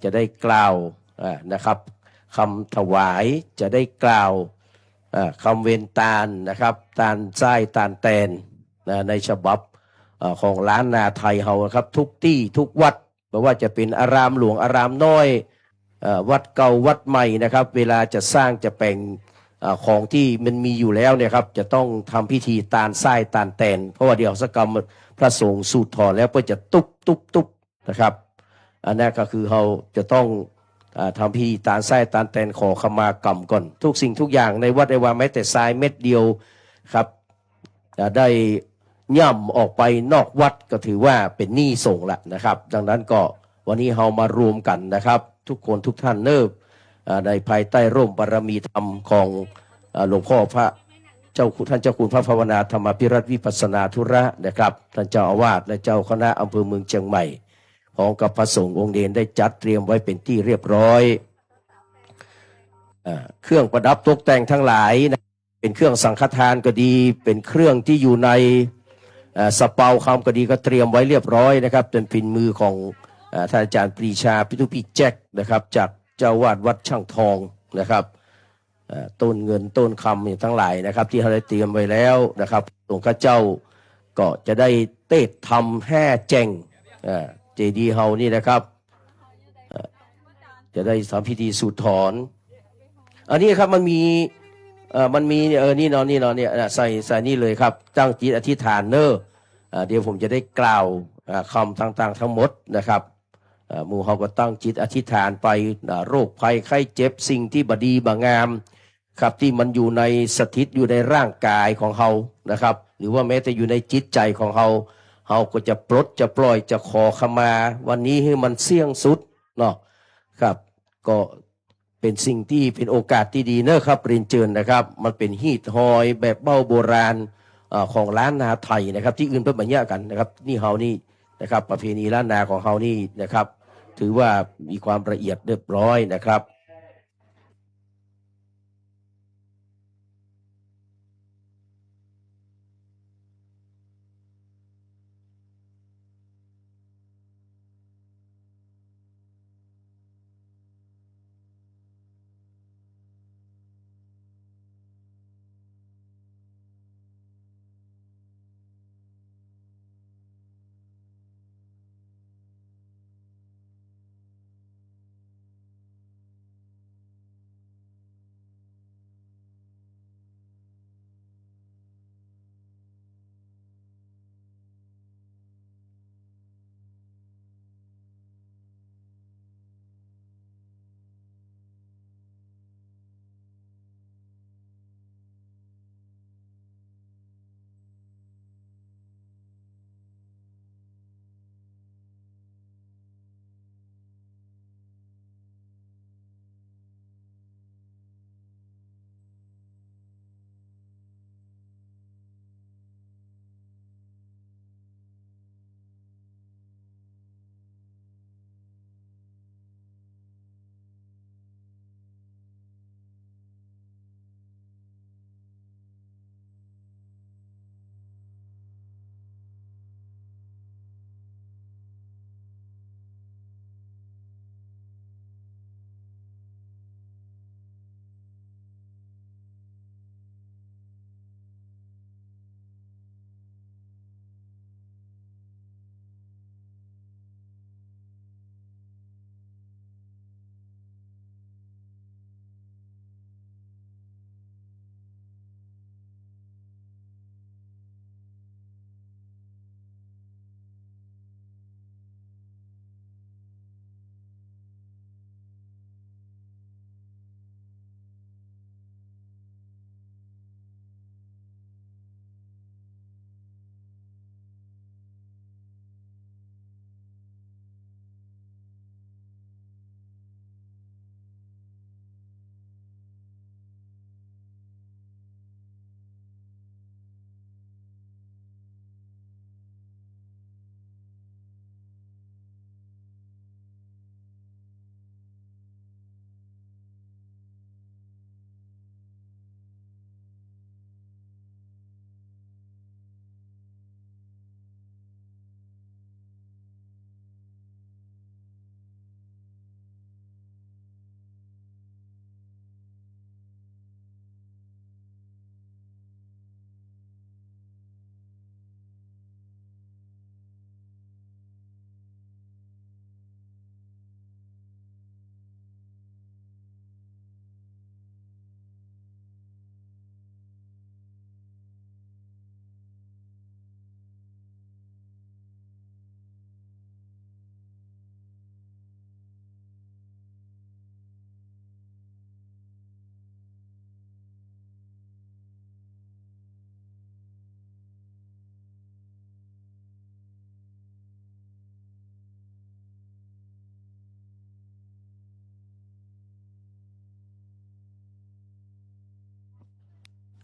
จะได้กล่าวนะครับคำถวายจะได้กล่าวคำเวนตาลนะครับตาลไส้ตาลแตนในฉบับของล้านนาไทยเฮาครับทุกที่ทุกวัดไม่ว่าจะเป็นอารามหลวงอารามน้อยวัดเก่าวัดใหม่นะครับเวลาจะสร้างจะแปลงของที่มันมีอยู่แล้วเนี่ยครับจะต้องทำพิธีตาลไส้ตาลแตนเพราะว่าเดี๋ยวสักกรรมพระสงฆ์สูดถอนแล้วก็จะตุ๊บนะครับอันนี้ก็คือเราจะต้องทำพิธีตาลไส้ตาลแตนขอขมากรรมก่อนทุกสิ่งทุกอย่างในวัดในวาแม้แต่ทรายเม็ดเดียวครับได้ย่ำออกไปนอกวัดก็ถือว่าเป็นหนี้ส่งละนะครับดังนั้นก็วันนี้เรามารวมกันนะครับทุกคนทุกท่านเนิบในภายใต้ร่มบารมีธรรมของหลวงพ่อพระเจ้าท่านเจ้าคุณพระภาวนาธรรมภิรัตน์วิปัสสนาธุระนะครับท่านเจ้าอาวาสและเจ้าคณะอำเภอเมืองเชียงใหม่พร้อมกับพระสงฆ์องค์เดชได้จัดเตรียมไว้เป็นที่เรียบร้อยเครื่องประดับตกแต่งทั้งหลายนะเป็นเครื่องสังฆทานก็ดีเป็นเครื่องที่อยู่ในสเปาคำก็ดีก็เตรียมไว้เรียบร้อยนะครับเป็นฝีมือของท่านอาจารย์ปรีชาพิทุพิแจ็คนะครับจากเจ้าวาดวัดช่างทองนะครับต้นเงินต้นคำทั้งหลายนะครับที่เขาได้เตรียมไว้แล้วนะครับหลวงข้าเจ้าก็จะได้เตะทำแห่แจงเจดีย์เฮานี่นะครับจะได้ทำพิธีสูดถอนอันนี้ครับมันมีนี่เนาะเนี่ยใส่นี่เลยครับตั้งจิตอธิษฐานเนอะเดี๋ยวผมจะได้กล่าวคำต่างๆทั้งหมดนะครับหมู่เฮาก็ตั้งจิตอธิษฐานไปโรคภัยไข้เจ็บสิ่งที่บดีบางามครับที่มันอยู่ในสถิตอยู่ในร่างกายของเฮานะครับหรือว่าแม้แต่อยู่ในจิตใจของเฮาก็จะปลดจะปล่อยจะขอขมาวันนี้ให้มันเสี่ยงสุดเนาะครับก็เป็นสิ่งที่เป็นโอกาสที่ดีเนอะครับเรียนเชิญนะครับมันเป็นฮีทฮอยแบบเบ้าโบราณของล้านนาไทยนะครับที่อื่นเพิ่มมาเยอะกันนะครับนี่เฮานี่นะครับประเพณีล้านนาของเฮานี่นะครับถือว่ามีความละเอียดเรียบร้อยนะครับ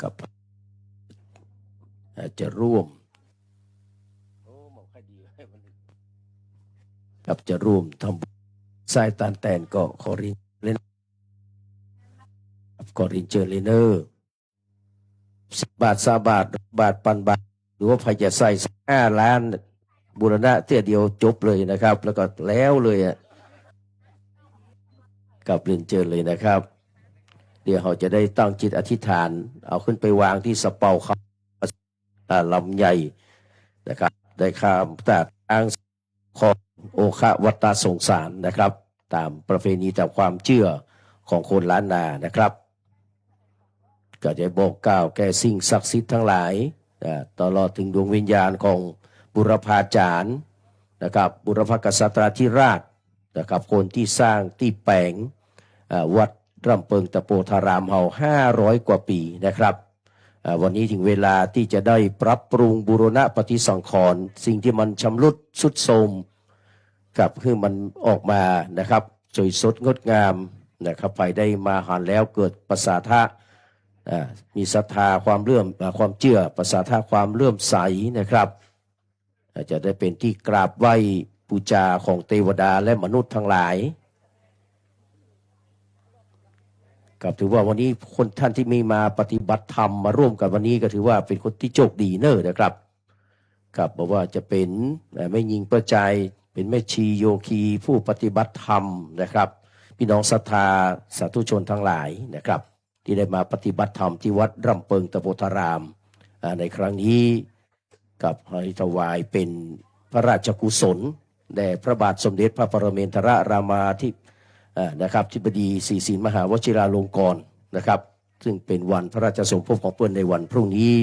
กับจะร่วมกับจะร่วมทำสายตานแตนก็ขอเรียนเล่นขอเรียนเจอเลเนอร์10 บาท3 บาทบาทปันบาทหรือว่าใครจะใส่5 ล้านบูรณะเที่ยเดียวจบเลยนะครับ แล้วก็แล้วเลยกับเรียนเจอเลยนะครับ เดี๋ยวเขาจะได้ตั้งจิตอธิษฐานเอาขึ้นไปวางที่สเปาเขาลำใหญ่นะครับได้ข้ามตัดทางของโอคะวัตตาสงสารนะครับ ตามประเพณีตามความเชื่อของคนล้านนานะครับก็จะบอกกล่าวแก่สิ่งศักดิ์สิทธิ์ทั้งหลายตลอดถึงดวงวิญญาณของบุรพาจารย์นะครับบุรพกษัตริย์ธิราชนะครับคนที่สร้างที่แปลงวัดร่ำเปิงตะโปธารามเฮา500 กว่าปีนะครับวันนี้ถึงเวลาที่จะได้ปรับปรุงบูรณะปฏิสังขรณ์สิ่งที่มันชำรุดทรุดโทรมกับคือมันออกมานะครับสวยสดงดงามนะครับไปได้มาหันแล้วเกิดประสาทะมีศรัทธาความเลื่อมความเชื่อประสาทะความเลื่อมใสนะครับจะได้เป็นที่กราบไหว้บูชาของเทวดาและมนุษย์ทั้งหลายกับถือว่าวันนี้คนท่านที่มีมาปฏิบัติธรรมมาร่วมกันวันนี้ก็ถือว่าเป็นคนที่โชคดีเนอะนะครับกับบอกว่าจะเป็นแม่หญิงประจัยเป็นแม่ชีโยคีผู้ปฏิบัติธรรมนะครับพี่น้องศรัทธาสาธุชนทั้งหลายนะครับที่ได้มาปฏิบัติธรรมที่วัดร่ำเปิงตะโพธารามในครั้งนี้กับให้ถวายเป็นพระราชกุศลแด่พระบาทสมเด็จพระปรเมนทรรามาธินะครับธิบดีศรีสินมหาวชิราลงกรณ์นะครับซึ่งเป็นวันพระราชสมภพของเปิ้ลในวันพรุ่งนี้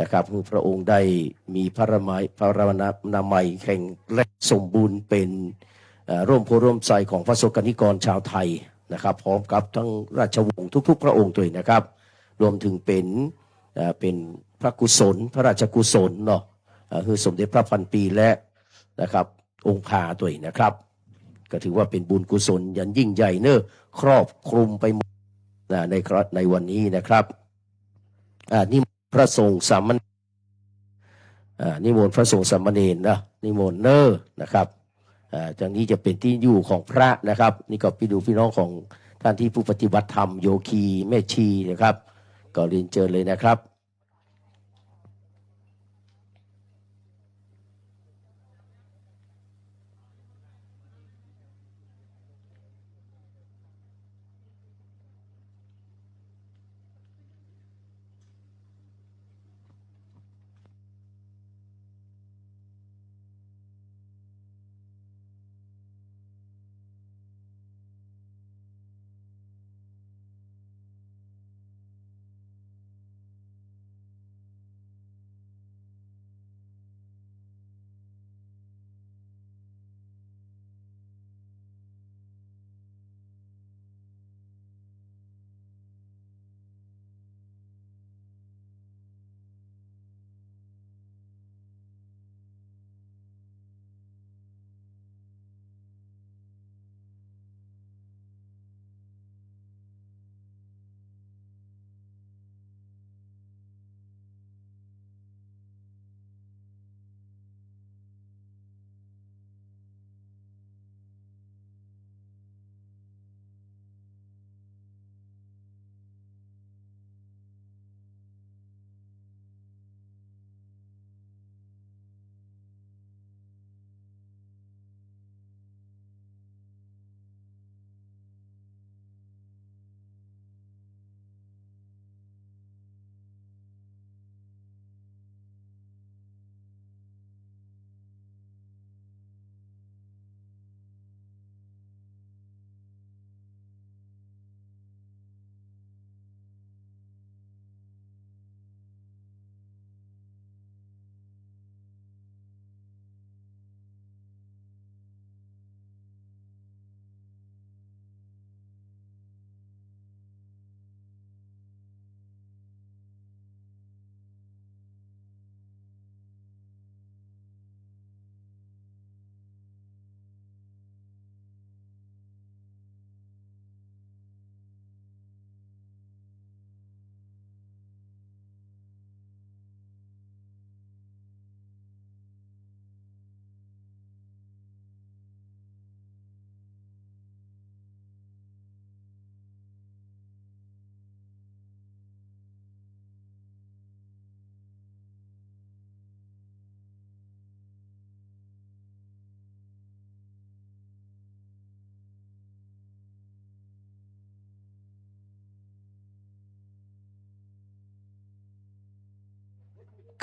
นะครับคือพระองค์ได้มีพระนามัยแข็งแรงสมบูรณ์เป็นร่วมโพร่วมใจของพระสกนิกรชาวไทยนะครับพร้อมกับทั้งราชวงศ์ทุกๆพระองค์ด้วยนะครับรวมถึงเป็นพระกุศลพระราชกุศลเนาะคือสมเด็จพระพันปีและนะครับองค์พาด้วยนะครับก็ถือว่าเป็นบุญกุศลยันยิ่งใหญ่เนอะครอบคลุมไปหมดในวันนี้นะครับนี่พระสงฆ์สามเณรนิมนต์พระสงฆ์สามเณรนะนิมนต์เนอนะครับจากนี้จะเป็นที่อยู่ของพระนะครับนี่ก็พี่ดูพี่น้องของท่านที่ผู้ปฏิบัติธรรมโยคีแม่ชีนะครับก็เรียนเชิญเลยนะครับ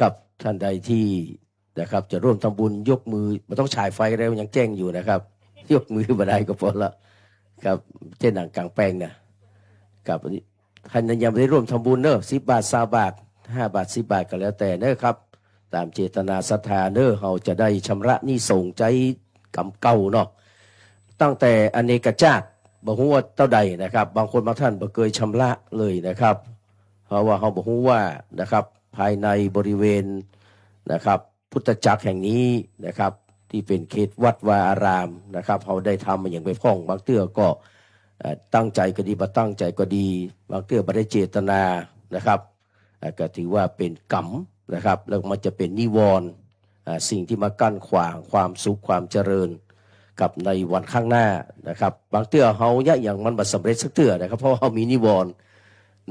กับท่านใดที่นะครับจะร่วมทำบุญยกมือไม่ต้องฉายไฟก็ได้ยังแจ้งอยู่นะครับยกมือมาได้ก็พอละครับเช่นหนังกลางแปลงนะกับท่านยังไม่ได้ร่วมทำบุญเนอะ10 บาท20 บาท5 บาท10 บาทก็แล้วแต่เนอะครับตามเจตนาศรัทธาเนอะเราจะได้ชำระหนี้ส่งใจกำเก่าเนาะตั้งแต่อเนกชาติบ่ฮู้ว่าเท่าใดนะครับบางคนบางท่านบ่เคยชำระเลยนะครับเพราะว่าเขาบ่ฮู้ว่านะครับภายในบริเวณนะครับพุทธจักรแห่งนี้นะครับที่เป็นเขตวัดวาอารามนะครับเขาได้ทำมาอย่างไปพ้องบางเตื้อก็ตั้งใจก็ดีบ่ตั้งใจก็ดีบางเตื้อบ่ได้เจตนานะครับก็ถือว่าเป็นกรรมนะครับแล้วมันจะเป็นนิวรณ์สิ่งที่มากั้นขวางความสุขความเจริญกับในวันข้างหน้านะครับบางเตื้อเขาอย่างมันบ่สำเร็จสักเตื้อนะครับเพราะเขามีนิวรณ์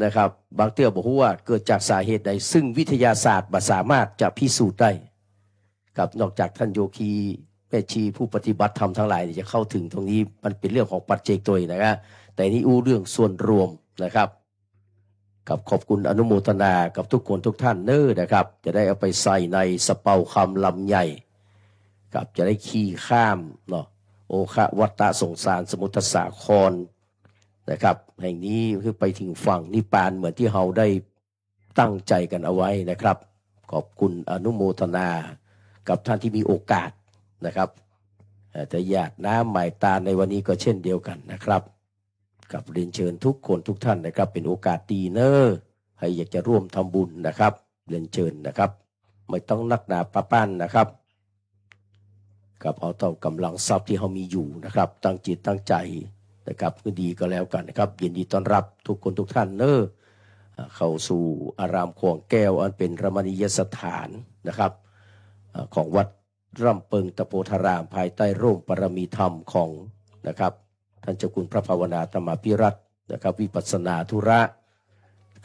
นะครับบางเตื้อบอกว่าเกิดจากสาเหตุใดซึ่งวิทยาศาสตร์บ่สามารถจะพิสูจน์ได้ครับนอกจากท่านโยคีแม่ชีผู้ปฏิบัติธรรมทั้งหลายจะเข้าถึงตรงนี้มันเป็นเรื่องของปัจเจกตัวนะครับแต่นี่อู้เรื่องส่วนรวมนะครับกับขอบคุณอนุโมทนากับทุกคนทุกท่านเน้อนะครับจะได้เอาไปใส่ในสเปาคำลำใหญ่กับจะได้ขี่ข้ามเนาะโอคะวัตตะสงสารสมุทรสาครนะครับแห่งนี้คือไปถึงฝั่งนิพพานเหมือนที่เราได้ตั้งใจกันเอาไว้นะครับขอบคุณอนุโมทนากับท่านที่มีโอกาสนะครับแต่ญาติน้ำหมายตาในวันนี้ก็เช่นเดียวกันนะครับกับเรียนเชิญทุกคนทุกท่านนะครับเป็นโอกาสดีเนอะใครอยากจะร่วมทำบุญนะครับเรียนเชิญนะครับไม่ต้องนักหนาปะปั้นนะครับกับเอาเท่ากำลังทรัพย์ที่เขามีอยู่นะครับตั้งจิตตั้งใจนะครับก็ดีก็แล้วกันนะครับยินดีต้อนรับทุกคนทุกท่านเนอะเข้าสู่อารามขวงแก้วอันเป็นรมณียสถานนะครับของวัดร่ำเปิงตะโพธารามภายใต้ร่มปรมีธรรมของนะครับท่านเจ้าคุณพระภาวนาธรรมภิรัตน์นะครับวิปัสสนาธุระ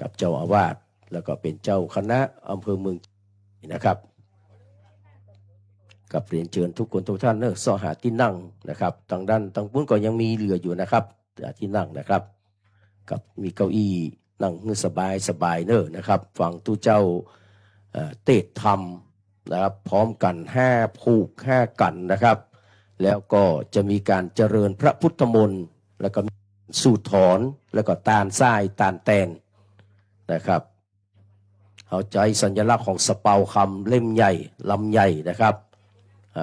กับเจ้าอาวาสแล้วก็เป็นเจ้าคณะอำเภอเมืองนะครับกับเรียนเชิญทุกคนทุกท่านเนอะสอหาที่นั่งนะครับทางด้านทางปุ้นก็ยังมีเหลืออยู่นะครับที่นั่งนะครับกับมีเก้าอี้นั่งสบายสบายเนอะนะครับฟังตู้เจ้าเทศธรรมนะครับพร้อมกัน5ผูก5กันนะครับแล้วก็จะมีการเจริญพระพุทธมนต์แล้วก็สูตรถอนแล้วก็ตาลทรายตาลแตนนะครับเอาใจสัญลักษณ์ของสเปาคำเล่มใหญ่ลำใหญ่นะครับ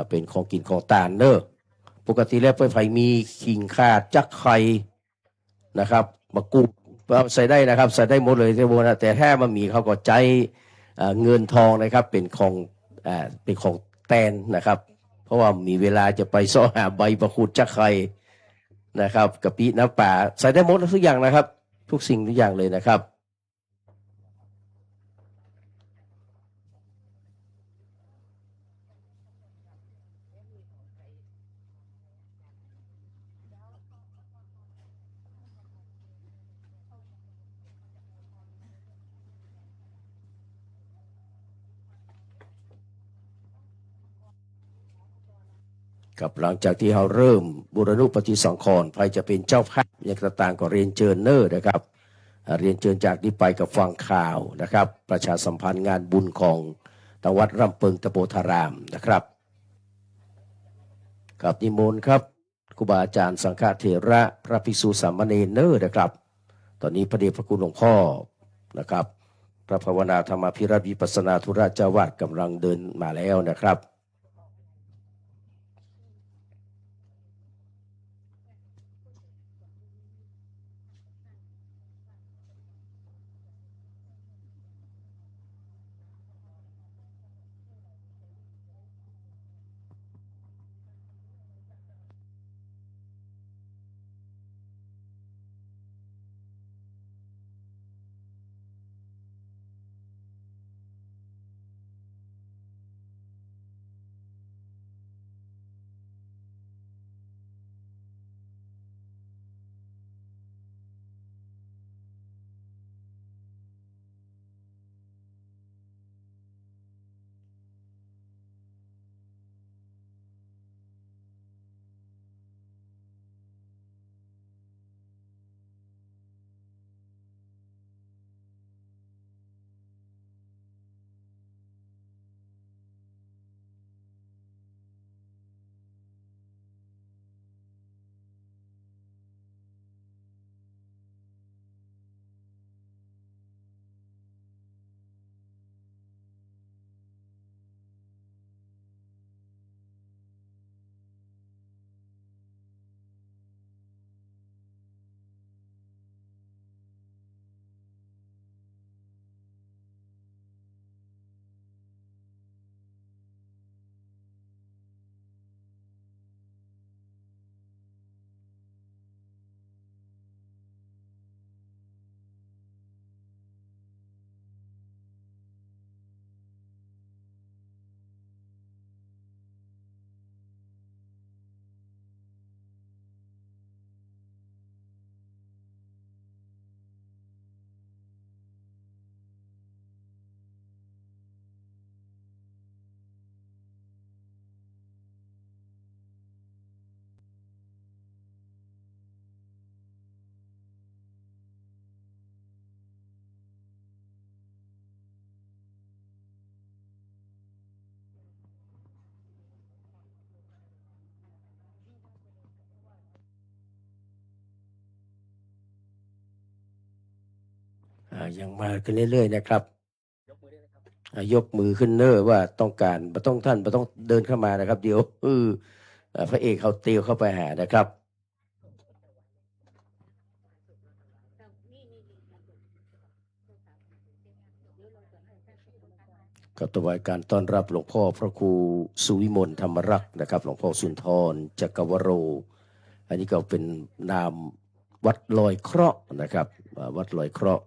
เป็นของกินของตาลเนอะปกติแล้วไผ่มีขิงข่าจักไข่นะครับมะกรูดเอาใส่ได้นะครับใส่ได้หมดเลยแต่ถ้ามันมีเขาก็ใจเงินทองนะครับเป็นของแตนนะครับเพราะว่ามีเวลาจะไปซ่อหาใบมะกรูดจักไข่นะครับกะปิน้ำปลาใส่ได้หมดทุกอย่างนะครับทุกสิ่งทุกอย่างเลยนะครับกับหลังจากที่เราเริ่มบูรณุปฏิสังขรณ์ใครจะเป็นเจ้าภาพอย่างต่างๆก็เรียนเชิญเนอร์นะครับเรียนเชิญจากนี้ไปกับฟังข่าวนะครับประชาสัมพันธ์งานบุญของทางวัดร่ำเปิงตะโพธารามนะครับกับนิมนต์ครับครูบาอาจารย์สังฆเถระพระภิกษุสามเณรเนอร์นะครับตอนนี้พระเดชพระคุณหลวงพ่อนะครับพระภาวนาธรรมภิรัตน์วิปัสสนาธุระเจ้าวาดกำลังเดินมาแล้วนะครับ ยังมากันเรื่อยๆนะครับยกมือขึ้นเนอว่าต้องการไม่ต้องท่านไม่ต้องเดินเข้ามานะครับ เดี๋ยวพระเอกเขาเตียวเข้าไปหานะครับก็ถวายการต้อนรับหลวงพ่อพระครูสุวิมลธรรมรักษ์นะครับหลวงพ่อสุนทรจักรวโรอันนี้ก็เป็นนามวัดลอยเคราะห์นะครับวัดลอยเคราะห์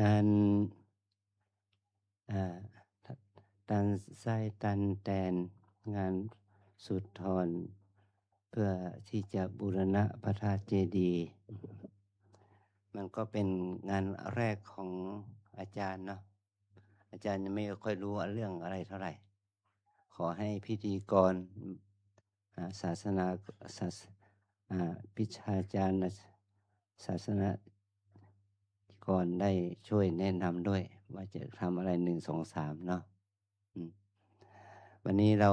งานตันไส้ตันแตนงานสุดทรเพื่อที่จะบูรณะพระธาตุเจดีย์มันก็เป็นงานแรกของอาจารย์เนาะอาจารย์ยังไม่ค่อยรู้เรื่องอะไรเท่าไหร่ขอให้พิธีกรศาสนาพิชาจารย์ศาสนาก่อนได้ช่วยแนะนำด้วยว่าจะทำอะไร1 2 3เนาะวันนี้เรา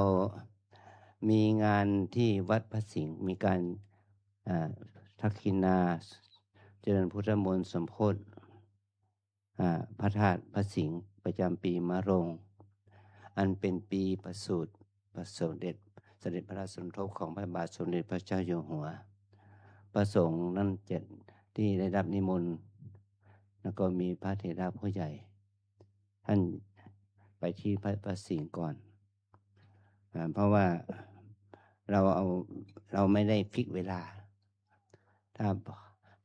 มีงานที่วัดพระสิงห์มีการ ทักขินาเจริญพุทธมนต์สมโภชพระธาตุพระสิงห์ประจำปีมะโรง อันเป็นปีประสูติประสมเด็จเสด็จพระราชสมภพของพระบาทสมเด็จพระเจ้าอยู่หัว ประสงค์นั่นเจ็ดที่ได้รับนิมนต์แล้วก็มีพระเถระผู้ใหญ่ ท่านไปที่พระสิงห์ก่อนเพราะว่าเราไม่ได้ฟิกเวลา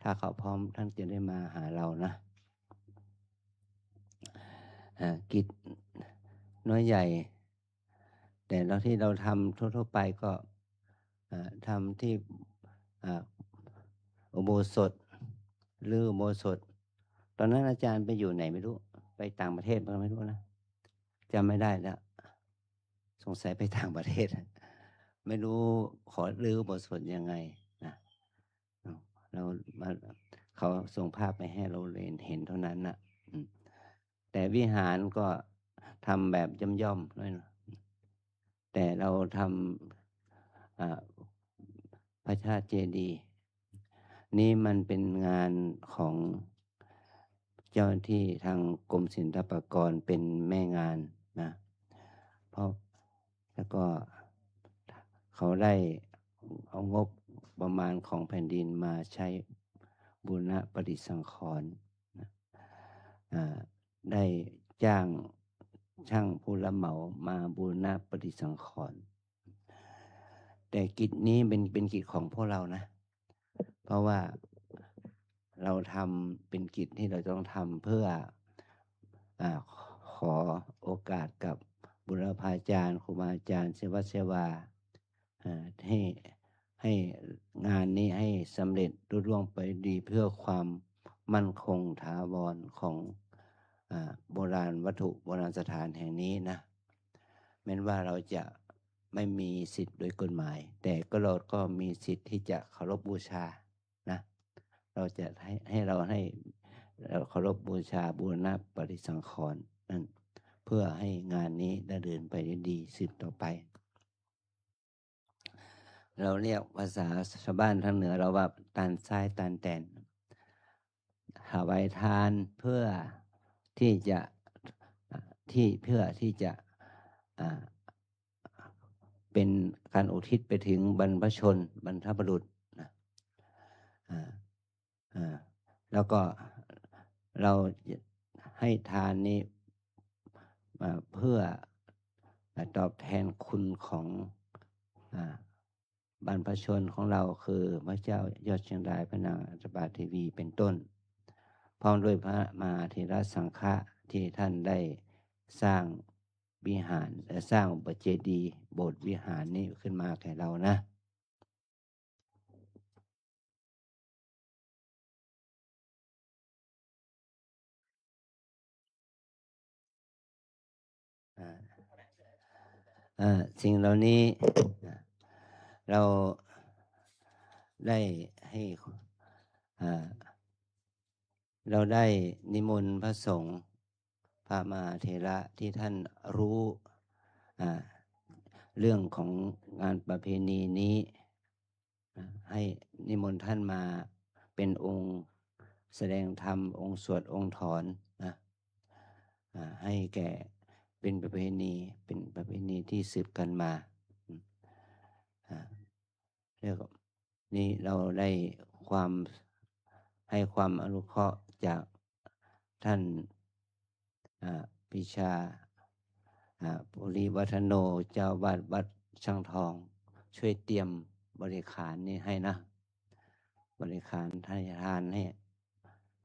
ถ้าเขาพร้อมท่านจะได้มาหาเรานะกิจน้อยใหญ่ แต่เราที่เราทำทั่วไปก็ทำที่อุโบสถหรืออุโบสถตอนนั้นอาจารย์ไปอยู่ไหนไม่รู้ไปต่างประเทศไม่รู้นะจำไม่ได้แล้วสงสัยไปต่างประเทศไม่รู้ขอรื้ออุโบสถยังไงนะเรามาเขาส่งภาพไปให้เราเห็นเท่านั้นนะแต่วิหารก็ทำแบบย่อมๆด้วยนะแต่เราทำพระธาตุเจดีย์นี่มันเป็นงานของเจ้าหน้าที่ทางกรมศิลปากรเป็นแม่งานนะเพราะแล้วก็เขาได้เอางบประมาณของแผ่นดินมาใช้บูรณะปฏิสังขรณ์นะได้จ้างช่างผู้รับเหมามาบูรณะปฏิสังขรณ์แต่กิจนี้เป็นกิจของพวกเรานะเพราะว่าเราทำเป็นกิจที่เราต้องทำเพื่อขอโอกาสกับบุรพาจารย์ครูบาอาจารย์เสวาให้งานนี้ให้สำเร็จรุ่ร่วงไปดีเพื่อความมั่นคงถาวรของโบราณวัตถุโบราณสถานแห่งนี้นะแม้ว่าเราจะไม่มีสิทธิ์โดยกฎหมายแต่เราก็มีสิทธิ์ที่จะเคารพบูชานะเราจะให้เราเคารพบูชาบูรณะปฏิสังขรณ์นั่นเพื่อให้งานนี้ดำเนินไปได้ดีสืบต่อไปเราเรียกภาษาชาวบ้านทางเหนือเราว่าตานทรายตานแตนถวายทานเพื่อที่จะเป็นการอุทิศไปถึงบรรพชนบรรพบุรุษนะแล้วก็เราให้ทานนี้เพื่อตอบแทนคุณของบรรพชนของเราคือพระเจ้ายอดเชียงรายพระนางอัฏฐบาเทวีเป็นต้นพร้อมด้วยพระมหาเถรสังฆะที่ท่านได้สร้างวิหารและสร้างอุปเจดีย์โบสถ์วิหารนี้ขึ้นมาแก่เรานะสิ่งเหล่านี้เราได้ให้เราได้นิมนต์พระสงฆ์พระมหาเถระที่ท่านรู้เรื่องของงานประเพณีนี้ให้นิมนต์ท่านมาเป็นองค์แสดงธรรมองค์สวดองค์ถอนนะให้แก่เป็นประเพณีที่สืบกันมาเรียกนี่เราได้ให้ความอนุเคราะห์จากท่านปิชาปุริวัฒโนเจ้าวาดวัดช่างทองช่วยเตรียมบริขารนี้ให้นะบริขารทาน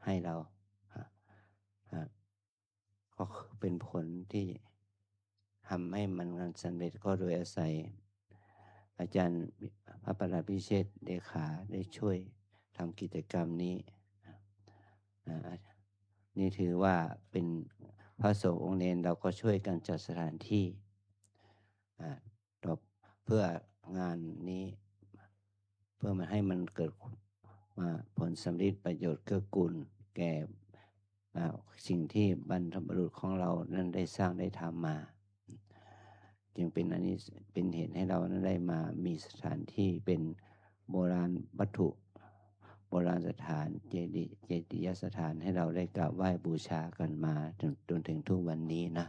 ให้เราก็เป็นผลที่ทำให้มันงานสำเร็จก็โดยอาศัยอาจารย์พระประหลัดพิเชษฐ์เลขาได้ช่วยทำกิจกรรมนี้นี่ถือว่าเป็นพระสงฆ์องค์เนรเราก็ช่วยกันจัดสถานที่เพื่องานนี้เพื่อมาให้มันเกิดผลสำเร็จประโยชน์เกื้อกูลแก่สิ่งที่บรรพบุรุษของเรานั้นได้สร้างได้ทำมาจึงเป็นอันนี้เป็นเหตุให้เรานั้นได้มามีสถานที่เป็นโบราณวัตถุ โบราณสถานเจดียสถานให้เราได้กราบไหว้บูชากันมาจนถึงทุกวันนี้นะ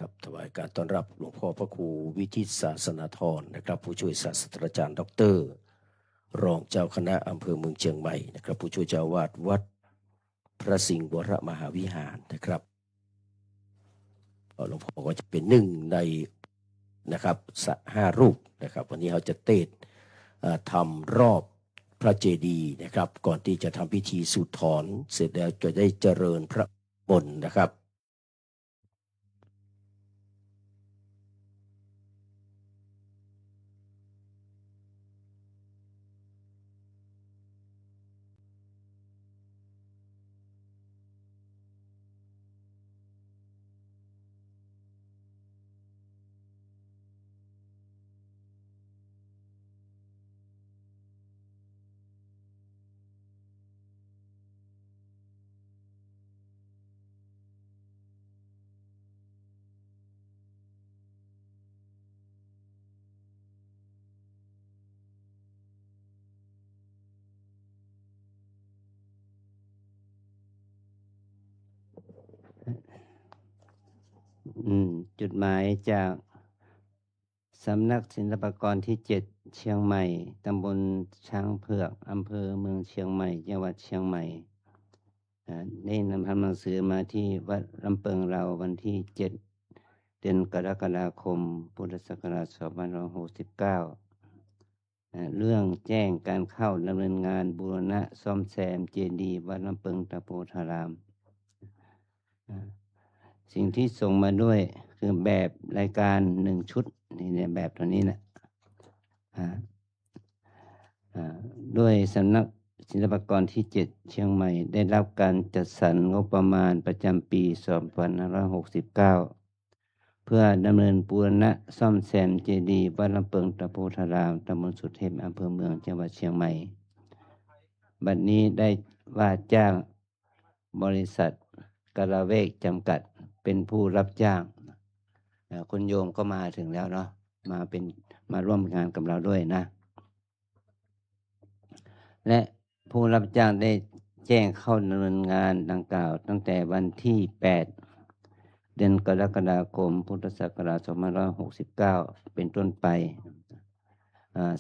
ครับถวายการต้อนรับหลวงพ่อพระครูวิทิตศาสนาธรนะครับผู้ช่วยศาสตราจารย์ด็อกเตอร์รองเจ้าคณะอำเภอเมืองเชียงใหม่นะครับผู้ช่วยเจ้าวาดวัดพระสิงห์วรมหาวิหารนะครับหลวงพ่อก็จะเป็นหนึ่งในนะครับ5 รูปนะครับวันนี้เราจะเทศทำรอบพระเจดีย์นะครับก่อนที่จะทำพิธีสูดถอนเสร็จแล้วจะได้เจริญพระมนต์นะครับ จุดหมายจากสำนักศิลปากรที่7เชียงใหม่ตำบลช้างเผือกอำเภอเมืองเชียงใหม่จังหวัดเชียงใหม่ได้นำหนังสือมาที่วัดลำเปิงเราวันที่7เดือนกรกฎาคมพุทธศักราช2569เรื่องแจ้งการเข้าดำเนินงานบูรณะซ่อมแซมเจดีย์วัดลำเปิงตะโพธารามสิ่งที่ส่งมาด้วยคือแบบรายการ1 ชุดนี่เนี่ยแบบตัวนี้นะด้วยสำนักศิลปากรที่7เชียงใหม่ได้รับการจัดสรรงบประมาณประจำปี2569เพื่อดำเนินบูรณะซ่อมแซมเจดีย์วัดลำเปิงตะโพธารามตำบลสุเทพอำเภอเมืองจังหวัดเชียงใหม่บัดนี้ได้ว่าจ้างบริษัทกระเวกจำกัดเป็นผู้รับจ้างคุณโยมก็มาถึงแล้วเนาะมาร่วมงานกับเราด้วยนะและผู้รับจ้างได้แจ้งเข้าดำเนินงานดังกล่าวตั้งแต่วันที่8เดือนกรกฎาคมพุทธศักราช2569เป็นต้นไป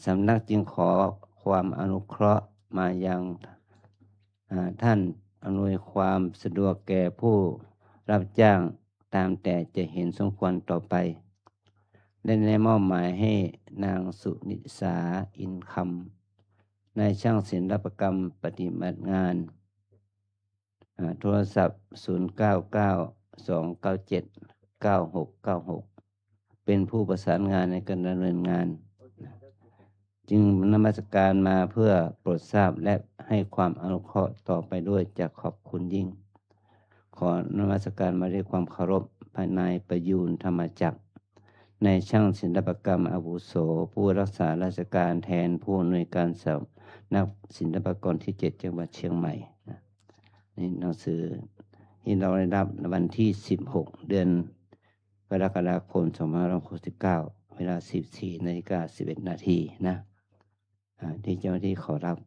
สำนักจึงขอความอนุเคราะห์มายังท่านอำนวยความสะดวกแก่ผู้รับจ้างตามแต่จะเห็นสมควรต่อไปได้มอบหมายให้นางสุนิสาอินคำนายช่างศิลปกรรมปฏิบัติงานโทรศัพท์0992979696เป็นผู้ประสานงานในการดำเนินงานจึงนมัสการมาเพื่อโปรดทราบและให้ความอนุเคราะห์ต่อไปด้วยจะขอบคุณยิ่งขอนมัสการมาด้วยความเคารพภายในประยูนธรรมจักรในช่างศิลปกรรมอาวุโสผู้รักษาราชการแทนผู้อำนวยการสำนักศิลปากรที่7จังหวัดเชียงใหม่นี่หนังสือที่เราได้รับวันที่16เดือนกรกฎาคม2569เวลา 14:11 นาทีนะที่เจ้าหน้าที่ขอรับ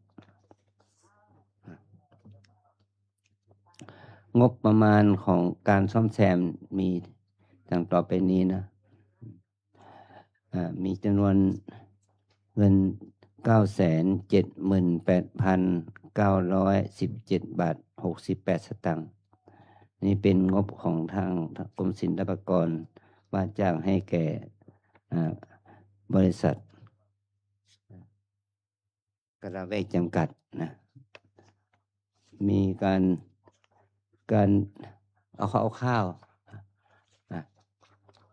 งบประมาณของการซ่อมแซมมีดังต่อไปนี้นะมีจำนวนเงิน 978,917 บาท 68 สตางค์นี่เป็นงบของทางกรมศิลปากรว่าจ้างให้แก่บริษัทกระเวกจำกัดนะมีการเอาข้าว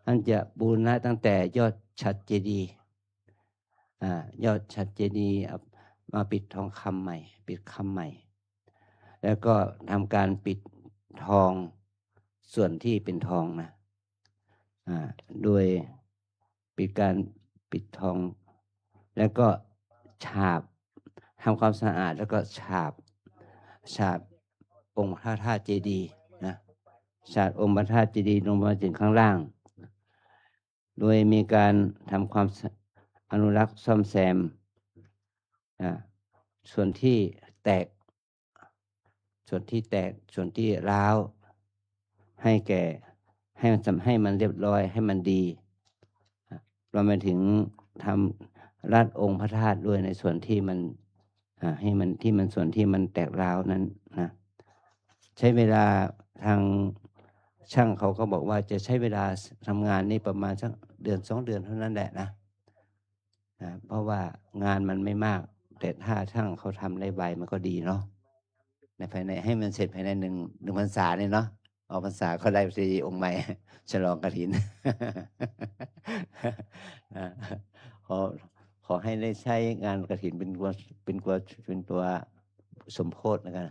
ท่านจะบูรณะตั้งแต่ยอดฉัตรเจดีย์ยอดฉัตรเจดีย์มาปิดทองคำใหม่ปิดคำใหม่แล้วก็ทำการปิดทองส่วนที่เป็นทองนะโดยปิดทองแล้วก็ฉาบทำความสะอาดแล้วก็ฉาบองค์พระธาตุเจดีย์นะฉาบองค์พระธาตุเจดีย์ลงมาถึงข้างล่างโดยมีการทำความอนุรักษ์ซ่อมแซมส่วนที่แตกส่วนที่ร้าวให้มันเรียบร้อยให้มันดีรวมไปถึงทำรัดองค์พระธาตุด้วยในส่วนที่มันให้มันส่วนที่มันแตกร้าวนั้นนะใช้เวลาทางช่างเขาก็บอกว่าจะใช้เวลาทำงานนี่ประมาณสัก1-2 เดือนเท่านั้นแหละนะเพราะว่างานมันไม่มากแต่ถ้าช่างเขาทำได้ไวมันก็ดีเนาะในภายในให้มันเสร็จภายในหนึ่งพรรษาเนี่ยเนาะออกพรรษาเขาได้ซีองค์ใหม่ฉลองกฐิน ขอให้ได้ใช้งานกฐินเป็นตัวสมโภชนะกัน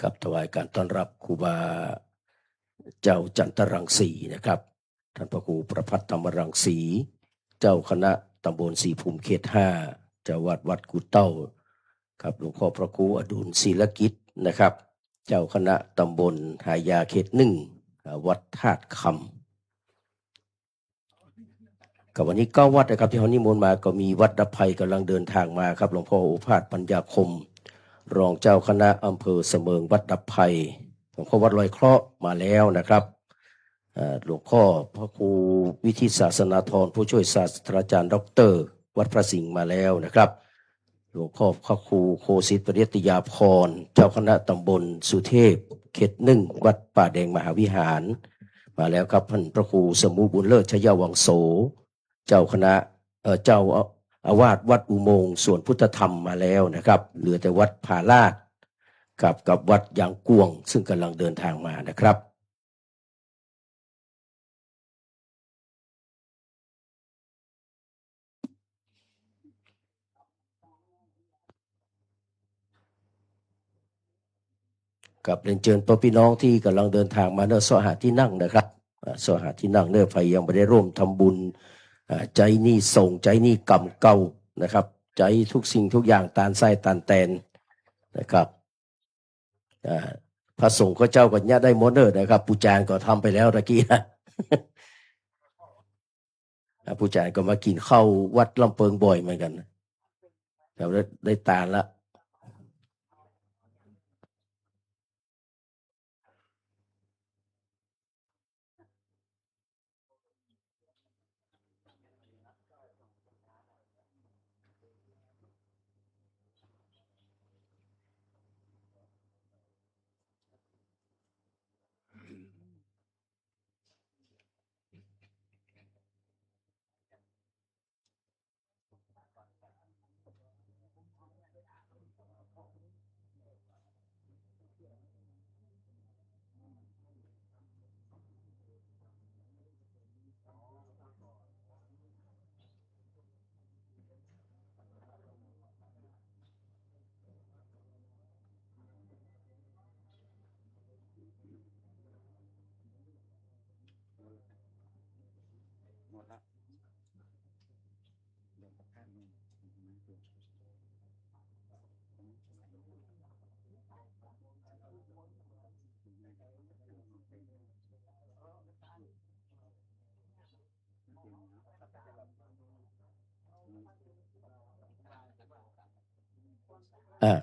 ครับถวายการต้อนรับครูบาเจ้าจันทรังสีนะครับท่านพระครูประภัตธรรมรังสีเจ้าคณะตำบลศรีภูมิเขต5เจ้าวัดกุเต้าครับหลวงพ่อพระครูอดุลศิลกิจนะครับ เจ้าคณะตำบลหายาเขต1วัดธาตุคำกับวันนี้9วัดนะครับที่เขานิมนต์มาก็มีวัดดับภัยกำลังเดินทางมาครับหลวงพ่อโอภาสปัญญาคมรองเจ้าคณะอำเภอเสมิงวัดดับภัยหลวงพ่อวัดลอยเคราะห์มาแล้วนะครับหลวงพ่อพระครูวิทิตศาสนาธรผู้ช่วยศาสตราจารย์ดร.วัดพระสิงห์มาแล้วนะครับหลวงพ่อพระครูโคสิตปริยติยาพรเจ้าคณะตำบลสุเทพเขต1วัดป่าแดงมหาวิหารมาแล้วครับท่านพระครูสมุบุญเลิศชยวังโสเจ้าคณะเจ้าอาวาสวัดอุโมงค์สวนพุทธธรรมมาแล้วนะครับเหลือแต่วัดผาลาดกับวัดยางกวงซึ่งกำลังเดินทางมานะครับกับเรียนเชิญพ่อพี่น้องที่กำลังเดินทางมาเนื้อสหาที่นั่งนะครับสหาที่นั่งเนื้อไฟยังไม่ได้ร่วมทำบุญใจนี่ส่งใจนี่กรรมเก่านะครับใจทุกสิ่งทุกอย่างตานไส้ตานแตนนะครับพระสงฆ์ก็เจ้าก็เนี่ยได้หมดเลยนะครับปูจานก็ทำไปแล้วตะกี้นะปูจานก็มากินข้าววัดลำเปิงบ่อยเหมือนกันแต่ได้ตานละ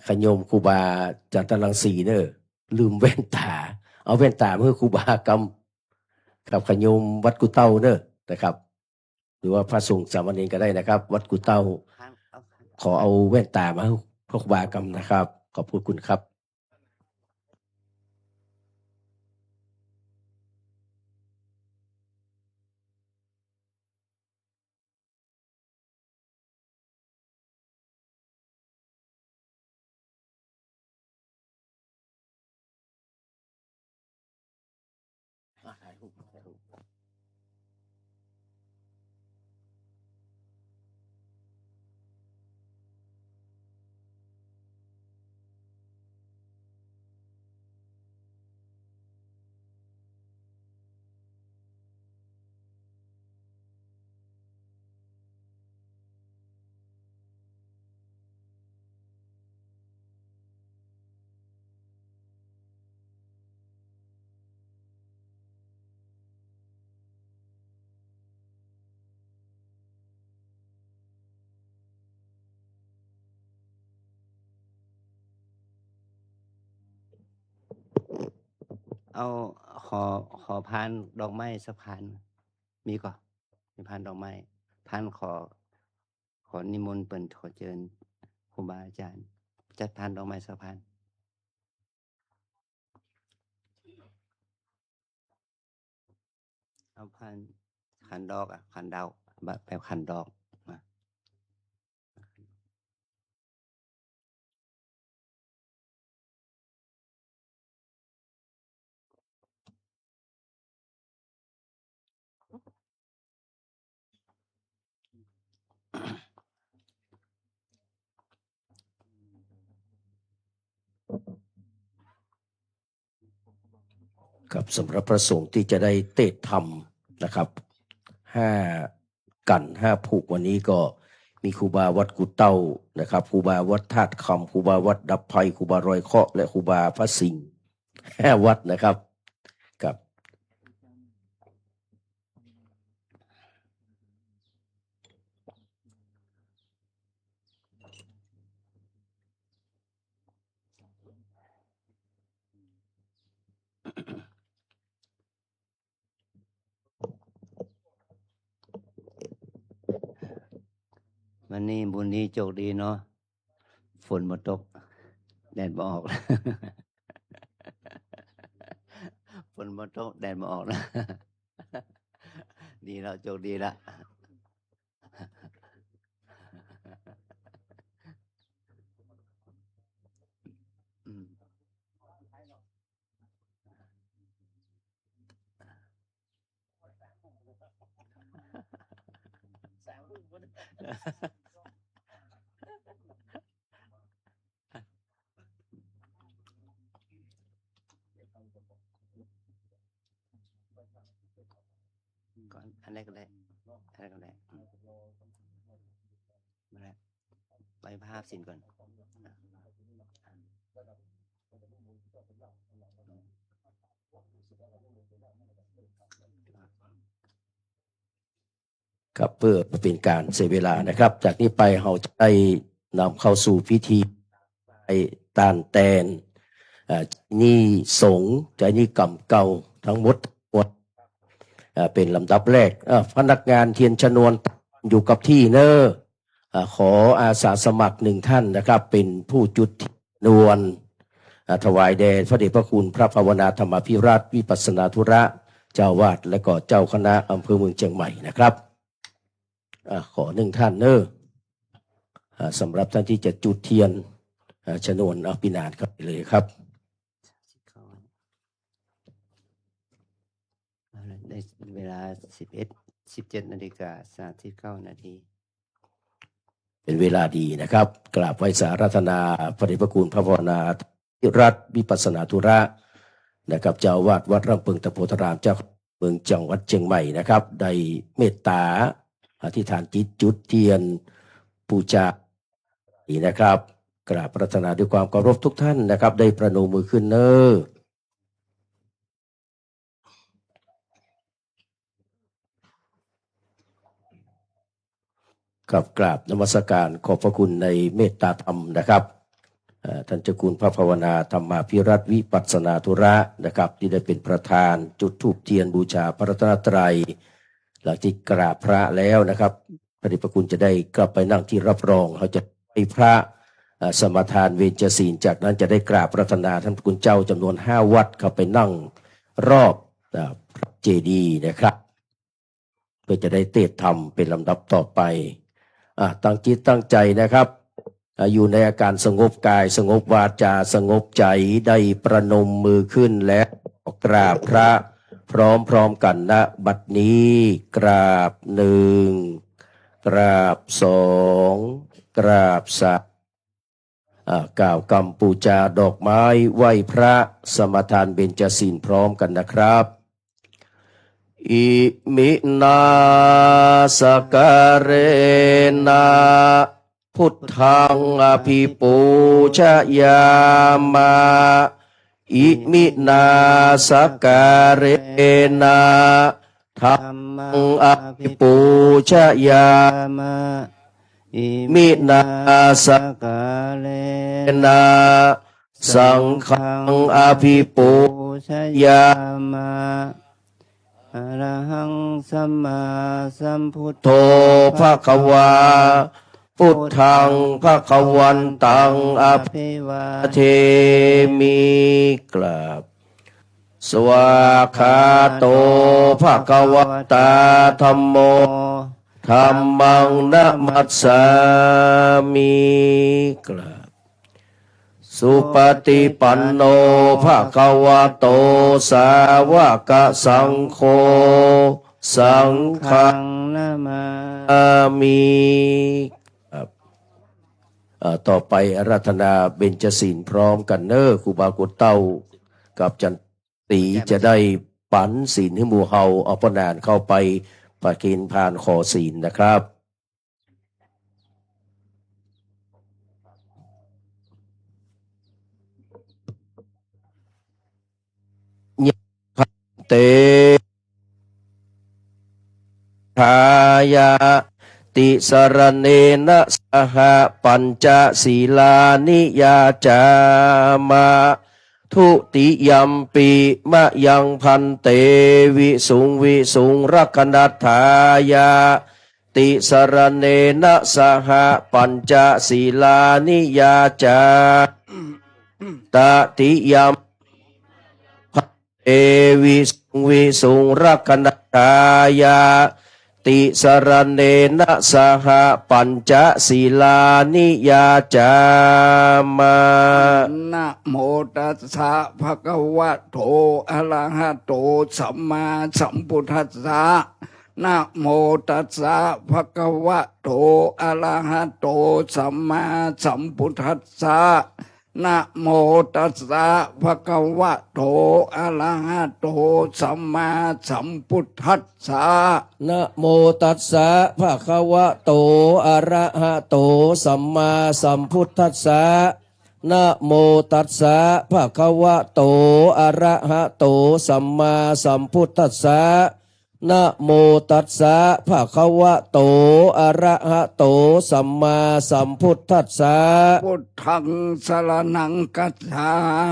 ขโยมครูบาจันทรังสีเนอะลืมแว่นตา เอาแว่นตาเมื่อครูบากำกับขโยมวัดกุเต้าเนอะนะครับ หรือว่าพระสงฆ์สามเณรก็ได้นะครับ วัดกุเต้า ขอเอาแว่นตามาให้พระครูบากำนะครับ ขอบคุณครับ เอาขอพานดอกไม้สักพานมีก่อนมีพานดอกไม้พานขอนิมนต์เปิ่นขอเชิญครูบาอาจารย์จัดพานดอกไม้สักพานเอาพานขันดอกขันดาวแบบขันดอกมาครับสำหรับพระสงฆ์ที่จะได้เทศธรรมนะครับ5 ผูกวันนี้ก็มีครูบาวัดกุเต้านะครับครูบาวัดธาตุคำครูบาวัดดับภัยครูบารอยเคาะและครูบาพระสิงห์5 วัดนะครับกับวันนี้บุญนี้โชคดีเนาะฝนมาตกแดดมาออก ฝนมาตกแดดมาออกนะ ดีแล้วโชคดีละ อืมก่อนอันแรกก็ได้อันแรกก็ได้มาแล้วไปภาพสินก่อนครับเพื่อเป็นการเสียเวลานะครับ จากนี้ไปเราจะได้นำเข้าสู่พิธีตานแตนนี่สงฆ์จะนี่กรรมเก่าทั้งหมดเป็นลำดับแรกพนักงานเทียนชนวนอยู่กับที่เนอขออาสาสมัคร1 ท่านนะครับ เป็นผู้จุดนวลถวายแด่พระเดชพระคุณพระภาวนาธรรมภิราชวิปัสสนาธุระเจ้าวาดและก็เจ้าคณะอำเภอเมืองเชียงใหม่นะครับขอ1 ท่านเนอสำหรับท่านที่จะจุดเทียนชนวนเอาพินานครับเลยครับในเวลา17 นาฬิกา 39 นาที เป็นเวลาดีนะครับกราบไหว้สาราธนาพระเดชพระคุณพระภาวนาภิราชวิปัสสนาธุระนะครับเจ้าวาดวัดร่ำปึงตะโพธารามเจ้า เมืองจังหวัดเชียงใหม่นะครับได้เมตตาอธิษฐานจิตจุดเทียนปูชานะครับกราบปรารถนาด้วยความเคารพทุกท่านนะครับได้ประนมมือขึ้นเนอกับกราบนมัสการขอบพระคุณในเมตตาธรรมนะครับท่านเจ้าคุณพระภาวนาธรรมาภิรัตน์วิปัสสนาธุระนะครับที่ได้เป็นประธานจุดธูปเทียนบูชาพระรัตนตรัยหลังที่กราบพระแล้วนะครับพระเดชพระคุณจะได้กลับไปนั่งที่รับรองเขาจะให้พระสมทานเวชศีลจากนั้นจะได้กราบปรารถนาท่านพระคุณเจ้าจำนวน5 วัดเข้าไปนั่งรอบพระเจดีย์นะครับเพื่อจะได้เทศธรรมเป็นลำดับต่อไปตั้งจิตตั้งใจนะครับอยู่ในอาการสงบกายสงบวาจาสงบใจได้ประนมมือขึ้นและกราบพระพร้อมกันณบัดนี้กราบ1กราบ2กราบ3กล่าวกำปูจาดอกไม้ไหว้พระสมทานเบญจศีลพร้อมกันนะครับอิมินาสการเรนะพุทธังอภิปูชยามะอิมินาสการเรนะธัมมังอภิปูชยามะอิมินาสการเรนะสังฆังอภิปูชยามะอะระหังสัมมาสัมพุทโธภควาพุทธังภควันตังอภิวาเทมิกราบสวากขาโตภควตาธัมโมธัมมังนะมัสสามิกราบสุปฏิปันโนภควโตสาวกสังโฆสังฆังนะมามิต่อไปอาราธนาเบญจศีลพร้อมกันเนอครูบากุเต้ากับจันตีจะได้ปันศีลให้หมู่เฮาเอาปนานเข้าไปประเคนผ่านขอศีลนะครับเตทายาติสรเนนะสหปัญจศีลานิยาจามะทุติยัมปิมะยังพันเตวิสุงรักนัฏฐายาติสรเนนะสหปัญจศีลานิยาจาตติยัมเอวิสุงรักนัฏฐายาติสรเนนะสหปัญจศีลานิยาจามะนะโมตัสสะภะคะวะโตอะระหะโตสัมมาสัมพุทธัสสะนะโมตัสสะภะคะวะโตอะระหะโตสัมมาสัมพุทธัสสะนะโมตัสสะภะคะวะโตอะระหะโตสัมมาสัมพุทธัสสะนะโมตัสสะภะคะวะโตอะระหะโตสัมมาสัมพุทธัสสะนะโมตัสสะภะคะวะโตอะระหะโตสัมมาสัมพุทธัสสะนะโมตัสสะภะคะวะโตอะระหะโตสัมมาสัมพุทธัสสะพุทธังสรณังกัจฉา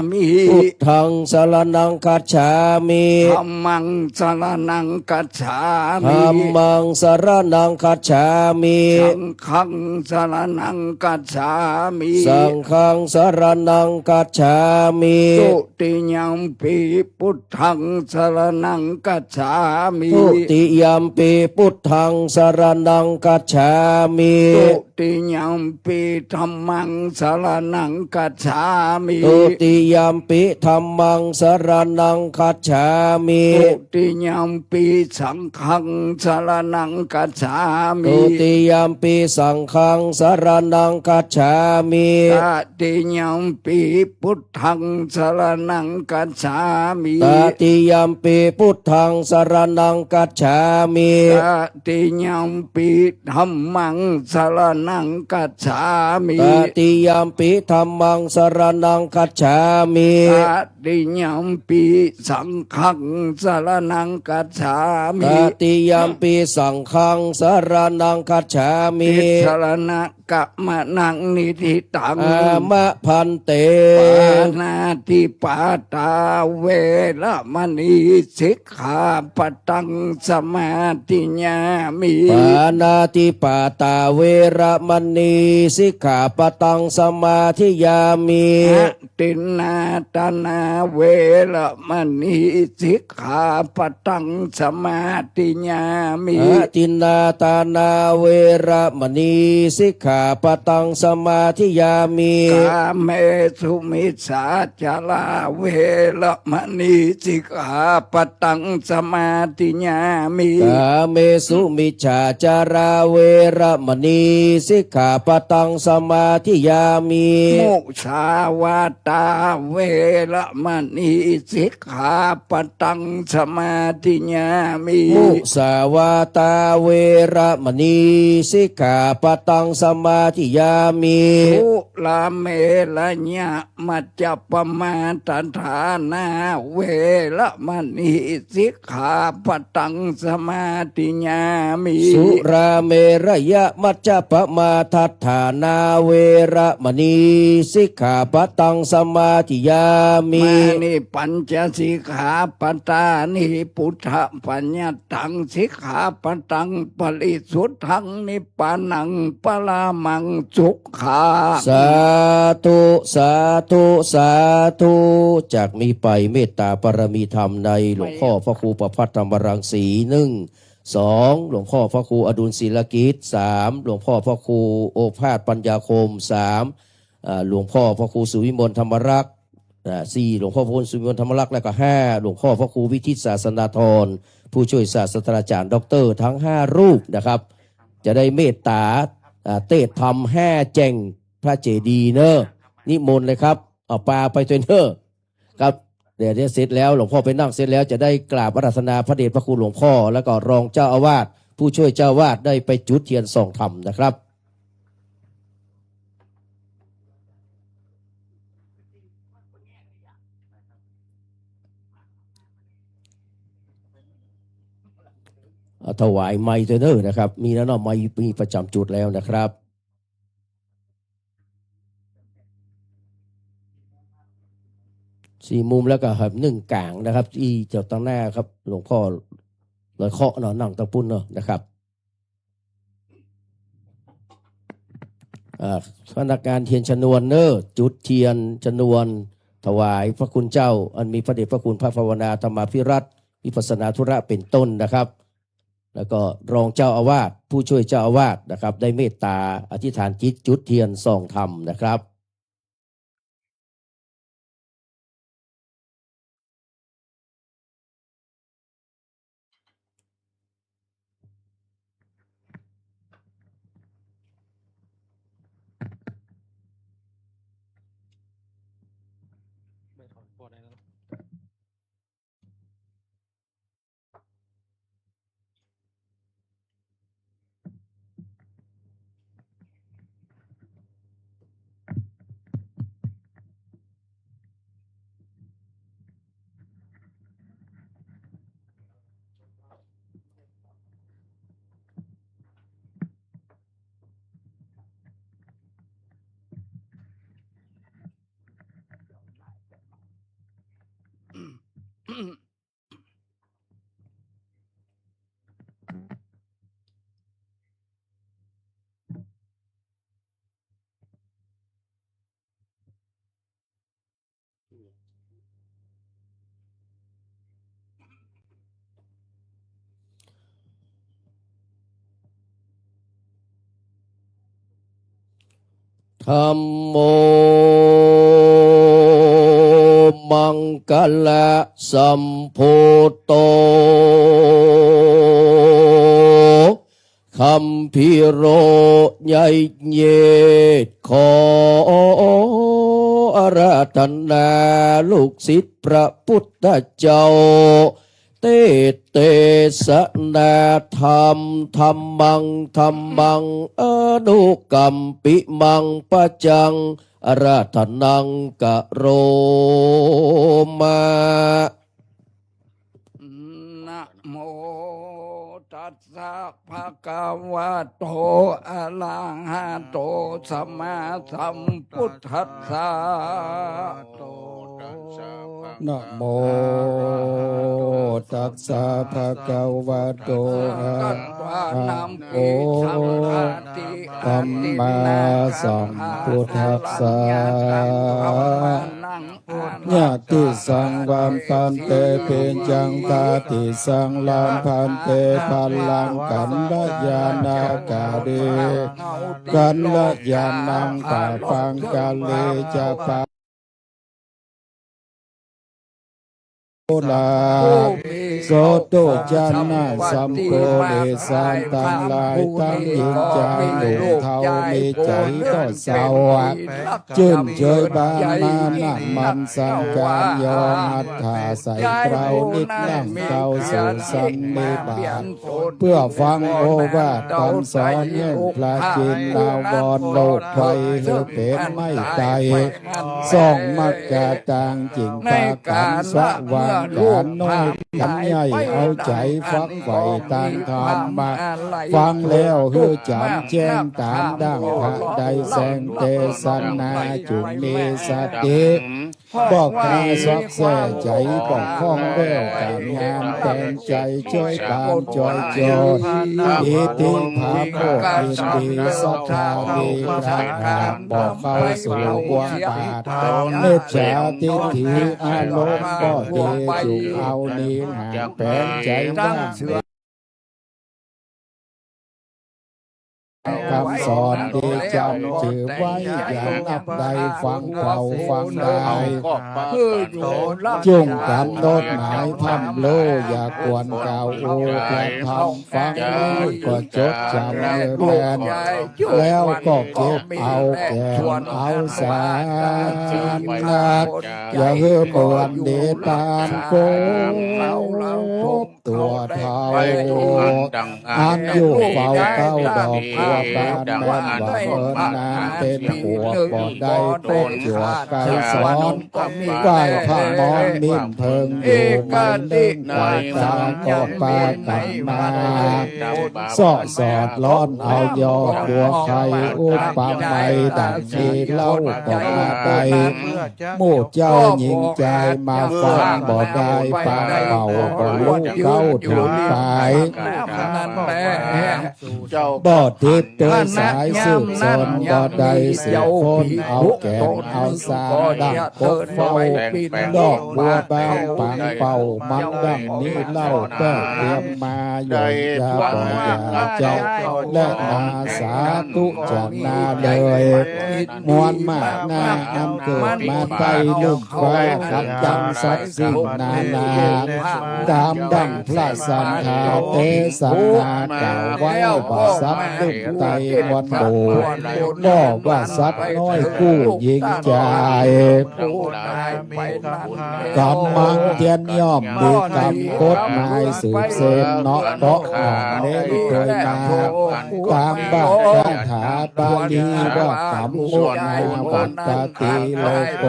มิพุทธังสรณังคัจฉามิธัมมังสรณังกัจฉามิธัมมังสรณังคัจฉามิสังฆังสรณังกัจฉามิสังฆังสรณังคัจฉามิตุติยัมปิพุทธังสรณังกัจฉามิ ทุติยมปีพุทธังสรณังคัจฉามิ ตุติยมปีธัมมังสารนังกัจฉามิ ทุติยมปิธัมมังสรณังคัจฉามิ ตุติยมปีสังฆังสารนังกัจฉามิ ทุติยมปิสังฆังสรณังคัจฉามิ ตติยมปีพุทธังสารนังกัจฉามิ ตติยมปิพุทธังสรณังคัจฉามิ ตติยมปีธัมมังสารนังกัจฉามิ ตติยมปิธัมมังสรณังคัจฉามิ ตติยมปีสังฆังสารนังกัจฉา ต มิ ติยมปิสังฆังสรณังคัจฉามิ ติสรณะกะมะนังนิธิตัง อามะพันเต ปานาติปาตาเวระมณีสิกขาปตังสมาธิญามิ ปานาติปาตาเวระมณีสิกขาปตังสมาธิยามิ อะตินนาตนาเวระมณีสิกขาปตังสมาธิญามิ อะตินนาตานาเวระมณีสิกขาปตังสมาธิยามิ กาเมสุมิสาจาราเวระมณีสิกขาปตังสมาธิญามิ กาเมสุมิจฉาจาราเวระมณีสิกขาปตังสมาธิยามิ มุสาวาตาเวระมณีสิกขาปตังสมาธิญามิ มุสาวาตาเวระมณีสิกขาปตังสมาธิยามิ ทุลาเมลญะมัจจปมาตฐานาเวระมณีสิกขาปตังสมาธิญามิ สุราเมระยะมัจจปมาทัฏฐานาเวระมณีสิกขาปตังสมาธิยามิ มานิปัญจสิกขาปตานิพุทธปัญญตังสิกขาปตังปริสุทธังนิพพานังปรามังสุขา สาธุสาธุสาธุจากนี้ไปเมตตาปรมีธรรมในหลวงพ่อพระครูประภัตธรรมรังสีหนึ่งสองหลวงพ่อพระครูอดุลศิลกิจสามหลวงพ่อพระครูโอภาสปัญญาคมสามหลวงพ่อพระครูสุวิมลธรรมรักษ์สี่หลวงพ่อพระครูสุวิมลธรรมรักษ์และก็ห้าหลวงพ่อพระครูวิทิตศาสนาธรผู้ช่วยศาสตราจารย์ด็อกเตอร์ทั้งห้ารูปนะครับจะได้เมตตาเตะธรรมห้าแจงพระเจดีย์เนอะนิมนต์เลยครับเอาปลาไปตัวเนอะครับเดี๋ยวเสร็จแล้วหลวงพ่อไปนั่งเสร็จแล้วจะได้กราบอาราธนาพระเดชพระคุณหลวงพ่อแล้วก็รองเจ้าอาวาสผู้ช่วยเจ้าอาวาสได้ไปจุดเทียนส่องธรรมนะครับถวายไม้ตัวเนอะนะครับมีแล้วเนาะไม้มีประจำจุดแล้วนะครับสี่มุมแล้วก็ครับหนึ่งกลางนะครับที่เจ้าตั้งหน้าครับหลวงพ่อลอยเคาะเนาะนั่งตะปุ้นเนาะนะครับพนักงานเทียนชนวนเนอะจุดเทียนชนวนถวายพระคุณเจ้าอันมีพระเดชพระคุณพระภาวนาธรรมาภิรัตน์วิปัสสนาธุระเป็นต้นนะครับ แล้วก็รองเจ้าอาวาสผู้ช่วยเจ้าอาวาสนะครับได้เมตตาอธิษฐานจิตจุดเทียนส่องธรรมนะครับ ธัมโมมังคละสัมพุทโตคัมภีร์โรใหญ่เยศขออาราธนาลูกศิษย์พระพุทธเจ้าเตเตสนาธรรมธรรมังธรรมังอนุกัมปิมังปะจังอาราธนังกะโรมา นะโมตัสสะภะคะวะโตอะระหะโตสัมมาสัมพุทธัสสะ นะโมตัสสะภะคะวะโตอะ กัตวา ระ นัม โต ปิสัมภะติ สัมมาสัมพุทธัสสะญาติสังวัมปันเตเปญจังกาติสังลามพันเตพัลลังกันลยานากาเดกันลยานังปะปังกาเลจะปะโอลาโสตุจันนาสัมโกเดสานตังลายตั้งยิงใจหนุ่มเทามีใจก็เศร้าจื่นเจยบานมานะมันสังการยอมอัตถาใส่เกลานิดนั่งเกลาสู่สันนิบาตเพื่อฟังโอวาทคำสอนแห่งพระจินดาวรโลกไฟเหือเป็นไม่ไกลส่องมักกะต่างจริงปากันสวางการน้อยกันใหญ่เอาใจฟังไฟต่างธรรมะฟังแล้วฮือจำแจ้งตามดังพระใดแสงเตสนาจุมีสติบอกกาสักแส่ใจบอกข้องแววการงานแต่งใจช่วยตามจอยจอดอิติภาโมกอินดีสัทธาดีพระอาบอกเข้าสู่วงบาทเนจจาทิฏฐิอารมณ์ก็เดจุเอานี้ห่างแผนใจว่างคำสอนดีจำชื่อไว้อย่างนับใดฟังเป่าฟังได้จุ่งกันโดดหมายทำโลอย่ากวนเก่าโอกระทำฟังแล้วก็จดจำแผนแล้วก็เก็บเอาแก่นเอาสารนักอย่าเฮือปวนเดตานโกตัวเท่าอันอยู่เฝ้าเต้าดอกบัวบานแม่นว่าเมินนานเป็นหัวบ่ได้ต้นจั่วไก่สอนไก่ผ้ามอนนิ่มเพิงอยู่มันเล่นไก่ตาก็ปากันมาสอดสอดล้อนเอายอบัวไข่อุปปาไมดังที่เล่าก็มาไดหมู่เจ้าหญิงใจมาฟังบ่ได้ฟังเบาบ่ลูกเข้าถึงไปบ่ทิพย์โดยสายสืบสนบ่ได้สืบคนเอาแก่นเอาสารดังกบเฝ้าดอกบัวบานปังเป่ามันดังนี้เล่าแต่เตรียมมาหย่อยยาบ่อย่าใจและนาสาธุจันนาเลยมวลมากหน้าอำเกิดมาไต่ลูกฟ้าขัดจังสัตว์สิ่งนานาตามดังพระสังฆาเตสันนากล่าวไว้ว่าสัตว์ดุจไตวันโดบอกว่าสัตว์น้อยกู้ยิงใจกำมังเทียนย่อมมีกำกฎหมายสืบเสนเนาะเกาะอ่อนเน้นเคยมาตามบ้านคาถาบาลีว่ากำมุนาวัตติโลโก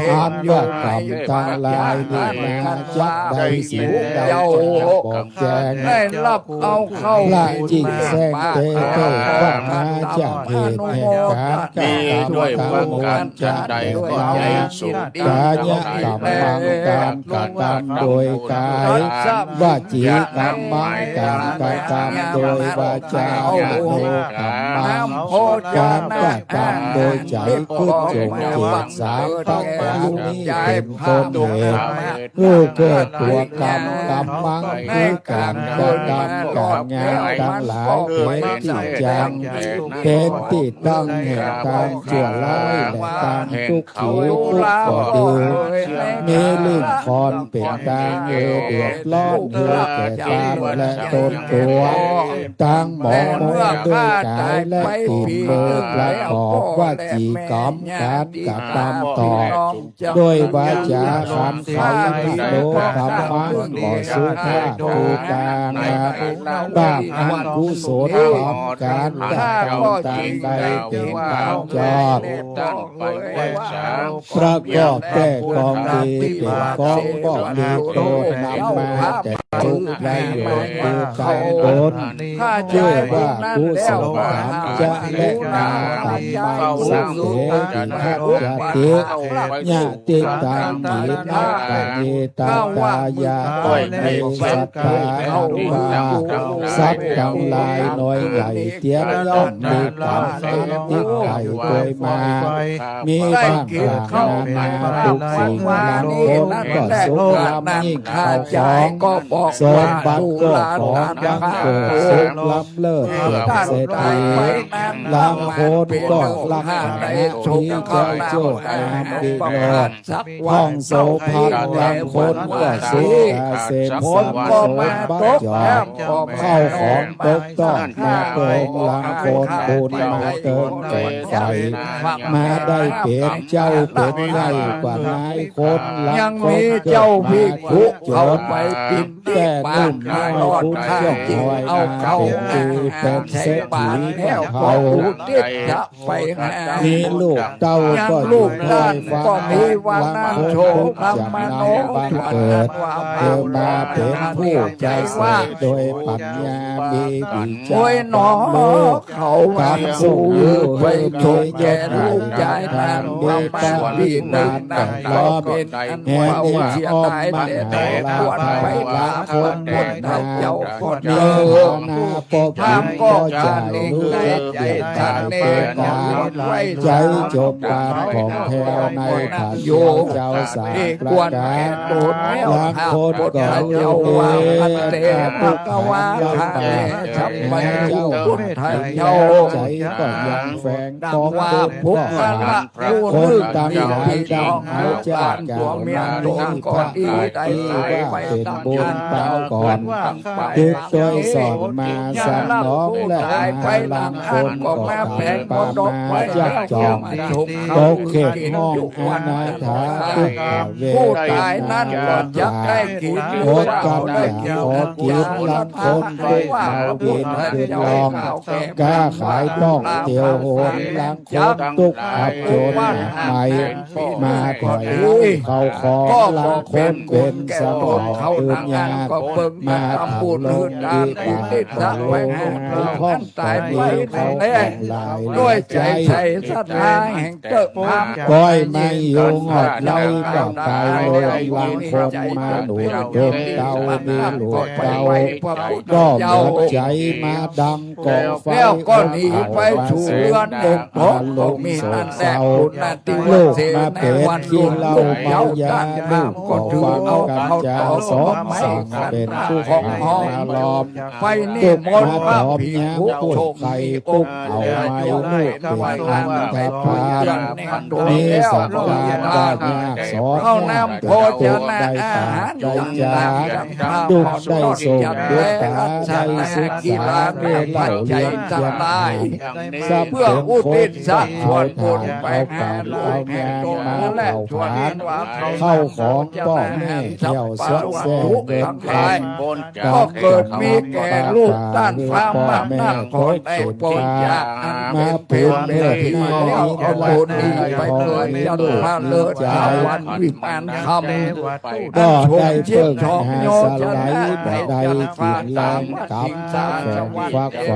อ่านว่ากำทั้งหลายนี่นาจักได้สิ่งใดจะบอกแจ้งได้รับเอาเข้า ละจิงแสงเตเตว่ามาจากเหตุแห่งการมีด้วยว่าการจะได้ก็ใจสุขกายะกรรมังการกระทำโดยกายวาจีกรรมังการกระทำโดยวาจาโนกรรมังการกระทำโดยใจพุทธจงเกิดสามปัญญานี้เป็นต้นเหตุผู้เกิดตัวกรรมกรรมังคือการกระทำการงานทั้งหลายเป็นจ ที่จังเป็นที่ตั้งแห่งการชั่วร้ายและการทุกข์ขีทุกข์ก็ดีมีลิ่งคอนเป็นกลางเดือดร้อนเหือแก่ตามและตนตัวตั้งหมอมด้วยกายและติดมือประกอบว่าจีกรรมการกระทำต่อด้วยวาจาคำไขมิโลธรรมะก่อสุภาพตูกานาบ้างอันกุศลทำการกระทำตามใดเป็นตามจอบประกอบแต่กองดีเป็นกองบอกดีโตนำมาแต่ทุกไรอยู่ดูการโดนเชื่อว่ากุศลธรรมจะและนาธรรมังสังเสติทัพยติญาติตังหีนักปณิตาตายาต้อยในสัทธาเอาว่าสัตว์ทั้งหลายน้อยใหญ่เตี้ยย่อมมีกรรมนั้นติดไก่โดยมามีบางกลางนานาทุกสิ่งหลังคนก็สุขลำยิ่งเข้าของสมบัติก็ของยังเกิดสุขล้ำเลิศเกิดเศรษฐีลำโคนก็ลักษณะที่เจ้าโจ้งามดีเลิศห้องโสภัณฑ์ลำโคนก็สุขเกษมสัมสมบัติจอบเข้าของตกต้องมาเติมลำโคนบุญมาเติมแก่ไฟมาได้เป็นเจ้าเป็นใหญ่กว่านายคนยังมีเจ้าพิคุเข้าไปปิดแต่นุ่มน้อยพุทธเจ้าคอยเอาเขาเป็นเศรษฐีเขามีลูกเต้าก็ลูกด้านก็มีวันนั้นโชคธรรมโนบังเกิดเดินมาเป็นผู้ใจเสดโดยปัญญามีวิจารณ์เขาการสู้ไปโชคแก่ลูกใจนานมีตาบีนานแต่ก็เป็นแห่งเชียตายแต่ควรไปลาคนบนเจ้าคนเดิมทำก็จะรู้ใจทันเนตาใจจบการของแถวในขันโยเจ้าสาประการหลังคนก็เจ้าว่าเตปุกวาทาชับไปเจ้าพุทธเจ้าใจก็ยังแฝงของว่าพุทธละคนตั้งหลายดังเอาจากการมาโดนก่อนอีกว่าเป็นบุญปางก่อนติดโดยสอนมาสั่งน้องและไปหลังคนก็มาแปลงปามาจักจองตกเขตห้องอนาถาทุกเวทผู้ตายนั้นก็จะได้กินโคตรกันอย่าขอกินลังคนด้วยเขาดินคืนลองกล้าขายต้องเตียวโหนลังคนตุกอับโจรใหม่มาถอยเขาขอลังคนเป็นสมองตื่นยามาทำบุญหืดตามอินทิศไว้ห้องตายไปเขาหลายด้วยใจใส่ศรัทธาแห่งเกิดธรรมก้อยไม่ยงอดไล่กับตายโดยลังคนมาหนุนดมเตามีหลวงเตาก็หมดใจมาดังกองไฟก็หนีไปสู่เรือนดงพกลงมีนั่นแต่คุณนาติลูกมาเป็นกินเหล้าเมายาลูกก็ฟังกันจะสอนสั่งเป็นผู้ของห้องล้อมไฟนี่มดมาผีผู้โชคไข่ปุ๊บเอาไม้ลูกเป็นอันแต่พานมีสัตว์การก็ยากสอนเข้าน้ำโพจะนาอาหารได้จาดุกได้ส่งดุกตาได้ศึกษาเรียนเล่าเรียนเชียงรายเพื่ออุทิศสัตว์ส่วนบุญไปแผ่ลูกแห่งมาและชวนเข้าของพ่อแม่เที่ยวสวดแซ่เดินทางก็เกิดมีแก่ลูกด้านฟ้ามาแม่คนได้ปนยามาเป็นเนื้อที่แล้วเอาบุญนี้ไปเลยยันพาเลิศจาวันวิมานคำก็ได้เพิ่งหาสไลบ่ได้กินแรงกับแฝงฟักไฟ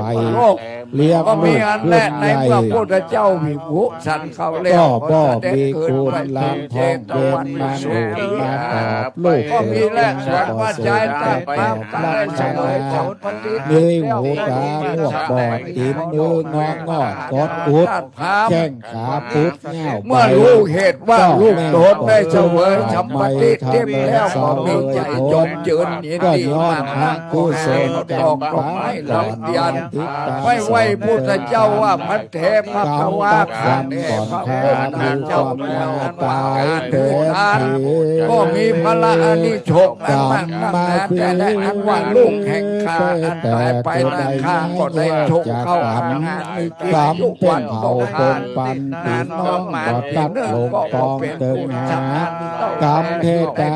เลี้ยงลูกเพื่อนใหญ่ก็บ่มีคุณล้างทองเป็นมาหนุนมาตอบลูกเกิดมาต่อเสด็จแต่แปดลักษณะมีหูตาลวกบอดตีนมืององอดกดอุดแข้งขาพุดเงาเมื่อรู้เหตุว่าลูกโดนได้เสวยชำปฏิทินแล้วก็มีใจจมยืนยินดีมากกุศลดอกไม้หลังยันไม่ไว้ พุทธเจ้าว่าพันเทพะคะวะการเทพะพุทธเจ้าพระนั้นว่าการดูทานก็มีพละอานิสงส์อันมากนักหนาแต่และอันว่าลูกแห่งข้าอันตายไปนาข้าก็ได้ชกเข้าอันงานมีกิจทุกวันก็ทานนานน้องมาตัดลงก็เป็นผู้ชนะกรรมเทตา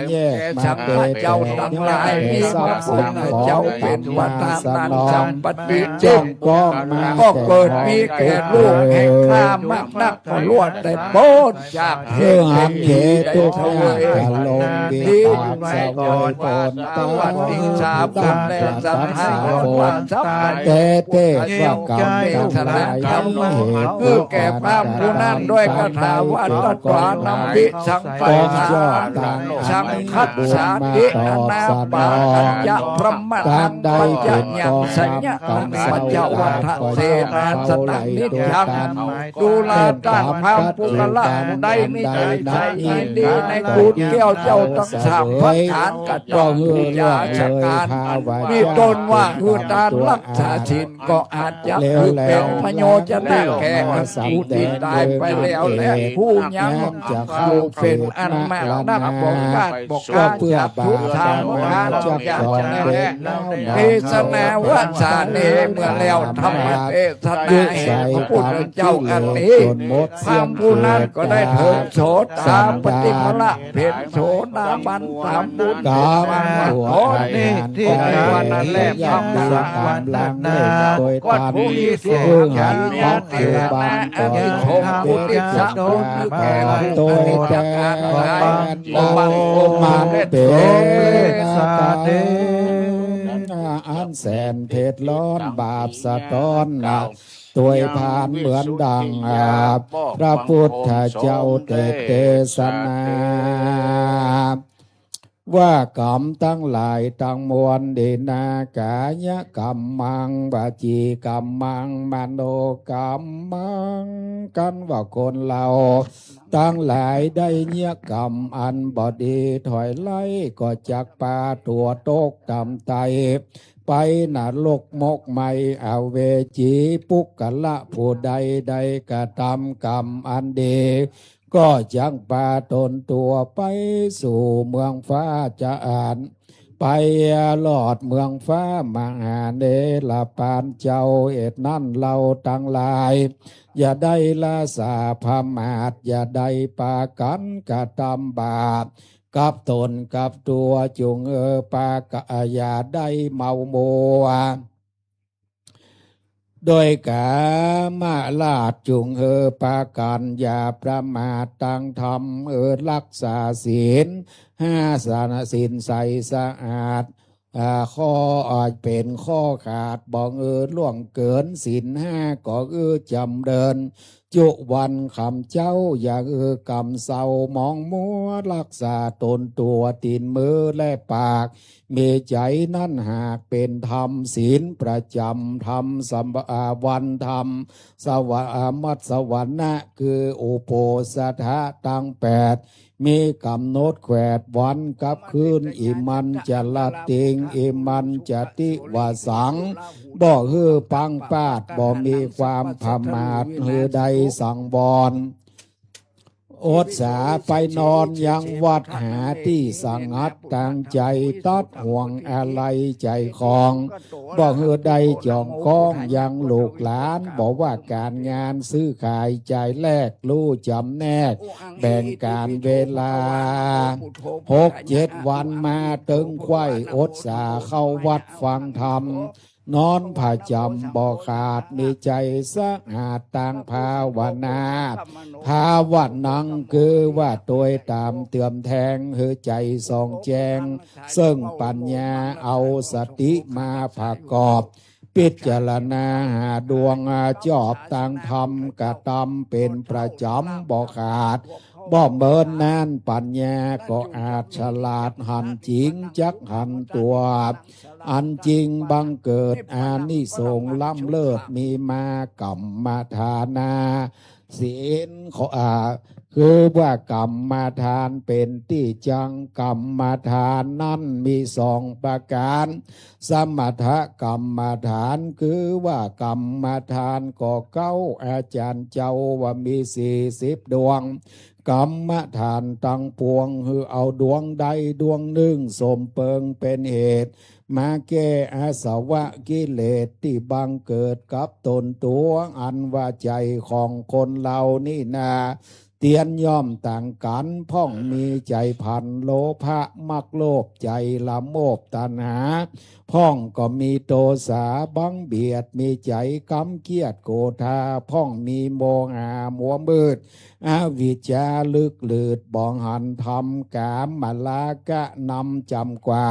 แยกมาเกิดเจ้าทั้งหลายมีพระคุณเจ้าเป็นวัฒนันสัมปติจงก็เกิดมีแก่ลูกแห่งข้ามากนักก็ล้วนได้โปรดจากเห เพื่อ ตุ หันเห นี้ ตุ ได้ ทุก เถิ อย่าง ด จะลงวิ ที่ ตา ไว้ ส ก่อ วย น ป ว่าน ตา วันที่สาม ตั้ บุญ ง แล จะ สั ตั้ ท ง ธา สา วัน น สัพพะ เตเตว่ากรรมทั้งหลายมีเหตุ คือแก่พระผู้นั้นด้วยคาถาว่าตตวานำวิสังไปสาสังคัสสาติอนาปาอัญญะพระมทังปัญญาญาสัญญาปัญจวัฏเสนาสนังนิจังดูแลต้านพระปุกละได้นิจัยใจดีในกุฎแก้วเจ้าทั้งสามพระฐานกัจจงวิญาชการมีตนว่าคือการรักษาศีลก็อาจจะคือเป็นมโยจะได้แก่ผู้ที่ตายไปแล้วและผู้ยังอยู่เป็นอันมากนักบอกการบอกการจับทุกทางทางจับอย่างแน่เทศนาว่าสาเนเมื่อแล้วธรรมเทศนาแห่งพระพุทธเจ้าอันนี้พระผู้นั้นก็ได้ถึงโสดาปฏิมละเพนโสดาบันตามบุญ กรรม มา ตัว โทษ นี่ นี่ ที่ ที่ กา วัน ร นั้นแหละ ยั พระ ง บุ สั ญ กวันลังเล่โดย วัด ตาม ผู้ที่เสีย เพื่อ ฉั หั น น ญา ปัจ ติ จุ นา บัน อั ก่ น อ นี้ น ชมผู้ที่สักบุญแก่ผู้ โดย ที่ แต่ จักการหลาย มัน มันเป็ เป็นน สา เดอันแสนเพชรร้อนบาปสะท้อนนะตัวยผ่านเหมือนดังพระพุทธเจ้าเทศนาว่ากรรมทั้งหลายทั้งมวลเดนากายกรรมมังวาจีกรรมมังมโนกรรมมังกันว่าคนเราทั้งหลายได้เนียกรรมอันบดีถอยไล่ก็จักปาตัวโตกตำไตไปนรกมกไม่เอาเวจีปุกกะละผู้ใดใดกระทำกรรมอันดีก็จังปาตนตัวไปสู่เมืองฟ้าจะอ่านไปหลอดเมืองฟ้ามหาเนรปานเจ้าเอ็ดนั่นเราทั้งหลายอย่าได้ละสาพมาทอย่าได้ปากันกระทำบาปกับตนกับตัวจุงปากะอย่าได้เมามัวโดยกามาลาดจุงปากันอย่าประมาทตั้งธรรมรักษาศีลห้าสานศีลใสสะอาดข้อเป็นข้อขาดบอกล่วงเกินศีลห้าก็จำเดินจุวันคำเจ้าอย่ากำเศร้ามองมัวรักษาตนตัวตีนมือและปากมีใจนั่นหากเป็นธรรมศีลประจำธรรมสัมวันธรรมสวะมัตสวรรณะคืออุโปสถะตั้งแปดมีกำหนดแขวดวันกับคืนอิมันจะละติงอิมันจะติวาสังบ่ฮือปังปาดบ่มีความพมาทฮือใดสังวรอดสาไปนอนยังวัดหาที่สังัดตั้งใจตัดห่วงอะไรใจของบ่ฮือใดจองก้องยังลูกหลานบอกว่าการงานซื้อขายใจแลกรู้จำแนกแบ่งการเวลา6-7 วันมาตึงไข้อดสาเข้าวัดฟังธรรมนอนผ่าจำบ่ขาดมีใจสะอาดต่างภาวนาภาวนังคือว่าตัวตามเตือมแทงหือใจส่องแจงซึ่งปัญญาเอาสติมาประกอบพิจารณาหาดวงจอบต่างธรรมกระทำเป็นประจำบ่ขาดบ่เมินนานปัญญาก็อาจฉลาดหันจริงจักหันตัวอันจริงบังเกิดอานิสงส์ล้ำเลิศมีมากรรมฐานาศีลขอ คือว่ากรรมฐานเป็นที่จังกรรมฐานนั้นมีสองประการสมถกรรมฐานคือว่ากรรมฐานก็เก้าอาจารย์เจ้าว่ามี40 ดวงกรรมฐานตั้งปวงคือเอาดวงใดดวงหนึ่งสมเปิงเป็นเหตุมาแก้อาสวะกิเลสที่บังเกิดกับตนตัวอันว่าใจของคนเรานี่นาเตียนย่อมต่างกันพ่องมีใจพันโลภะมักโลภใจละโมบตัณหาพ่องก็มีโทสาบังเบียดมีใจกำเกียดโกธาพ่องมีโมหะมัวมืดอวิชชาลึกลืดบองหันทำกามมาลากะนำจำกว่า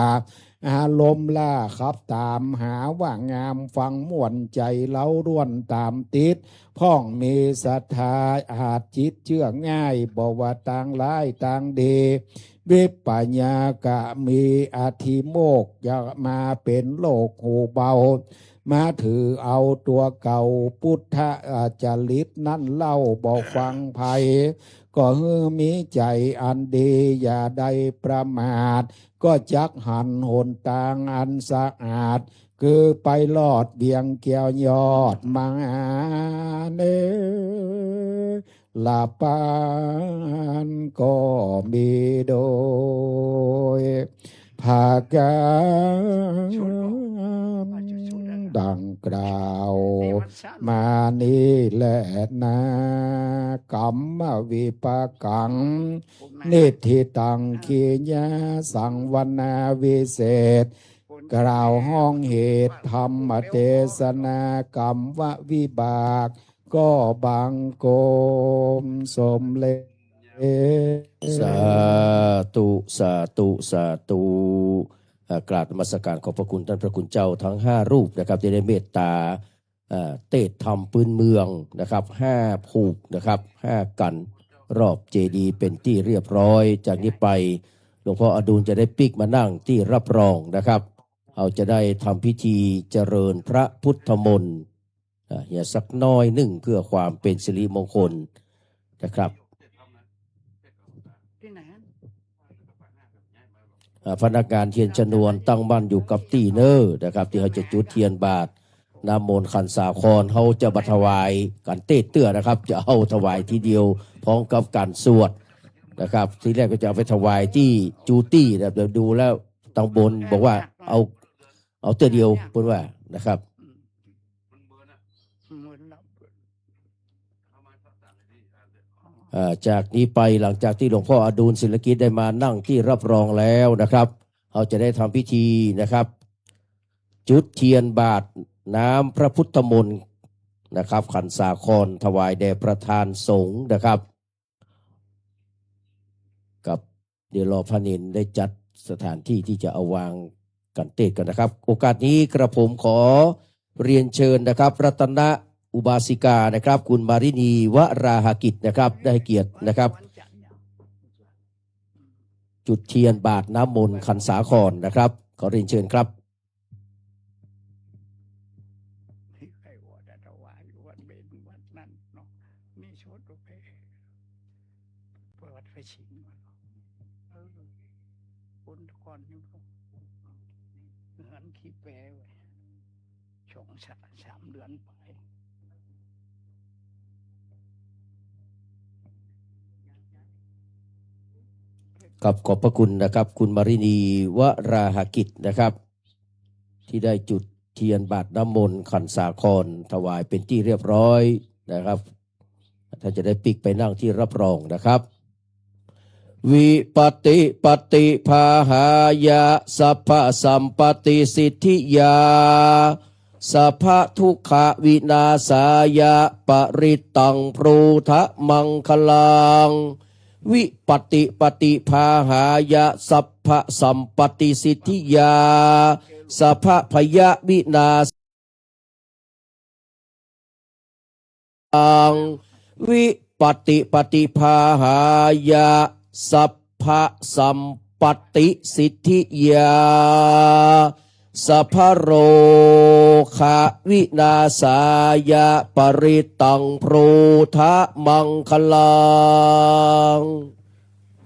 อารมณ์ล่าขับตามหาว่างามฟังม่วนใจเล้าร่วนตามติดพ่องมีศรัทธาอาจจิตเชื่อง่ายบอกว่าต่างร้ายต่างดีวิปัญญากะมีอธิโมกข์จะมาเป็นโลกหูเบามาถือเอาตัวเก่าพุทธจริตนั่นเล่าบอกฟังภัยก็มีใจอันดีอย่าได้ประมาทก็จักหันหนทางอันสะอาดคือไปลอดเบียงเกี่ยวยอดมาเนลาปานก็มีโดยภาการดังกล่าวมานี้แหละนะกรรมวิปากังนิธิตังขีญาสังวนาวิเศษกล่าวห้องเหตุธรรมเทศนากรรมววิบากก็บังโกมสมเล สาธุสาธุสาธุกราบนมัสการขอบพระคุณท่านพระคุณเจ้าทั้ง5 รูปนะครับที่ได้เมตตาเทศธรรมปืนเมืองนะครับ5 ผูกนะครับ5 กันรอบเจดีย์เป็นที่เรียบร้อยจากนี้ไปหลวงพ่ออดุลจะได้ปิกมานั่งที่รับรองนะครับเราจะได้ทำพิธีเจริญพระพุทธมนต์อย่าสักน้อยหนึ่งเพื่อความเป็นสิริมงคลนะครับพนักงานเทียนชนวนตั้งมั่นอยู่กับตีเนอร์นะครับที่เขาจะจุดเทียนบาทน้ำมนต์ขันสาครเขาจะบัถวายกันเต้เตื้อนะครับจะเอาถวายทีเดียวพร้อมกับการสวดนะครับทีแรกก็จะเอาไปถวายที่จูตี้แต่เดี๋ยวดูแล้วตังบนบอกว่าเอาเตื้อเดียวพูดว่านะครับจากนี้ไปหลังจากที่หลวงพ่ออดุลศิลกิจได้มานั่งที่รับรองแล้วนะครับเราจะได้ทำพิธีนะครับจุดเทียนบาทน้ำพระพุทธมนต์นะครับขันสาครถวายแด่ประธานสงฆ์นะครับกับเดี๋ยวรอพระเนนได้จัดสถานที่ที่จะเอาวางกันเตศกันนะครับโอกาสนี้กระผมขอเรียนเชิญนะครับรัตนะอุบาสิกานะครับคุณมารินีวราหกิจนะครับได้เกียรตินะครับจุดเทียนบาทน้ำมนต์ขันสาครนะครับขอเรียนเชิญครับ3 เดือนไปกับขอบพระคุณนะครับคุณมารินีวราหกิจนะครับที่ได้จุดเทียนบาทน้ำมนต์ขันสาครถวายเป็นที่เรียบร้อยนะครับถ้าจะได้ปิกไปนั่งที่รับรองนะครับวิปติปฏิภาหายะสัพพสัมปติสิทธิยาสัพพทุกขวินาศายะปริตังพรูทะมังคลังวิปติปฏิภาหายะสัพพสัมปติสิทธิยาสัพพพยวินาสังวิปติปฏิภาหายะสัพพสัมปติสิทธิยา สัพพะโรคะวินาศายะปริตังโพธะมังคลัง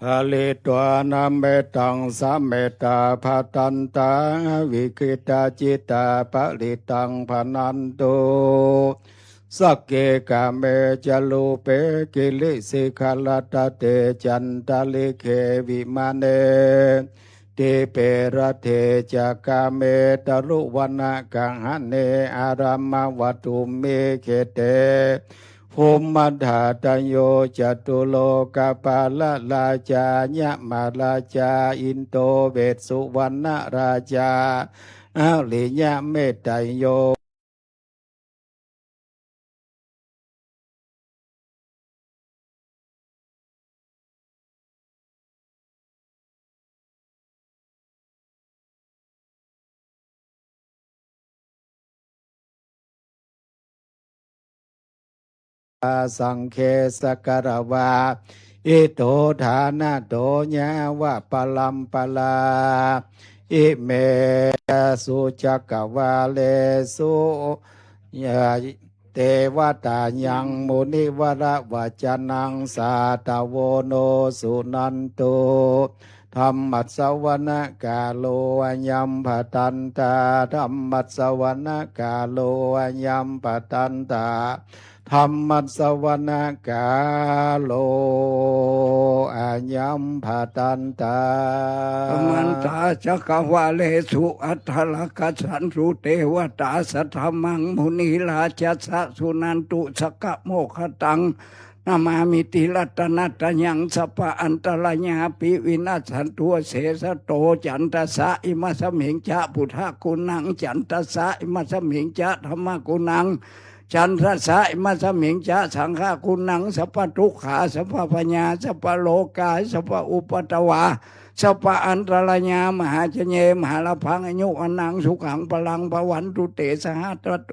อลิตวานาเมตังสัมเมตาภาตันตังวิคิตาจิตาปริตังพนันตุสักเกกาเมจลูเปกิลิสิขลตเตจันตาลิเควิมาเนเตเประเทจากาเมตรุวนากังหเนอารัมมวัตุเมเขเตภูมิธาตโยจตุโลกปาลราชาญะมาราชาอินโตเวสสุวรรณราชาอาลิญะเมตไตโยสังเคสกรวาอิโตฐานะโตญาวะปลัมปลาอิเมสุจักวาเลสุยาเทวตายังมุนิวระวจนังสาตโวโนสุนันตุธรรมัสสวนะกาโลอัญญัมปตันตาธรรมัสสวนะกาโลอัญญัมปตันตาธรรมัสสวนะกาโลอัญญัมปตันตา มันตาจักวาเลสุอัฏฐลกัสสันสุเทวตาสัทธมังมุนีราชสะสุนันตุสกะโมคตังนามามิติรัตนัตยังสปะอันตรญาปิวินาสันตัวเสสโตจันตสะอิมัสมิงจะพุทธกุณังจันตสะอิมัสมิงจะธรรมกุณังจันทสะอิมัสมิงจะสังฆกุณังสัพพทุกขาสัพพปัญญาสัพพโลกาสัพพอุปตวาสัพพอันตรญามหาชเยมหาลพังอยุอนังสุขังพลังภวันตุเตสหัตโต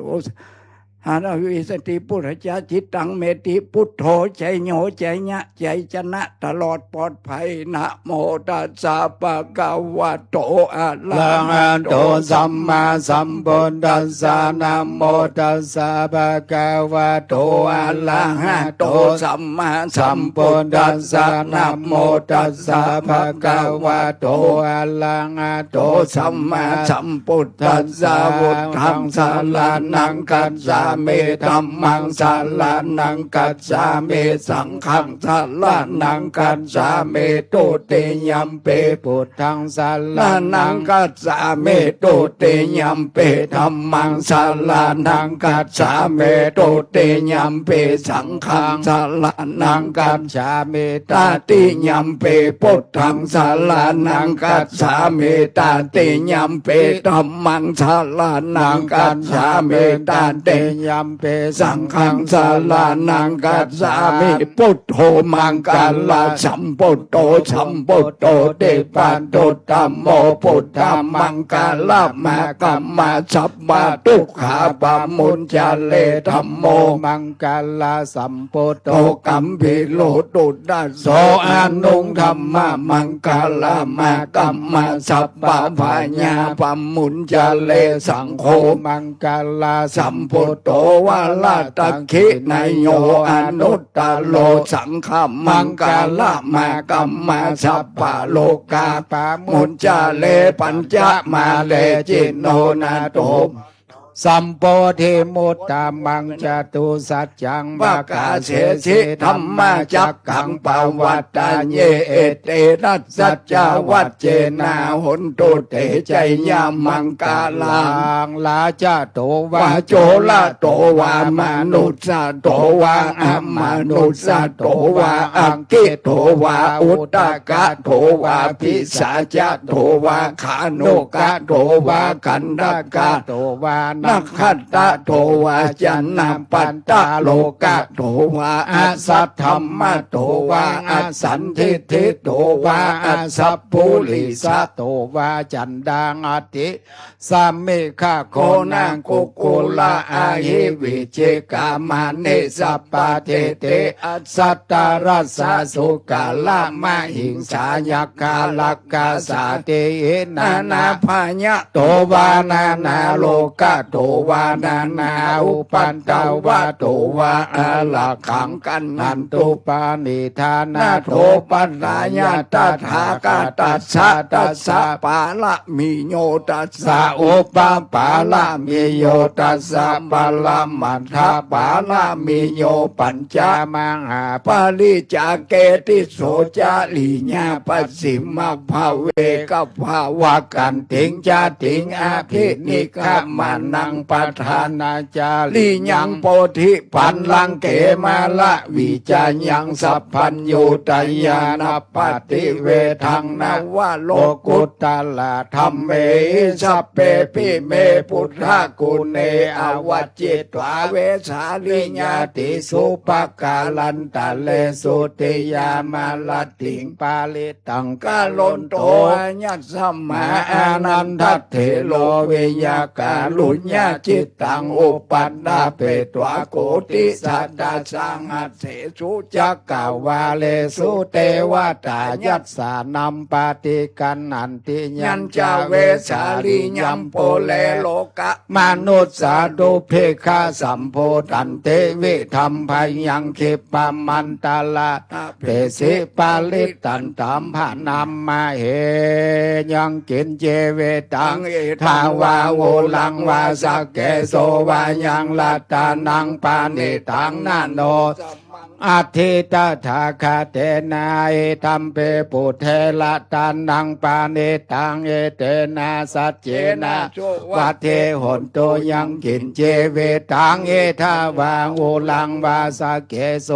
หาวิสติปุถจาจิตตังเมติพุทโธใจโยใจญะใจชนะตลอดปลอดภัยนะโมตัสสะปะคะวะโตอะระ ละ หะ หัน โต โตสัมมาสัมพุทธัสสะนะโมตัสสะภะคะวะโตอะระหะโต สัมมาสั สั ม ม พุ พุ ท ท ธั ธั ส ส สะ สะ นะ นะ โม โม ตั ตั ส ส สะ สะ ภะ ภะ คะ คะ วะ วะ โต โตอะระหะโต โตสัมมาสัมพุทธัสสะพุทธังสาลานังกัจฉามิธัมมังสาลานังกัจฉามิสังฆังสาลานังกัจฉามิตุติยัมเป พุทธังสา ลา ลา นั นั ง ง กัจฉามิตุติยัมเปธัมมังสาลานังกัจฉามิตุติยัมเปสังฆังสาลานังกั กั จ จฉามิ ตาติยัมเปพุทธังสาลานังกัจฉามิตาติยัมเปธัมมังสาลานังกัจฉามิตาติ ยัมเป สังฆังสาลานังกัจฉามิพุทโธมังกัลลาสัมพุทโธสัมพุทโธเตปันตุตัมโมพุทธัมมังกัลลามะกัมมาสัพมาทุกขาปามุญจเลธัมโม มังกัลลาสัมพุทโธ โตกัมพิโลตุดัสโสอานุงธรรมะมังกาลามะกัมมาสัพพะพาญาปัมมุญจเลสังโฆ มังกัลลา สัมพุทโตวาลาตะคินายโยอนุตตโลสังฆมังกาลามะกัมมาสัพพะโลกาปามุญจเลปัญจมาเลจินโนนาโต สัมโพธิมุตตามังจตุสัจจัง วากาเสสิธรรมจักขังปวัตตาเยเอเตนัสสัจจวัจเจนาหุนตุเตใจยามังกาลา งลาจาโตวาว าโจละโตวามนุสสะโตวาอมนุสสะโตวาอังกิโตวาอุตตกะโตวาพิสาจะโตวาขานุกะโตวากันดกะ โตวา นักขัตตะโตวาจันนาปัตตะโลกะโตวาอาสัทธรรมะโตวาอาสันทิทิโตวาอาสัพพุลิสะ โตวาจันดังอติสัมเมฆะโคนังกุกุลาอาหิวิเจกามานิสัปปะเทเตอัสสัตตารัสสะสุกาลามะหิงสายกาลักกาสาเตนานาพายะโตวานานาโลกะโตวานานาอุปันตวะโตวาอาลักขังกันนันตุปานิธานาโตปัญญายาตถากาตัสสะตัสสะ ปาละมิโยตัส สะ สะ อุปปาลามิโยตัสสะปาลามันทาปาลามิโยปัญจมังหาปา ปาลิจาเกติโสจาลิญาปัสสิมาภาเวกับภาว วากันติงจาติงอาภินิกามานังปทานาจา ลิ ลิ ยัง โพธิปั ปั น น ลั ลั ง ง เก เก มา มา ละ ละวิจายังสัพพัญญูตยานปฏิเวทังนา ว่าโล โล กุ กุ ต ตลาธรรมเมสัพเปปิเมพุทธกุเนอวัจจิตวาเวสาลิญาติสุปกาลันตะเลสุติยามาลติงปาลิตัง กาลนโตอัญญสัมมาอา อา นั นั น น ท ท เถ เถ โล โล เว เวย าย าก า า ลุ ลุ ญ ญ ญา ญา จิ จิ ต ต ตั ตั ง ง อุ อุ ปั ปั น น ดา ดา เป เป ต ต วาว า โก โก ติ ติ สั สั ต ต ตา ตา สั สั ง ง หั หั ส ส เสสุจั จั ก ก กาก าวาเลสุเตวตายัสสานัมปาติกันนันติ ยั ยั น น จา จา เว เว สา สา ลี ลิ ยั ยั ม ม โป โป เล เล โลกะ มนุษย์สาดุเพคาสัมโพธันเตวิธรรมพยังคิปามันตาลาเปสิปาลิตันตัมภานัมมาเหยังกินเจเวตังทาวาโวลังวาสักเกโสวายังลาตานังปานิตังนาโน อาทิตถาคาเตนาเอตัมเปปุเทละตานังปานิตังเอเตนะสัจเจนะวัเทหนโตยังกินเจเวตังเอทาวาโอลังวาสาเกโส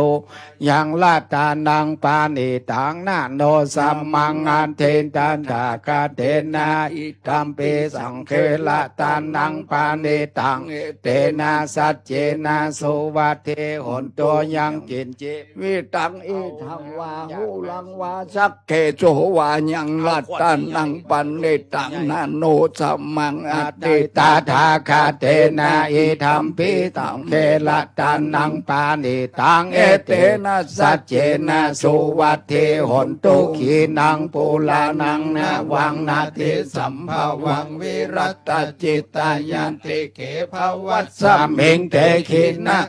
ยังลาตานังปานิตังนาโนสัมมังอันเทนตันถาคาเตนาอิตัมเปสังเคละตานังปานิตังเตนะสัจเจนะโสวัเทหนโตยังกินเจ วิตังเอทังวาหูลังวาสักเกโจวายังลัตตันนังปันเนตังนาโนสัมมังอัตติ ตาทาคาเตนาอิธัมปิตังเคละตานังปานิตังเอเตนะสัจเจนะสุวัตเทหนตุขีนังปุลานังนาวังนาติสัมภวังวิรัตจิตายันติเขภวัสสัมหิงเตขินะ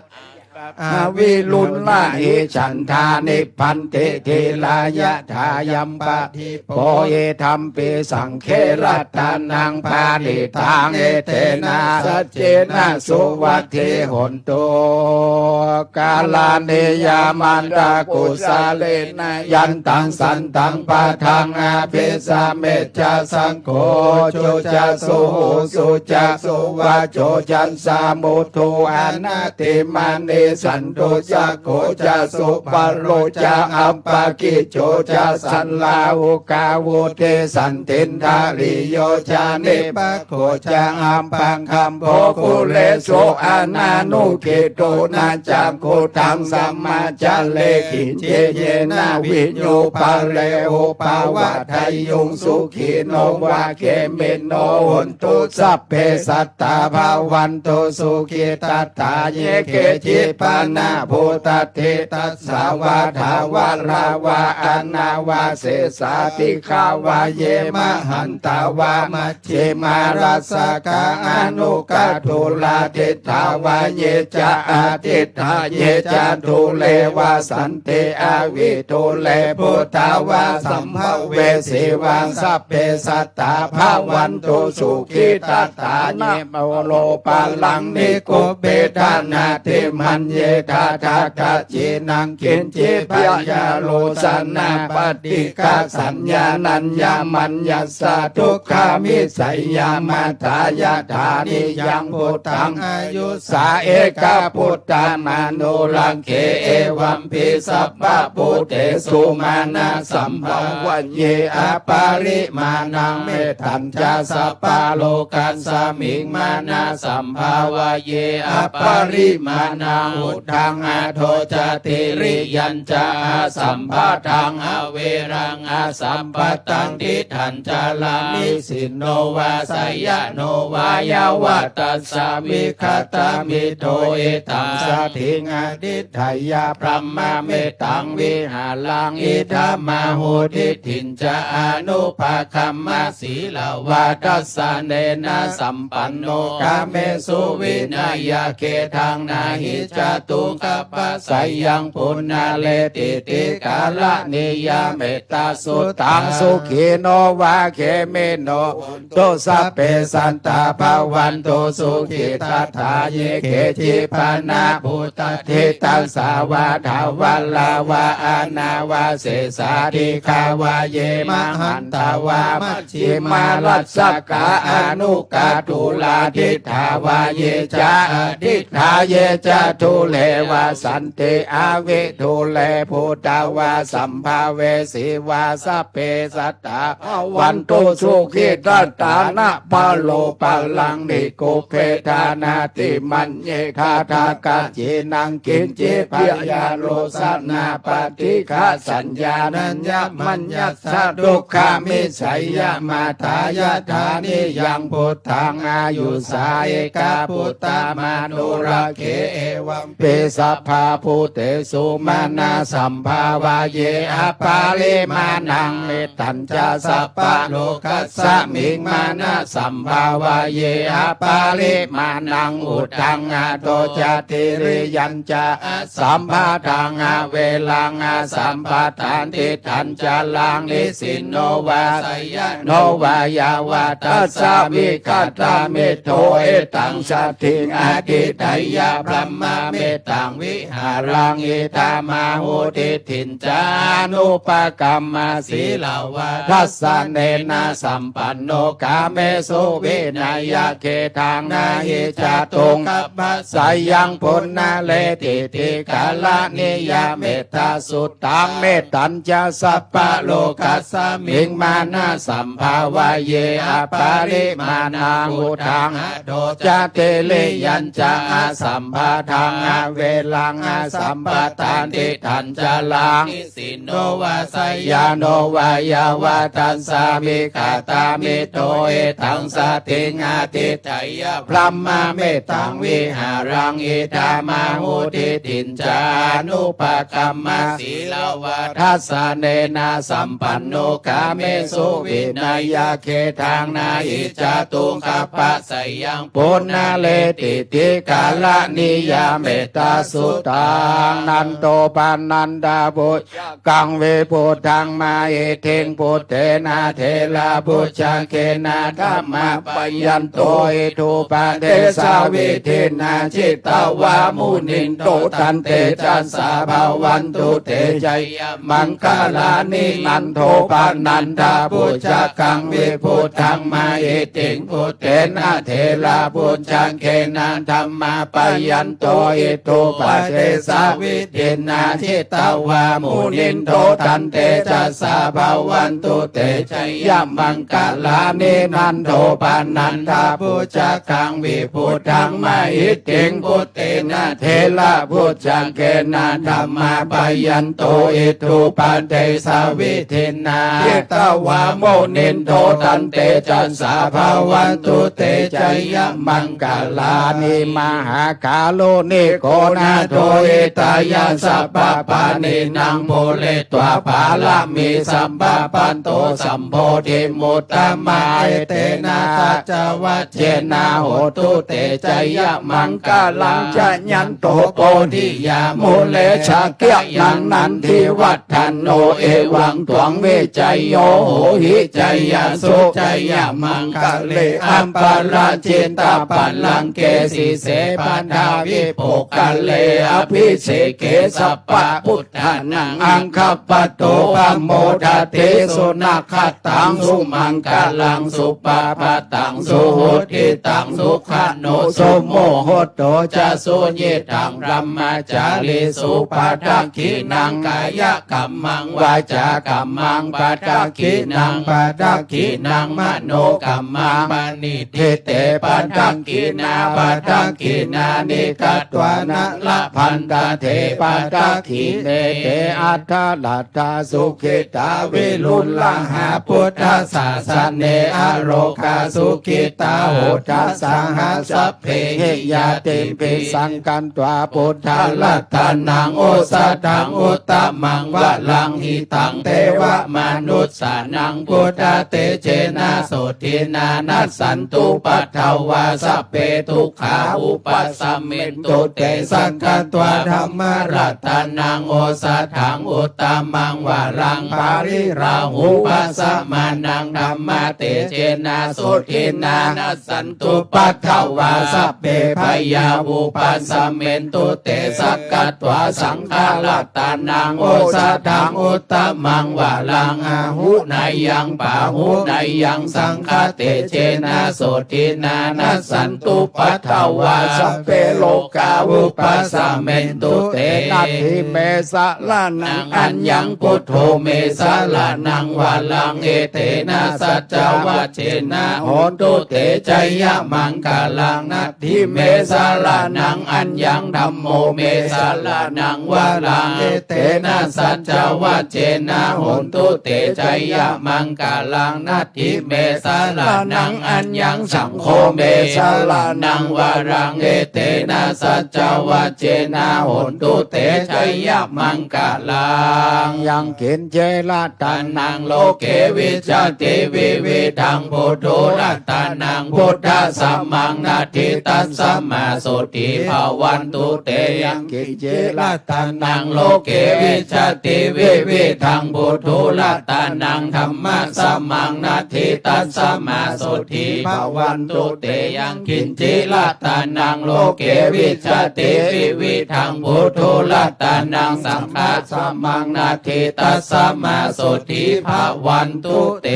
อาวิลุลลาหิฉันทานิพันเตเทลายะทายัมปะทิโปเยธัมปิสังเครัตานังปานิตังเอเตนะสัจเจนะสุวัตเทหนโตกาลาเนยามันตากุสาเลนะยันตังสันตังปะทังอาภิสาเมจจาสังโฆโจจาสุโหสุจาสุวาโจจันสามุทุอานาติมานิสันโตจะโกจะสุปโรจะอัปปะกิโจจะสันลาอุกาวุเทสันตินทาริโยจานิปะโคจะอัมปังคัมโพคุเลโสอานานุเกโตนาจักโคทังสัมมาจัลเลขิเจเยนาวิญโยปาเลโอปาวะไทยุงสุขีโนวาเกเมโนหนตุสัพเพสัตตาภาวันโตสุขิตัตตาเยเกจิปานาโพตเทตัสสาวาทาวาราวาอนาวาเสสาติขาวาเยมหันตาวามัจเจมารัสกาอนุกาตุลาเทตาวาเยจะอาทิตาเยจะทุเลวาสันเตอาวิทุเลพุทธาวาสัมภเวสีวังสัพเพสัตตาภาวันตุสุขิตัตตาเยโมโลปาลังนิโกเปทานาเทมัน เยทาทากะเจนังกินเจพยาโลสนาปฏิกาสัญญานัญญามัญญาสาทุกขามิไสยามาทายาธานิยังพุทธังอายุสาเอกาพุทธานานุรังเขเอวัมปิสัพพะพุทเตสุมานาสัมภวันเยอปาริมานังเมตัญจาสัพพะโลกันสามิงมานาสัมภาวะเยอปาริมานังอุทังอาโทจติริยัญจาสัมภาทังอเวรังอาสัมปตังทิทัญจาลามิสินโนวาสยโนวายาวัตสาวิคตามิโทเอตังสถิงอดิทายาพรหมเมตังวิหาลังอิธามาหุทิถินจาอนุภาคัมมาสีลาวาทัสสะเนนะสัมปันโนกาเมสุวินัยเกทังนาหิจตุกัปปะสยังปุณณาเลติติกาลนิยาเมตตาสุตังสุขีโนวาเขเมโนโตสัพเพสันตาภาวันโตสุขิทัฏฐาเยเขจิปานาภูตเทตังสาวาทาวัลลาวาอานาวาเสสาธิคาวาเยมหันตาวามัชชิมารัสสกาอนุกาตุลาทิฏฐาวาเยจาทิฏฐาเยจาทุเลวาสันติอาเวทุเลภูตาวาสัมภาเวสีวาสัพเพสัตตาวันตุสุขิตัตตานะปะโลปัลลังนิโกเพทานาติมันเยคาทากะเจนังกินเจพยาโลสนาปฏิฆาสัญญานัญญมัญญัสสะทุกขามิไสยมาทายาธานิยังพุทธังอายุสาเอกาพุทธามานุรักเขเอวัมปิสัพพะพุทเตสุมานาสัมภาวะเยอปาลิมานังเมตัญจาสัพพะโลกัสสะมิงมานาสัมภาวะเยอปาลิมานังอุทังอาโตจติริยัญจาสัมภาทังอาเวลังอาสัมปทานติทัญจาลังนิสินโนวาสยโนวายาวาตัสสะวิคตาเมโทเอตังสัตถิงอดิไตยาพรหมเมตังวิหารังอิตามาหุติถินจานุปกัมมาสีลาวาทัสสะเนนะสัมปันโนกาเมสุวินัยเกทังนาหิจตุงกัปปะสยังปุณณาเลติติกาลนิยาเมตตาสุตังเมตัญจาสัพพะโลกัสสะมิงมานาสัมภาวะเยอปาริมานาอุทังโดจเตเลยัญจาสัมภาทังเวลังสัมปทานติทัญจาลังนิสินโนวาสยโนวายาวาตัสสามิคาตามิโตเอทังสัตถิงอาทิไตยพรหมเมตังวิหารังอิตามาหุติถินจานุปกัมมาสีลาวาทัสสะเนนะสัมปันโนกาเมสุวินัยเขทังนาหิจตุงคัปปะสยังปุณณาเลติติกาลนิยาเมตตาสุตังนันโตปานันดาบุกังเวปุถังมาเอเทงปุเตนะเทลาบุชาเคนะธัมมาปยันโตเอทุปาเทสาวิเทนะจิตตวามุนินโตตันเตจัสสะภาวันตุเตชัยมังคลานินันโทปานันดาบุชากังเวปุถังมาเอเทงปุเตนะเทลาบุชาเคนะธัมมาปยันโตเอทุปาเทสาวิเทนะจิตตวามุนินโตตันเตจัสสะภาวันตุเตชัยมังคลานินันโทปานันดาบุชากังเวปุถังมาเอเทงปุเตนะเทลาบุชาเคนะธัมมาปยันโตเอทุปาเทสาวิเทนะจิตตวามุนินโตตันเตจัสสะภาวันตุเตชัยมังคลานิมหากาโลนิโกนาโทเอตายาสัพพะปานินังโพเลตวาภาลามิสัมปะปันโตสัมโพธิมุตตมาเอเตนะสัจวัจเจนะโหตุเตชัยมังคลังจะยันโตโพธิยามุเลชะเกยันนัน ติวัฏันโนเอวังตวงเวจยโยโหหิจยาสุจยามังคะเลอัมปาราจิตาปัลลังเกสิเสปันดาวิโปคะเลอภิเสเกสัปปะพุทธานังอังคัปปะโตปัมโมทะเทสุนัขตังสุมังกลังสุปาปะตังสุโหติตังสุขโนสุโมโหโตจะสุญญตังรัมมาจาริสุปาทักขินังกายกัมมังวาจากัมมังปาทักขินังปาทักขินังมโนกัมมังปานิเทเตปาทักขินาปาทักขินานิกัตวานะละพันตาเทปาทักขิเนเตอัตถาลัตตาสุขิตาวิรุลลหาพุทธศาสเนอโรคาสุขิตาโหทัสสหสัพเพหิยาติปิสังกันตวาพุทธาลัตตานังโอสัตังอุตตมังวะลังหิตังเทวมนุสสานังพุทธเตเจนะโสตินานัสสันตุปัฏฐวาสัพเพทุกขาอุปัสสมินตุเตสังกัตวาธรรมรัตตานังโอสัตังอุตตมังวะลังปาริราหุปัสสมานังธรรมเตเจนะโสตินานัสสันตุปัฏฐวาสัพเพพยาอุปัสสมินตุเตสังกัตวาสังฆรัตตานังโอสัตังอุตตมังวะลังอาหุนายังปาหุนายังสังฆเตเจนะโสตินานัสสันตุปัฏฐวาสัพเพโลกาวุปัสสมินตุเตนัตถิเมสะลานังอัญญังพุทโธเมสะลานังวะลังเอเตนะสัจจวัชเชนะโหตุเตจยมังกาลังนัตถิเมสะลานังอัญญังธัมโมเมสะลานังวะลังเอเตนะสัจจวัชเชนะโหตุเตจยมังกาลังนัตถิเมสะลานังอัญญังสังโฆเมสะลานังวะลังเอเตนะสัจจวัชเชนะโหตุเตจยมังกาลังยังเกินเจละตานังโลเกวิจติวิวิธังพุทโธรัตตานังพุทธสัมมังนาทิตัสสมมาโสติภาวันตุเตยังกินเจละตานังโลเกวิจติวิวิธังพุทโธรัตตานังธัมมะสัมมังนาทิตัสสมมาโสติภาวันตุเตยังกินเจละตานังโลเกวิจติวิวิธังพุทโธรัตตานังสังฆะสัมมังนาทิตัสสมมาโสติภาวันตุเต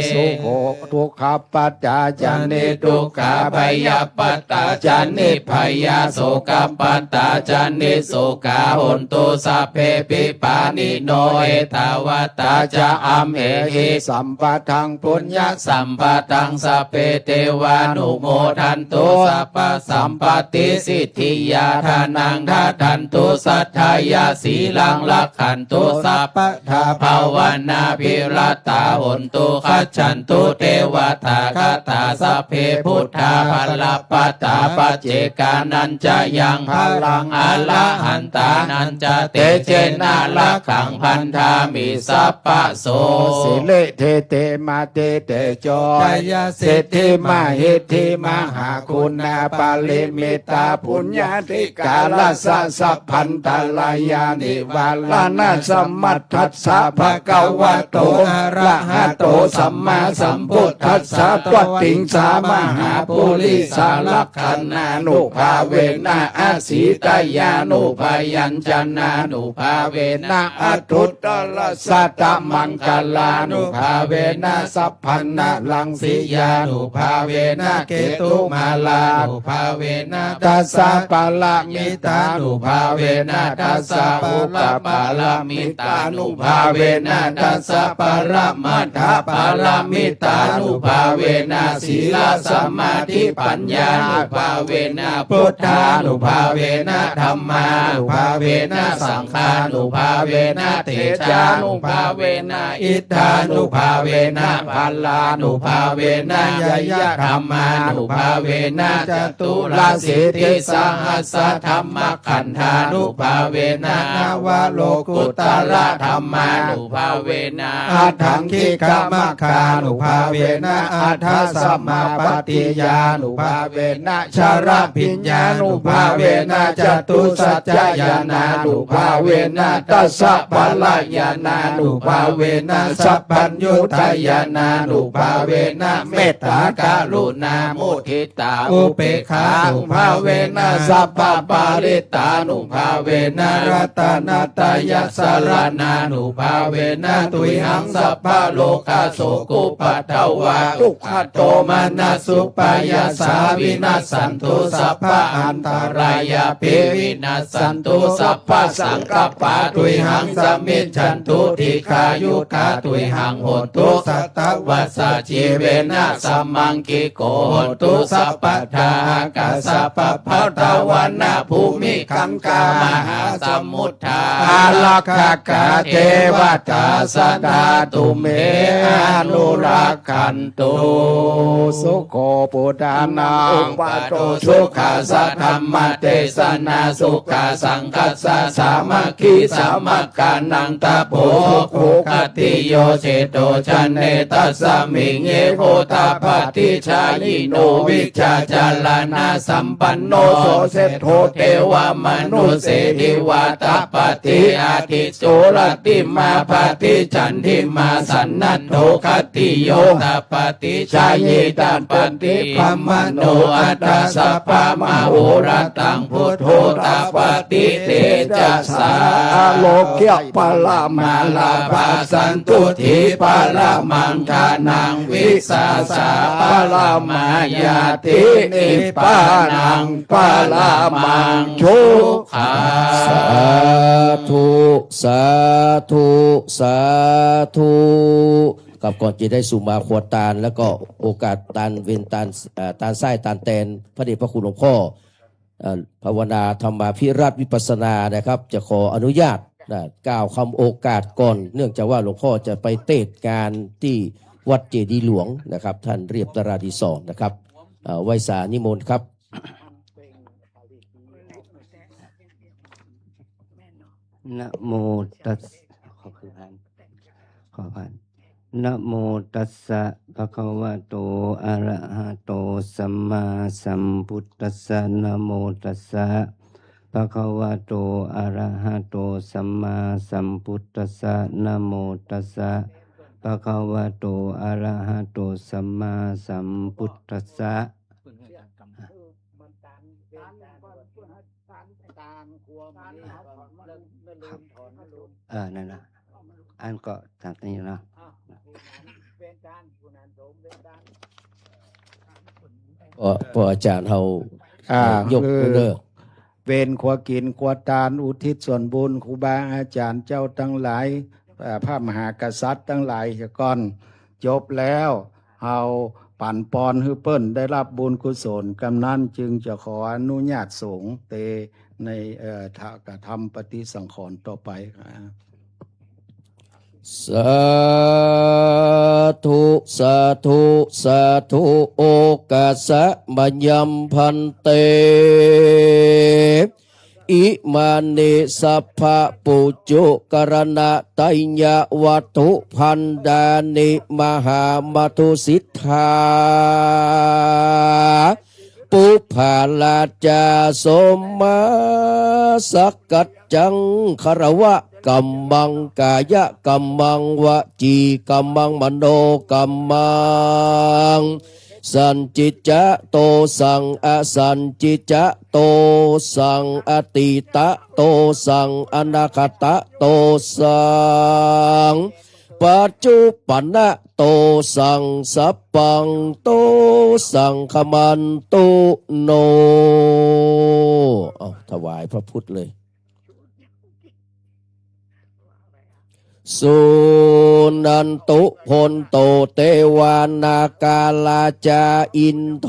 สุโขทุกขปัจจาจานิทุกขาพยาปัตตาจานิพยาโสกปัตตาจานิโสกาหนตุสัพเพปิปานิโนเอตาวตาจะอัมเหหิสัมปะทังปุญญสัมปะทังสัพเพเทวานุโมทันตุสัพพสัมปติสิทธิยาทานังทัทันตุสัทธายาสีลังลักขันตุสัพพทาภาวนาภิรัตตาหนตุขัจฉันตุเทวตาคาตาสัพเพพุทธาภัลลปัตตาปัจเจกานันจะยังพลังอรหันตานันจะเตเจนะละขังพันธามิสัพพะโสสิเลเทเตมาเตเตโจยเศรษฐิมาหิทธิมหาคุณาปาลิมิตาปุญญาธิกาลสัสสะพันตาลายานิวาลานาสัมมัทธัสสะภะคะวะโตอะระหะโตสัมมาสัมพุทธัสสะตวัตติงสามหาปุริสาลักขัณานุภาเวนะอาสีตยานุภายัญจนานุภาเวนะอัตถุตตระสัตตมังคลานุภาเวนะสัพพันนะลังสียานุภาเวนะเกตุมาลานุภาเวนะตัสสะปะละมิตานุภาเวนะตัสสะอุปปะละมิตานุภาเวนะตัสสะปะระมัทธปะละมิตานุภาเวนะศีลสมาธิปัญญานุภาเวนะพุทธานุภาเวนะธัมมานุภาเวนะสังฆานุภาเวนะเตจานุภาเวนะอิทธานุภาเวนะพัลลานุภาเวนะยยะธัมมานุภาเวนะจตุลาสิทธิสหัสสะธัมมขันธานุภาเวนะนวโลกุตระธัมมานุภาเวนะอัฏฐังคิกาม คานุภาเวนะอัฏฐสัมมาปฏิญานุภาเวนะชาระพิญญานุภาเวนะจตุสัจจญาณานุภาเวนะตัสสะปะละญาณานุภาเวนะสัพพัญญุตญาณานุภาเวนะเมตตากรุณามุทิตาอุเปกขานุภาเวนะสัพพปาริตานุภาเวนะรัตนัตยสารนานุภาเวนะตุยหังสัพพะโลกาโสกุปัตถวาทุกขโตมานะสุปายาสาวินาสสันตุสัพพะอันตรายาปิวินาสสันตุสัพพะสังกัปปะตุยหังสมิจฉันตุทิขายุคาตุยหังโหตุสัตตวัสสะจีเวนะสัมมังกิโกโหตุสัพพะทากัสสะปะภะตะวันนาภูมิคังกามหาสมุทธาอาลักขกาเทวตาสดาตุเมอนุรักขันตุสุโขปุตานังปะโตสุขาสัทธัมมเตสนาสุขาสังคัสสะสามัคคีสามัคคานังตะโพโคคติโยเชโตชันเนตัสสมิงเอโพตาปฏิชายิโนวิชาจารณาสัมปันโนโสเสโทเทวมนุเสดิวาตาปฏิอาทิโสรติมาปฏิจันทิมาสันนัตโตคติโยตาปฏิชายิตาปฏิปัมมโนอัตตาสัพพะมโหรตังพุทโธตาปฏิเตจัสสาโลกเกียปะละมาลาภาสันตุทิปะละมังทานังวิสาสาปะละมายาตินิพพานังปะละมังทุกขา สาธุสาธุสาธุกับก่อนจะได้สู่มาขวดตาลแล้วก็โอกาสตาลเวนตาลตาลไส้ตาลแตนพระเดชพระคุณหลวงพ่อภาวนาธรรมาภิราชวิปัสสนานะครับ จะขออนุญาตกล่าวคำโอกาสก่อน เนื่องจากว่าหลวงพ่อจะไปเทศงานที่วัดเจดีย์หลวงนะครับ ท่านเรียบตราดีสอนนะครับไวสานิมนต์ครับ นะโมตัสขอผ่านนะโมตัสสะภะคะวะโตอะระหะโตสัมมาสัมพุทธัสสะนะโมตัสสะภะคะวะโตอะระหะโตสัมมาสัมพุทธัสสะนะโมตัสสะภะคะวะโตอะระหะโตสัมมาสัมพุทธัสสะนั่นนะอันก็ตามนี้นะ พออาจารย์เขายก คือ เด้อ เวรขวกินขวตาลอุทิศส่วนบุญครูบาอาจารย์เจ้าทั้งหลายพระมหากษัตริย์ทั้งหลายก่อนจบแล้วเอาปั่นปอนฮือเปิ้นได้รับบุญกุศลกำนั้นจึงจะขออนุญาตสงฆ์เตในกระทำปฏิสังขรณ์ต่อไปครับ สาธุสาธุสาธุโอกาสะมัญญัมพันเตอิมานิสัพพะปุจุกรณะไตยะวัตถุพันดานิมหามัทุสิทธาปุภาลาจาสมมาสักกัจจังคารวะกัมมังกายะกัมมังวจีกัมมังมโนกัมมังสันจิจะโตสังอสันจิจะโตสังอติตะโตสังอนาคตะโตสังปัจจุปันนะโตสังสัพพังโตสังขมันโตโนถวายพระพุทธเลยสุนันตุพลโตเตวานากาลาจาอินโท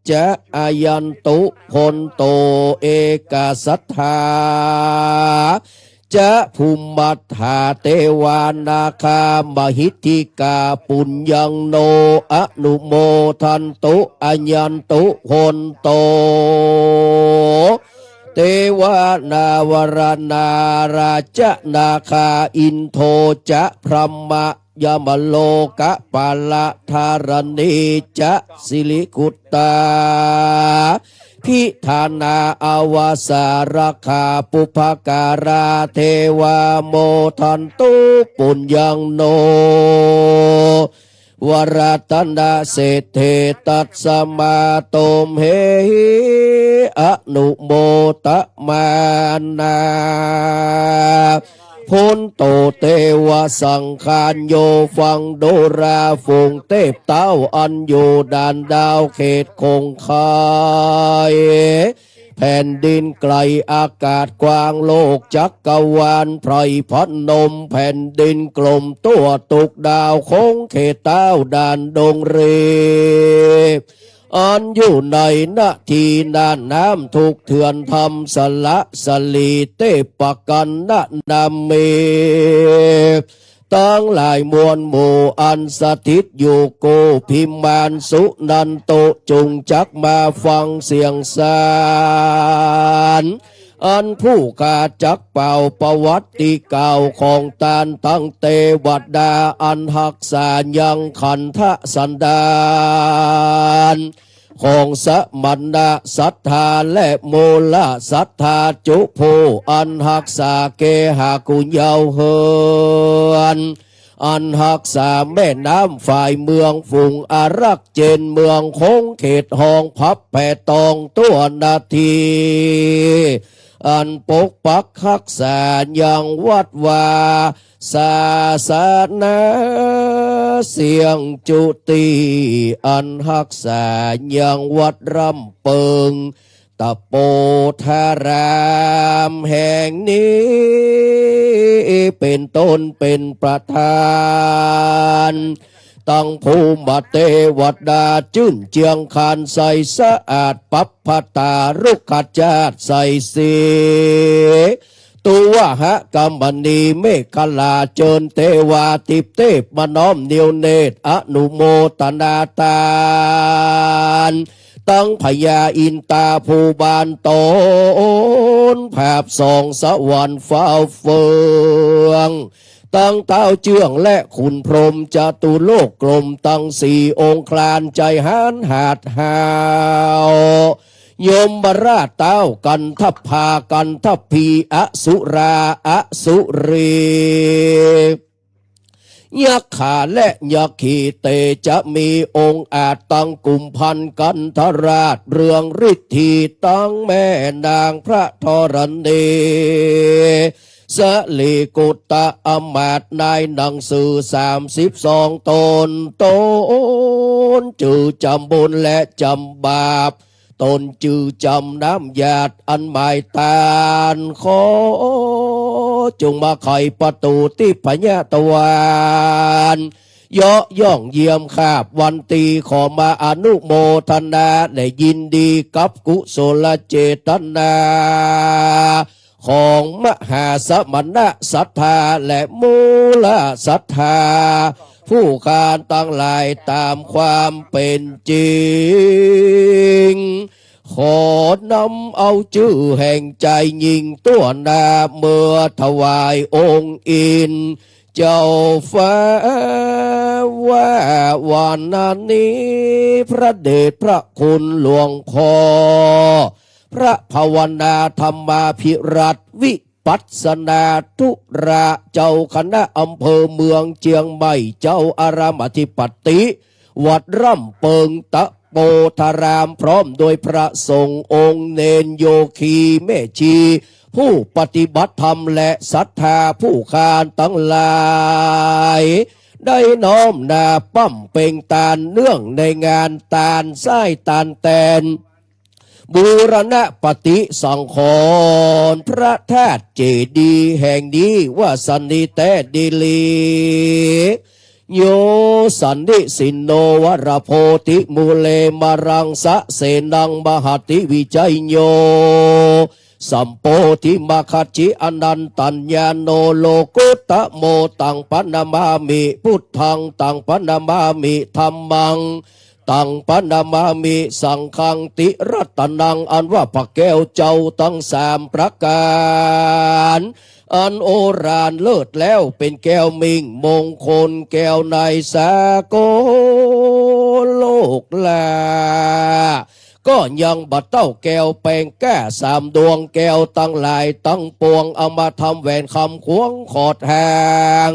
จะอายันตุพลโตเอกสัทธาจะภูมิมัฏฐาเทวานาคามหิทธิกาปุญญังโนอนุโมทันตุอัญญันตุพลโตเทวานาวรนาราชนาคาอินโทจะพรหม ยามโลกะปาละธารณีจะสิริกุตตาพิธานาอาวาสารคาปุภการาเทวาโมทันตุปุญญังโนวรัตนาเศรษฐตัสสมาโตมเหหิอนุโมตมานาพุนโตเตวะสังขารโยฟังโดราฝงเทพเต้าอันอยู่ด่านดาวเขตคงคายแผ่นดินไกลอากาศกว้างโลกจักรวาลไพรพันนมแผ่นดินกลมตัวตุกดาวคงเขตเต้าด่านดงเรอันอยู่ในนาทีน่านน้ำถูกเถื่อนทำสละสลีเตปกันนะนำเมตั้งหลายมวลหมู่อันสถิตอยู่โกพิมานสุนันโตจุงจักมาฟังเสียงสารอันผู้กาจักเป่าประวัติเก่าของตานตั้งเตวัดดาอันหักษายังขันทะสันดานของสมัณะศรัทธาและโมละศรัทธาจุโพอันหักษาเกหากุญเยาเฮินอันหักษาแม่น้ำฝ่ายเมืองฝุ่งอารักเจนเมืองคงเขตห้องพับแผ่ตองตัวนาทีอันปกปักรักษาอย่างวัดวาศาสนาเสียงจุติอันรักษาอย่างวัดรำเปิงตะโปธารามแห่งนี้เป็นต้นเป็นประธานตั้งภูมิเทวดาจื่นเจียงคานใสสะอาดปัปพตารุกขจาตใสสีตัวหะกัมมณีเมฆลาเจิญเทวาติเทพมน้อมเนียวเนตรอนุโมตนาตานตั้งพญาอินตาภูบานตนภาพส่องสวรรค์ฟ้าเฟืองตั้งเท้าเจื้องและขุนพรหมจตุโลกกลมตั้งสี่องค์คลานใจหานหาดหาวยมบราชเต้ากันทัพพากันทัพพีอสุราอสุรียักขาและยักขีเตจะมีองค์อาจตั้งกุมพันกันทราชเรืองฤทธีตั้งแม่นางพระธรณีสลีกุตตะอมาตนายหนังสือ32 ตนจือจำบุญและจำบาปตนจือจำน้ำหยาดอันหมายตาลขอจงมาไขประตูที่พญาตวานเยาะย่องเยี่ยมขาบวันตีขอมาอนุโมทนาและยินดีกับกุศลเจตนาของมหาสมณะศรัทธาและมูลศรัทธาผู้การตั้งหลายตามความเป็นจริงขอนำเอาชื่อแห่งใจยิ่งตัวนาเมื่อถวายองค์อินเจ้าฟ้าว่าวันนี้พระเดชพระคุณหลวงพ่อพระภาวนาธรรมาภิรัตน์วิปัสสนาธุระเจ้าคณะอำเภอเมืองเชียงใหม่เจ้าอารามอธิปัตติวัดร่ำเปิงตะโปธารามพร้อมโดยพระสงฆ์องค์เนนโยคีแม่ชีผู้ปฏิบัติธรรมและศรัทธาผู้คานทั้งหลายได้น้อมนาปั้มเป่งตาลเนื่องในงานตาลไส้ตาลแตนบูรณะปฏิสังขรณ์พระธาตุเจดีย์แห่งนี้ว่าสันนิเตดิลีโยสันนิสินโนวรโพธิมูเลมรังสะเสนังมหติวิจัยโยสัมโพธิมาคจิอนันตัญญาโนโลกุตะโมตังปนามามิพุทธังตังปนามามิธัมมังตังปนามามิสังฆังติรัตนังอันว่าพระแก้วเจ้าตั้ง3 ประการ อันโอรานเลิศแล้วเป็นแก้วมิ่งมงคลแก้วในสากลโลกลาก็ยังบัดเต้าแก้วแปลงแก้สามดวงแก้วตั้งหลายตั้งปวงเอามาทำแหวนคำควงขอดแหง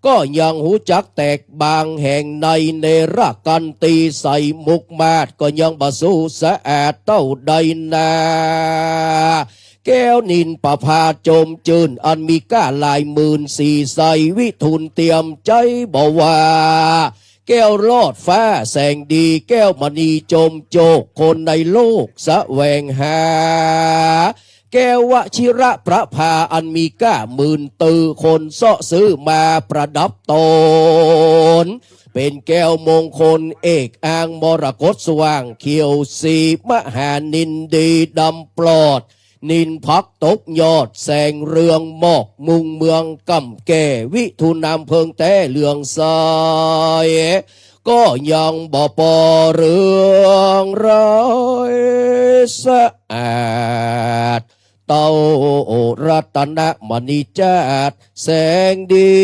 ก็ยังหูจักแตกบางแห่งในเนรกันตีใส่มุกมาดก็ยังบาสู้สะอาดเต้าใดนาแก้วนินประพาจมจืนอันมีก้าลาย14,000ใสวิทุนเตรียมใจบ่ว่าแก้วลอดฟ้าแสงดีแก้วมณีจมโจกคนในโลกแสวงหาแก้ววชิระประภาอันมีก้าตือคนเสาะซื้อมาประดับตนเป็นแก้วมงคลเอกอ่างมรกตสว่างเขียวสีมหานินดีดำปลอดนินพักตกยอดแสงเรืองหมอกมุงเมืองกำแก่วิทุนนามเพิงแต่เหลืองสายก็ยังบ่ปอเรื่องร้อยสะอาดเต้ารัตนมณีจัดแสงดี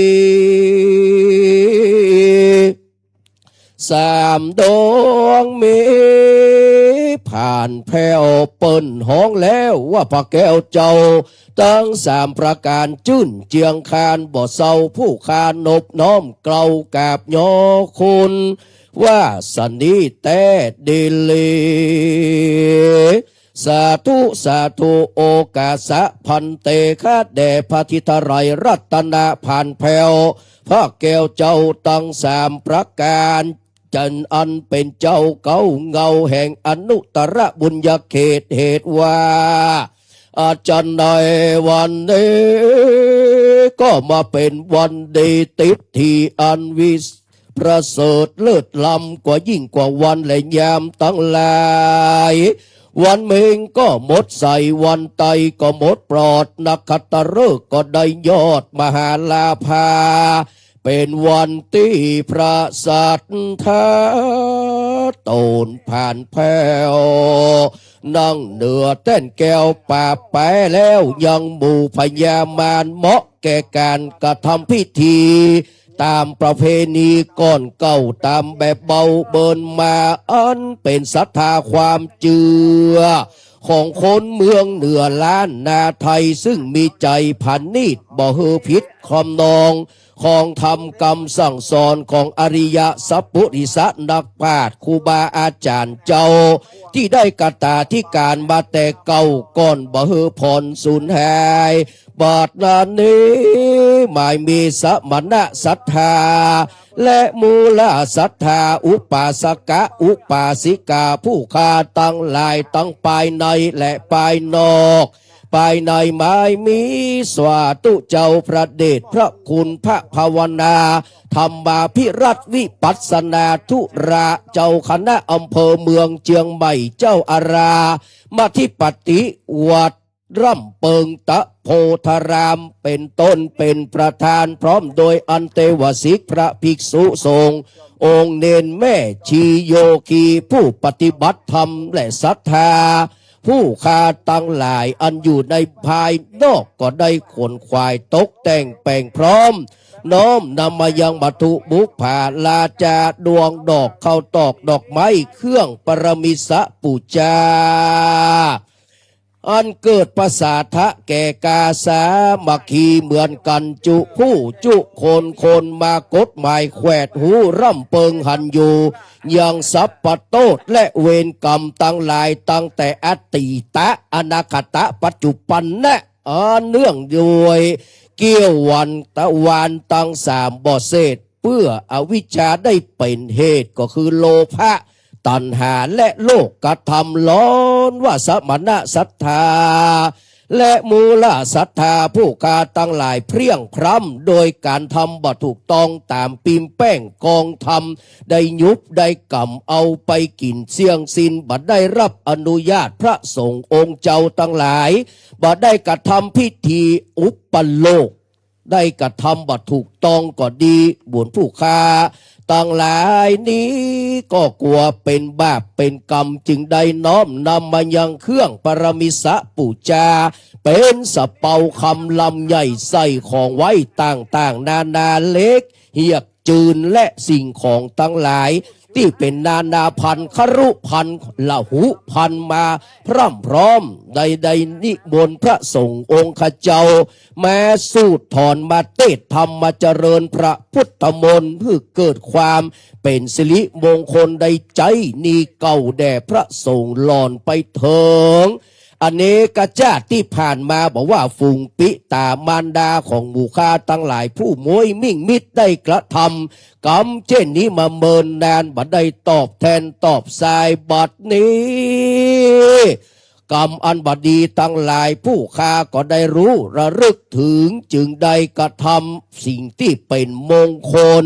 สามดวงมีผ่านแผ่วเปิ้นห้องแล้วว่าพระแก้วเจ้าตั้งสามประการจื้นเจียงคานบ่เศร้าผู้คานนบน้อมเกลากาบยอคุณว่าสนิแต่เดเลสาธุสาธุโอกาสะพันเตคาแด่พระทิตไรรัตนาผ่านแผ่วพระแก้วเจ้าตั้งสามประการจันอันเป็นเจ้าเก่าเงาแห่งอนุตตรบุญญาเขตเหตุว่าอาจารย์ในวันนี้ก็มาเป็นวันดีติดที่อันวิสประเสริฐเลิศล้ำกว่ายิ่งกว่าวันและยามตั้งหลายวันเมงก็หมดใส่วันไตก็หมดปลอดนักขัตฤกษ์ก็ได้ยอดมหาลาภาเป็นวันที่พระสัทธาโตนผ่านแผ่วนั่งเหนือเต้นแก้วป่าแปะแล้วยังหมู่พญามารเหมาะแก่การกระทำพิธีตามประเพณีก่อนเก่าตามแบบเบาเบินมาอันเป็นศรัทธาความเจือของคนเมืองเหนือล้านนาไทยซึ่งมีใจพันนิดบ่เฮอพิษคอมนองของธรรมกรรมสั่งสอนของอริยสัพพุริสนักปราชญ์ครูบาอาจารย์เจ้าที่ได้กตาที่การมาแต่เก่าก่อนบ่เฮอผ่อนสูญหายบาดนานี้หมายมีสมณะศรัทธาและมูลศรัทธาอุปาสกะอุปาสิกาผู้คาตั้งหลายตั้งภายในและภายนอกภายในหมายมีสวาตุเจ้าพระเดชพระคุณพระภาวนาธรรมาภิรัตน์วิปัสสนาธุระเจ้าคณะอำเภอเมืองเชียงใหม่เจ้าอารามาธิปติวัดร่ำเปิงตะโพธารามเป็นต้นเป็นประธานพร้อมโดยอันเตวสิกพระภิกษุสงฆ์องค์เนนแม่ชีโยคีผู้ปฏิบัติธรรมและศรัทธาผู้คาตั้งหลายอันอยู่ในภายนอกก็ได้ขนควายตกแต่งแปลงพร้อมน้อมนำมายังวัตถุบุพาลาจาดวงดอกข้าวตอกดอกไม้เครื่องปรมิสะปูจาอันเกิดประสาทะแก่กาสามัคคีเหมือนกันจุผู้จุคนมากฎหมายแขวดหูร่ำเปิงหันอยู่ยังสัพปะโตษและเวรกรรมตั้งหลายตั้งแต่อติตะอนาคตะปัจจุบันนะเนื่องด้วยเกี่ยววันตะวันตั้งสามบ่เศษเพื่ออวิชชาได้เป็นเหตุก็คือโลภะตัณหาและโลกกระทำล้อนว่าสมณะศรัทธาและมูลศรัทธาผู้กาตั้งหลายเพรียงพร้ำโดยการทำบ่ถูกต้องตามปีมแป้งกองทำได้ยุบได้กำเอาไปกินเสี่ยงสินบ่ได้รับอนุญาตพระสงฆ์องค์เจ้าตั้งหลายบ่ได้กระทำพิธีอุปโลกได้กระทำบ่ถูกต้องก็ดีบุญผู้ค้า ต่างหลายนี้ก็กลัวเป็นบาปเป็นกรรมจึงได้น้อมนำมายังเครื่องปรมิสะปูจาเป็นสะเปาคำลำใหญ่ใส่ของไว้ต่างๆนานาเล็กเหียกจืนและสิ่งของทั้งหลายที่เป็นนานาพันธุ์ครุพันธุ์ละหุพันธุ์มาพร่ำพร้อมใดๆนิมนต์พระสงฆ์องค์ข้าเจ้าแม้สูดถอนมาเทศธรรมมาเจริญพระพุทธมนต์เพื่อเกิดความเป็นสิริมงคลใดใจนี้เก่าแด่พระสงฆ์หลอนไปเถิงอเนกชาติที่ผ่านมาบอกว่าฝูงปิตามารดาของหมู่ข้าทั้งหลายผู้มวยมิ่งมิตรได้กระทำกรรมเช่นนี้มาเมินนานบัดได้ตอบแทนตอบสายบัดนี้กรรมอันบดีทั้งหลายผู้ข้าก็ได้รู้ระลึกถึงจึงได้กระทำสิ่งที่เป็นมงคล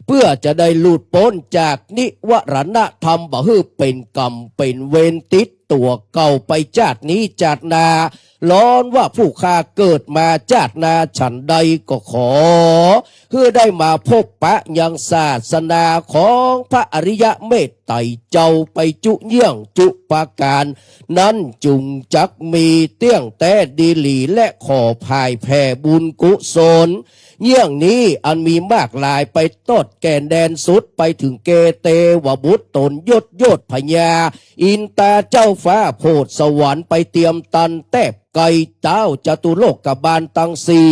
เพื่อจะได้หลุดพ้นจากนิวรณธรรมบ่ฮือเป็นกรรมเป็นเวรติดตัวเก่าไปชาตินี้ชาติหนาล้อนว่าผู้ข้าเกิดมาชาตินาฉันใดก็ขอเพื่อได้มาพบปะยังศาสนาของพระอริยะเมตไตรเจ้าไปจุเยี่ยงจุปาการนั้นจุงจักมีเตี้ยงแต่ดีหลีและขอภายแผ่บุญกุศลเยี่ยงนี้อันมีมากลายไปตดแก่นแดนสุดไปถึงเกเตวบุตรตนยศโยธพญาอินตาเจ้าฟ้าโพธสวรรค์ไปเตรียมตันแทบไก่เจ้าจตุโลกบาลตังสี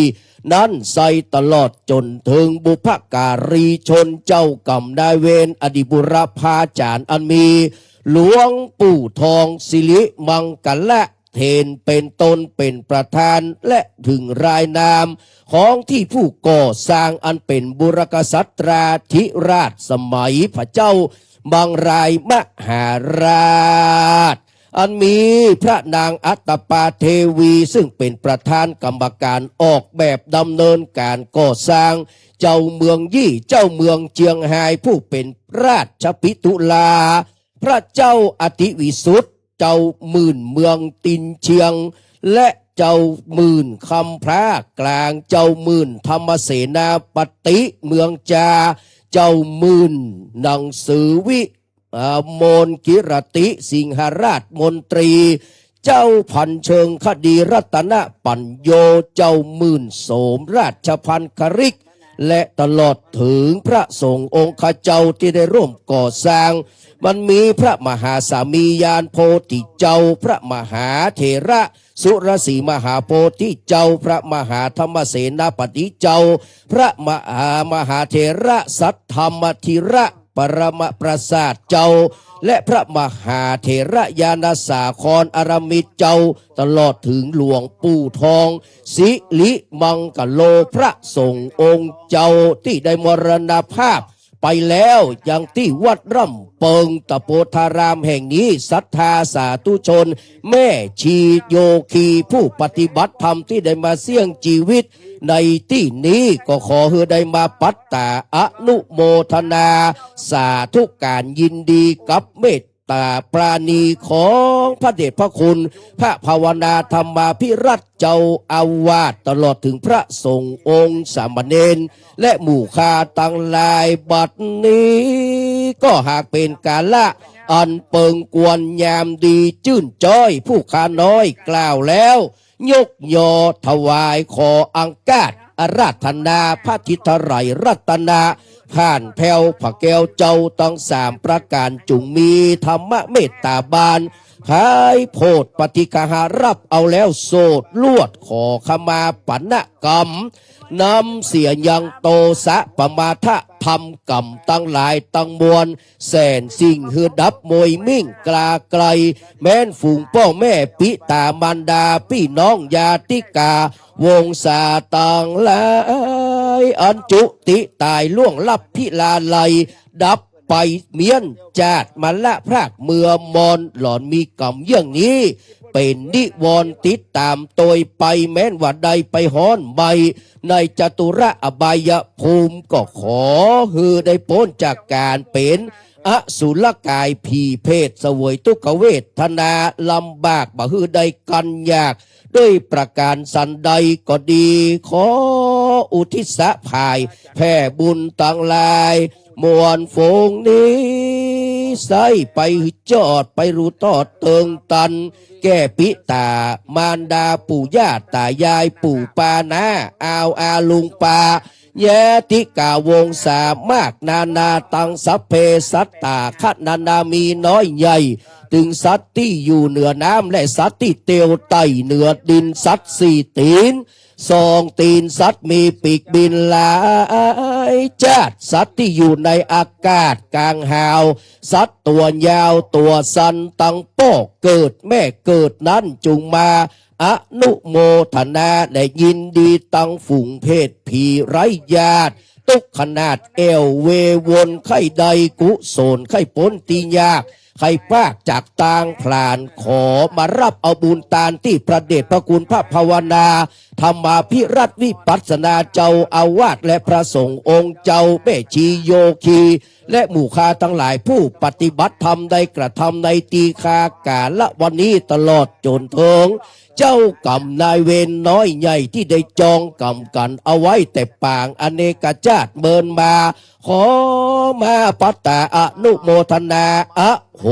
นั้นใส่ตลอดจนถึงบุพการีชนเจ้ากรรมนายเวรอดีบุรพาจารย์อันมีหลวงปู่ทองสิริมังกละเทนเป็นตนเป็นประธานและถึงรายนามของที่ผู้ก่อสร้างอันเป็นบุรกษัตราธิราชสมัยพระเจ้าบางรายมหาราชอันมีพระนางอัตตปาเทวีซึ่งเป็นประธานกรรมการออกแบบดำเนินการก่อสร้างเจ้าเมืองยี่เจ้าเมืองเจียงไฮ้ผู้เป็นราชพิตุลาพระเจ้าอติวิสุทธเจ้าหมื่นเมืองตินเชียงและเจ้าหมื่นคำพระกลางเจ้าหมื่นธรรมเสนาปติเมืองจาเจ้าหมื่นหนังสือวิมนกิรติสิงหราชมนตรีเจ้าพันเชิงคดีรัตนปัญโยเจ้าหมื่นโสมราชพันคริกและตลอดถึงพระสงฆ์องค์ข้าเจ้าที่ได้ร่วมก่อสร้างมันมีพระมหาสามียานโพธิเจ้าพระมหาเถระสุรสีมหาโพธิเจ้าพระมหาธรรมเสนาปฏิเจ้าพระมหาเถระสัทธรรมธิระปรมประสาทเจ้าและพระมหาเถระยาณสาครอารมิตรเจ้าตลอดถึงหลวงปู่ทองสิริมังกโลพระสงฆ์องค์เจ้าที่ได้มรณภาพไปแล้วยังที่วัดร่ำเปิงตะโพธารามแห่งนี้ศรัทธาสาธุชนแม่ชีโยคีผู้ปฏิบัติธรรมที่ได้มาเสี่ยงชีวิตในที่นี้ก็ขอให้ได้มาปัตตาอนุโมทนาสาธุการยินดีกับเมตตาปราณีของพระเดชพระคุณพระภาวนาธรรมาภิรัตน์เจ้าอาวาสตลอดถึงพระสงฆ์องค์สามเณรและหมู่ข้าตั้งหลายบัดนี้ก็หากเป็นกาละอันเปิงกวนยามดีจื่นจ้อยผู้ข้าน้อยกล่าวแล้วยกยอถวายขออังกาศอาราธนาพระทิตไตรรัตนาผ่านแผ่วพระแก้วเจ้าตั้ง3ประการจุงมีธรรมเมตตาบานภายโพธปฏิกหารับเอาแล้วโสดลวดขอขมาปัณกรรมนำเสียยังโตสะปมาทะทำกรรมตั้งหลายตั้งมวลแสนสิ่งหือดับมวยมิ่งกลาไกลแม้นฝูงพ่อแม่ปิตามารดาพี่น้องญาติกาวงศาต่างหลายอันจุติตายล่วงลับพิลาไลดับไปเมียนจาดมาละพรากเมือมอนหลอนมีกรรมเยี่ยงนี้เป็นนิวรณ์ติดตามโตยไปแม้นว่าใดไปฮ้อนใบในจตุระอบายภูมิก็ขอฮือได้พ้นจากการเป็นอสุรกายผีเพศเสวยทุกขเวทนาลำบากบ่ฮือได้กันยากด้วยประการสันใดก็ดีขออุทิศภายแผ่บุญต่างหลาย มวนโฟงนี้ใส่ไปจอดไปรูตอดเติงตัน แก้ปิตามารดาปู่ย่าตายายปู่ปานาอาวอาลุงปาแยติกาวงสามากนานาตังสัพเพสัตตาขนานามีน้อยใหญ่ถึงสัตว์ที่อยู่เหนือน้ำและสัตว์ที่เตียวไต่เหนือดินสัตว์สี่ตีนสองตีนสัตว์มีปีกบินหลายจาดสัตว์ที่อยู่ในอากาศกลางหาวสัตว์ตัวยาวตัวสันตังโปกเกิดแม่เกิดนั้นจุงมาอนุโมทนาและยินดีตังฝูงเพศผีไร้ญาติตุกขนาดเอวเววนไข้ใดกุโสนไข้พ้นตียากใครภาคจากต่างพลานขอมารับเอาบุญตาลที่พระเดชพระคุณพระภาวนาธรรมาภิรัตน์วิปัสสนาเจ้าอาวาสและพระสงฆ์องค์เจ้าแม่ชีโยคีและหมู่ข้าทั้งหลายผู้ปฏิบัติธรรมได้กระทำในตีคากาละวันนี้ตลอดจนถึงเจ้ากรรมนายเวรน้อยใหญ่ที่ได้จองกรรมกันเอาไว้แต่ปางอเนกชาติเมินมาขอมาปัตตาอนุโมทนาอะโห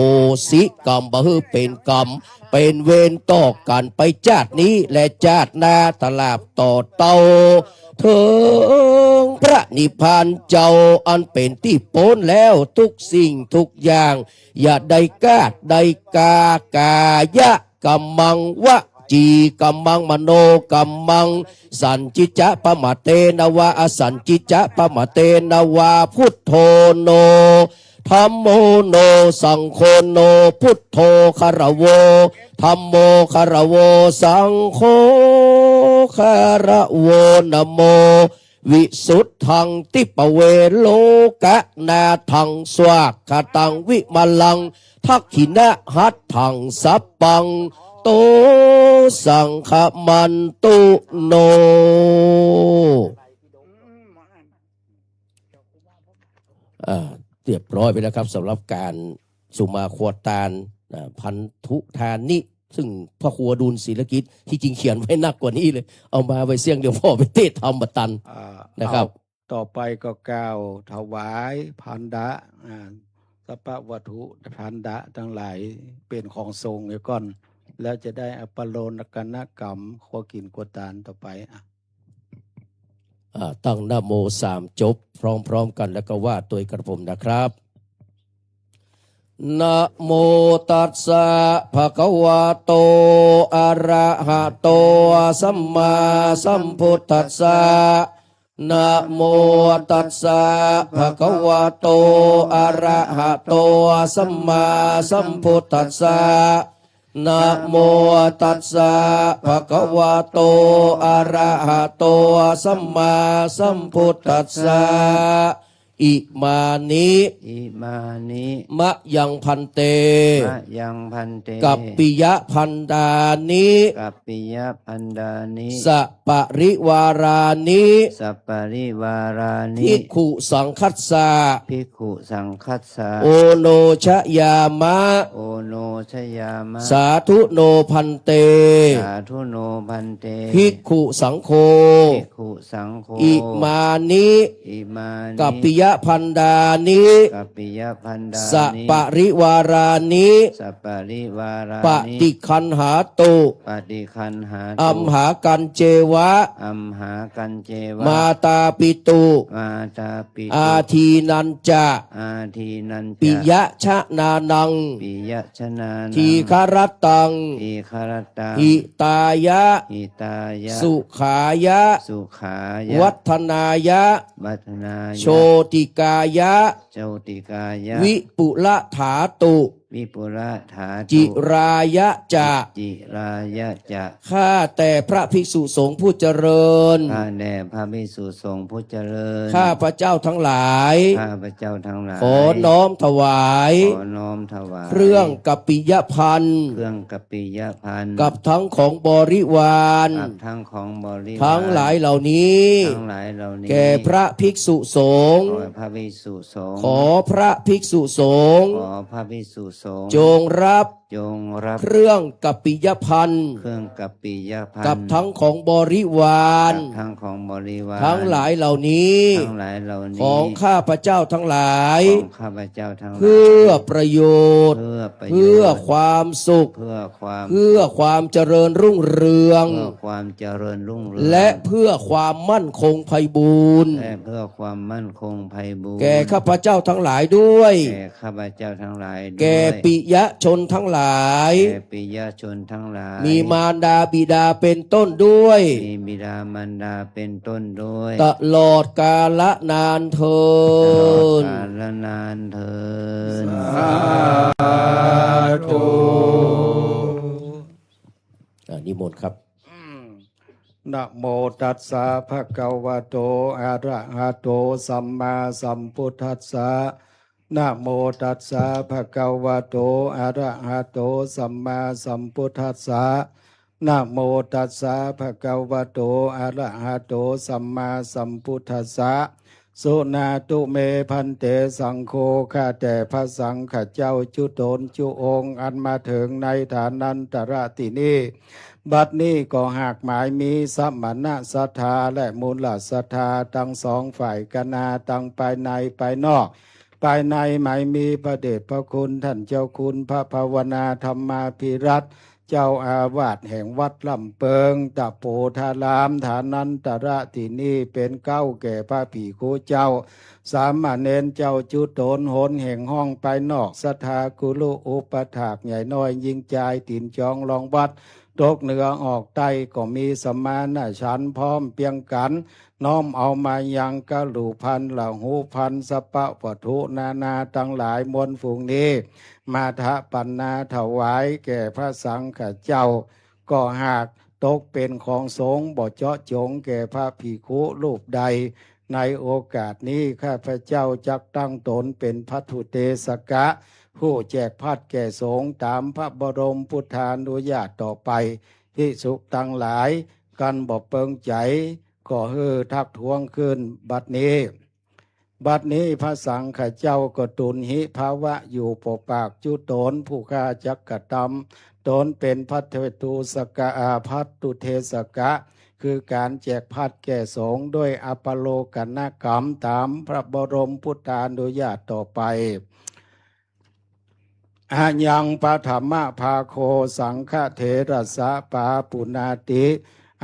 สิกรรมบ่ฮือเป็นกรรมเป็นเวรต่อกันไปชาตินี้และชาติหน้าตลาบต่อเตาถึงพระนิพพานเจ้าอันเป็นที่โพ้นแล้วทุกสิ่งทุกอย่างอย่าได้กาดได้กายะกัมมังวะจีกัมมังมโนกัมมังสันจิจะปะมะเตนวะอสันจิจะปะมะเตนวะพุทโธโนธัมโมโนสังโฆโนพุทโธคารโวธัมโมคารโวสังโฆคารโวนะโมวิสุทธังติปเวโลกะนาทังสวากขตังวิมลังทักขินะหัตถังสัปปังโตสังขมันตุโนเรียบร้อยไปแล้วครับสำหรับการสุมาควตานพันธุทานิซึ่งพระครูอดุลศิลกิจที่จริงเขียนไว้นักกว่านี้เลยเอามาไว้เสี่ยงเดี๋ยวพ่อไปเทศธรรมตันนะครับต่อไปก็กล่าวถวายพันดะสัพพวัตถุพันดะทั้งหลายเป็นของทรงไว้ก่อนแล้วจะได้อปโลนกนกรรมขอกินกวตานต่อไปตั้งนะโมสามจบพร้อมๆกันแล้วก็ว่าตัวกระผมนะครับนะโมตัสสะภะคะวะโตอะระหะโตสัมมาสัมพุทธัสสะนะโมตัสสะภะคะวะโตอะระหะโตสัมมาสัมพุทธัสสะนะโมตัสสะภะคะวะโตอะระหะโตสัมมาสัมพุทธัสสะอิมานิมะยังพันเตกัปปิยะพันดานิสัปปริวารานิภิกขุสังคัสสะโอโนชยามะสาธุโนพันเตภิกขุสังโฆอิมานิกัปปิยะพันดานิสัปปริวารานิปฏิคันหาตุอัมหากันเจวะมาตาปิตุอาทีนันจะปิยะชะนานังทีคารตังหิตายะสุขายะวัฒนายะโชติกายะวิปุละถาตุจิรายะจะข้าแต่พระภิกษุสงฆ์ผู้เจริญข้าพระเจ้าทั้งหลายขอน้อมถวายเครื่องกัปปิยพันธ์กับทั้งของบริวารทั้งหลายเหล่านี้แก่พระภิกษุสงฆ์ขอพระภิกษุสงฆ์จงรับ จงรับ เครื่องกัปปิยพันธ์ เครื่องกัปปิยพันธ์ กับทั้งของบริวาร กับทั้งของบริวาร ทั้งหลายเหล่านี้ ทั้งหลายเหล่านี้ ของข้าพเจ้าทั้งหลาย ของข้าพเจ้าทั้งหลาย เพื่อประโยชน์ เพื่อประโยชน์ เพื่อความสุข เพื่อความ เพื่อความเจริญรุ่งเรือง เพื่อความเจริญรุ่งเรือง และเพื่อความมั่นคงไพบูรณ์ และเพื่อความมั่นคงไพบูรณ์ แก่ข้าพเจ้าทั้งหลายด้วย แก่ข้าพเจ้าทั้งหลายด้วย แก่ปิยชนทั้งหลาย แก่ปิยชนทั้งหลาย มีมารดาบิดาเป็นต้นด้วย มีบิดามารดาเป็นต้นด้วย ตลอดกาลนานเทิ ตลอด น กาลนานเทิน ธุ นิมนต์ครับ นะโมตัสสะภะคะวะโตอะระหะโตสัมมาสัมพุทธัสสะนะโมตัสสะภะคะวะโตอะระหะโตสัมมาสัมพุทธัสสะนะโมตัสสะภะคะวะโตอะระหะโตสัมมาสัมพุทธัสสะสุนาตุเมพันเตสังโฆข้าแต่พระสังฆเจ้าจุตนจุองค์อันมาถึงในฐานันตระที่นี้ บัดนี้ก็หากหมายมีสัมมานะศรัทธาและมูลศรัทธาทั้งสองฝ่ายกันนาตั้งภายในภายนอกภายในหมายมีพระเดชพระคุณท่านเจ้าคุณพระภาวนาธรรมาภิรัตน์เจ้าอาวาสแห่งวัดลำเปิงตะโพธารามฐานันตระที่นี้เป็นเก้าแก่พระผีโคเจ้า สามเณรเจ้าจุโตนโหนแห่งห้องไปนอกศรัทธากุลุอุปถากใหญ่น้อยยิงใจตินจองรองวัดตกเหนือออกใต้ก็มีสมานฉันท์พร้อมเพียงกัน น้อมเอามายังกะหลูพันละหูพันสปะวัตถุนานาทั้งหลายมวลฝูงนี้ มาทะปันนาถวายแก่พระสังฆเจ้า ก็หากตกเป็นของสงฆ์บ่เจาะจงแก่พระภิกขุรูปใด ในโอกาสนี้ข้าพเจ้าจักตั้งตนเป็นพัทธุเตสกะ ผู้แจกพัดแก่สงฆ์ตามพระบรมพุทธานุญาตต่อไปที่สุขตั้งหลายกันบ่เปิงใจก็ทักท้วงขึ้นบัดนี้ บัดนี้พระสังฆเจ้าก็ตุนหิภาวะอยู่ปกปากจุตนผู้ข้าจักกะตำตนเป็นพัทธุสกะอาพัทตุเทสกะ คือการแจกพัดแก่สงฆ์ด้วยอปโลกนกรรมตามพระบรมพุทธานุญาตต่อไปอายังปฐมภาโคสังฆเถระสะปาปุนาติ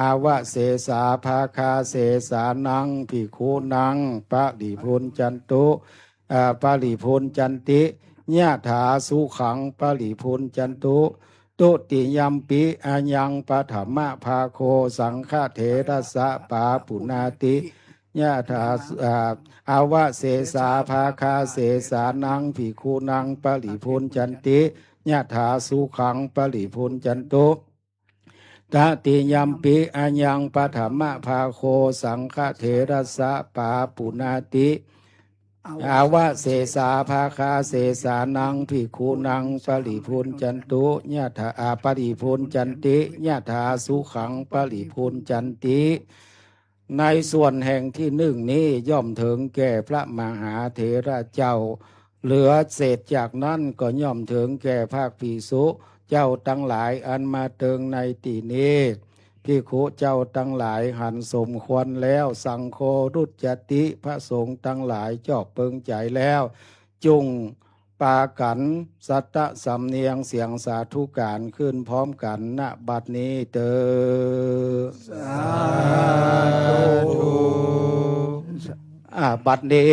อาวะเสสาภาคาเสสานังภิกขุนังปะริพุนจันตุปะริพุนจันติญาถาสุขังปะริพุนจันตุตุติยัมปิอายังปฐมภาโคสังฆเถระสะปาปุนาติญาถาอาวะเสสาภาคาเสสานังภิกขุนังปะริพุนจันติญาถาสุขังปะริพุนจันตุตติยัมปิอัญญังปฐมภาโคสังฆเถระสะปาปุนาติอาวะเสสาภาคาเสสานังภิกขุนังปริพุนจันตุญาถาปริพุนจันติญาถาสุขังปริพุนจันติในส่วนแห่งที่หนึ่งนี้ย่อมถึงแก่พระมหาเถระเจ้าเหลือเศษจากนั้นก็ย่อมถึงแก่ภาคภิกษุเจ้าทั้งหลายอันมาเติงในที่นี้ภิกขุเจ้าทั้งหลายหันสมควรแล้วสังโฆรุจจติพระสงฆ์ทั้งหลายจอบเปิงใจแล้วจุงปากันสัตตะสำเนียงเสียงสาธุการขึ้นพร้อมกันณบัดนี้เตอ สาธุ บัดนี้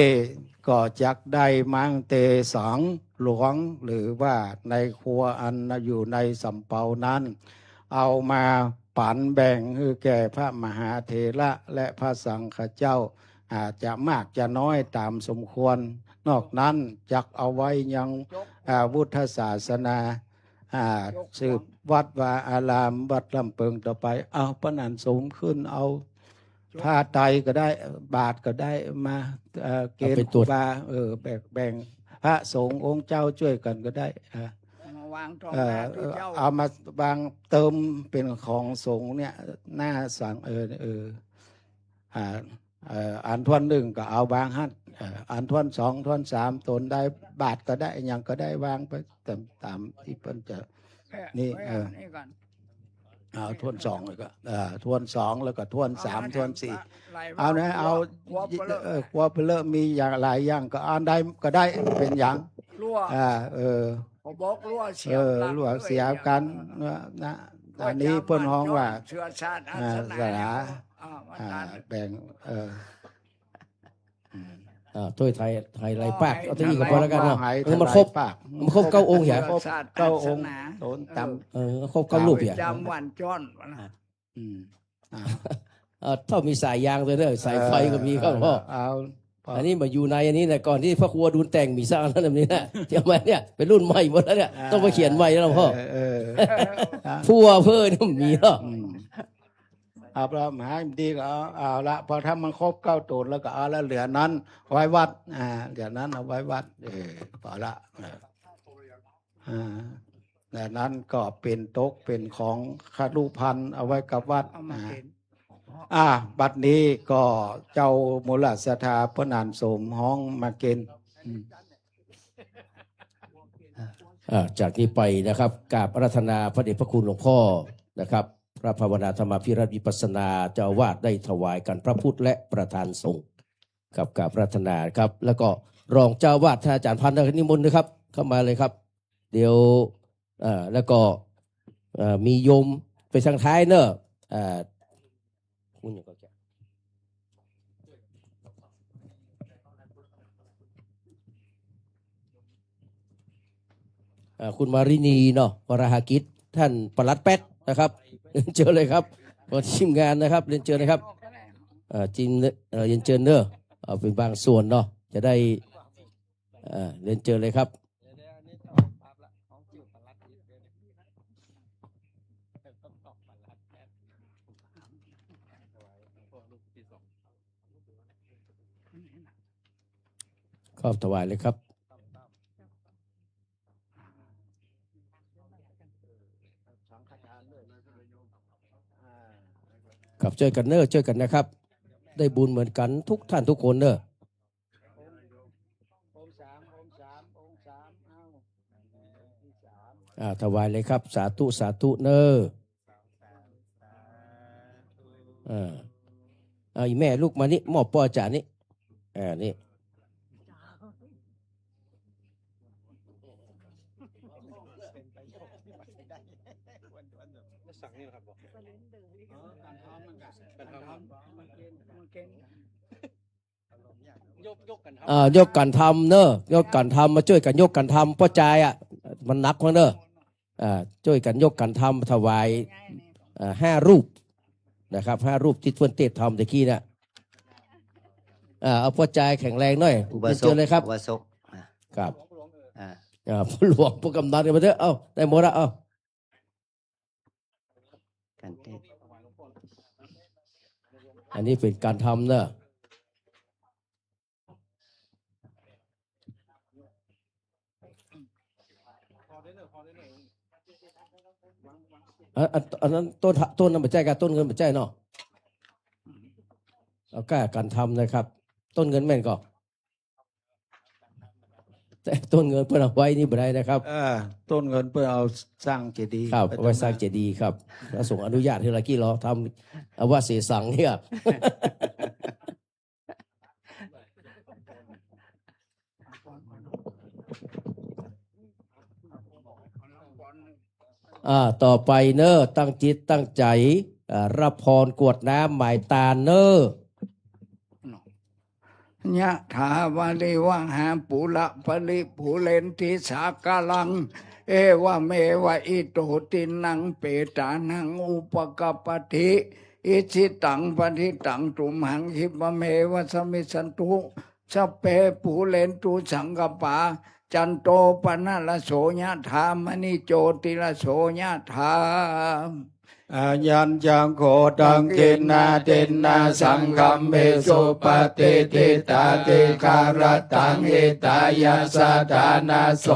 ก็จักได้มังเตสังหลวงหรือว่าในครัวอันอยู่ในสำเปานั้น เอามาปันแบ่งคือแก่พระมหาเถระและพระสังฆเจ้า อาจจะมากจะน้อยตามสมควร นอกนั้นจักเอาไว้ยังพุทธศาสนาสืบวัดวาอารามวัดลำเปิงต่อไปเอาปนันสมขึ้นเอาผ้าไตรก็ได้บาทก็ได้มาเกณฑ์ครูบาแบ่งพระสงฆ์องค์เจ้าช่วยกันก็ได้ มาวางตรงหน้าที่เจ้า เอามาบางเติมเป็นของสงฆ์เนี่ยหน้าสังอันทวนหนึ่งก็เอาบางฮั่นอันทวนสองทวนสามตนได้บาทก็ได้อย่างก็ได้วางไปตามที่เพิ่นจะ นี่ นี่กัน เอาทวนสองแล้วก็ทวนสองแล้วก็ทวนสามทวนสี่ ไล่ม เอานะเอา หัวเปลือก ครัวเปลือกมีอย่างหลายอย่างก็อ่านได้ก็ได้เป็นอย่าง รั่ว พอบอกรั่วเสียบหลัง รั่วเสียบกันนะอันนี้เพิ่นฮ้องว่า เชื้อชาติอาส ศาสนา มันการ แบ่งถ้วยไทยไรปากเอาตัวนี้ก็พอแล้วกันเนาะ หาย มันครบ ปาก มันครบเก้าองค์เหรอ เชื้อชาติ เก้า ศ องค์ สนา โตนต ครบเก้ารูปเหรอ จำวันจ้อนวะนะ ำถ้ามีสายยางเลยเด้อสายไฟก็มีครับพ่อ เอาพอ อันนี้มาอยู่ในอันนี้นะก่อนที่พระครัวดูนแต่งมีสร้างนั่นแบบนี้นะเที่ยวมาเนี่ยเป็นรุ่นใหม่หมดแล้วเนี่ยต้องมาเขียนใหม่แล้วพ่อ พัวเพื่อนมีเหรอ เอาประมาณดีก็เอาละพอถ้ามันครบเก้าตูนแล้วก็เอาละเหลือนั้นไว้วัดเหลือนั้นเอาไว้วัดพอละแต่นั้นก็เป็นโต๊ะเป็นของคารุพันธ์เอาไว้กับวัด เอามาเป็น บัดนี้ก็เจ้ามูลสถาพนานสมห้องมาเกณฑ์ จากนี้ไปนะครับกราบอาราธนาพระเดชพระคุณหลวงพ่อนะครับพระภาวนาธรรมภิรัตน์วิปัสสนาเจ้าอาวาสได้ถวายกันพระพุทธและประธานสงฆ์กับกราบอาราธนาครับแล้วก็รองเจ้าอาวาสท่านอาจารย์พันธ์นิมนต์นะครับเข้ามาเลยครับเดี๋ยวแล้วก็มีโยมไปทางท้ายเนอะคุณอย่างก็แกคุณมารินีเนาะวรหกิจท่านปลัดแป๊ดนะครับเรียนเชิญเลยครับพอทีมงานนะครับเรียนเชิญเลยครับจริงเรียนเชิญเนอะเอาเป็นบางส่วนเนาะจะได้เรียนเชิญเลยครับขอบถวายเลยครับกับช่วยกันเนอะช่วยกันนะครับได้บุญเหมือนกันทุกท่านทุกคนเนอะถวายเลยครับสาธุสาธุเนอะอีแม่ลูกมานี่มอบปอจ่านี่นี่ยกกันทำเนอะยกกันทำมาช่วยกันยกกันทำพ่อใจมันหนักมากเนอะช่วยกันยกกันทำถวาย5 รูปนะครับ5 รูปที่เพื่อนเทศทำตะกี้น่ะเอาพ่อใจแข็งแรงหน่อย อุบาส เชิ ก ญเลยครับ อุบาสก ครับ อ่า ผู้หลวงผู้กำนันกันมาเถอะได้หมดละการเทศ อันนี้เป็นการทำเนอะอันนั้นต้นนั้นไม่ใช่กันต้นเงินไม่ใช่เนาะเอากล้าการทำนะครับ ต้นเงินแม่นก็แต่ต้นเงินเพื่อเอาไว้นี่ไม่ได้นะครับ ต้นเงินเพื่อเอาสร้างเจดีย์ ครับเอาไว้สร้างเจดีย์ครับพระสงฆ์อนุญาตให้เรากี้เราทำเอาว่าเสสังเนี่ยต่อไปเนอะตั้งจิตตั้งใจรับพรกรวดน้ำหมายตาเนอะ ยะถาวาลิวะหาปุระปริปุเรนติสากาลัง เอวะเมวะอิโตตินังเปตานังอุปกปปติอิชิตังปฏิตังตุมหังหิปะเมวะสมิสันตุสัพเพปุเรนตุสังกปาจันโตปนะละโสยะธามณิโจติละโสยะธา อายัญจังโคตังกินนาเตนนาสังคัมเมสุปฏิทิตาติคารตังหิตายาสถานาโส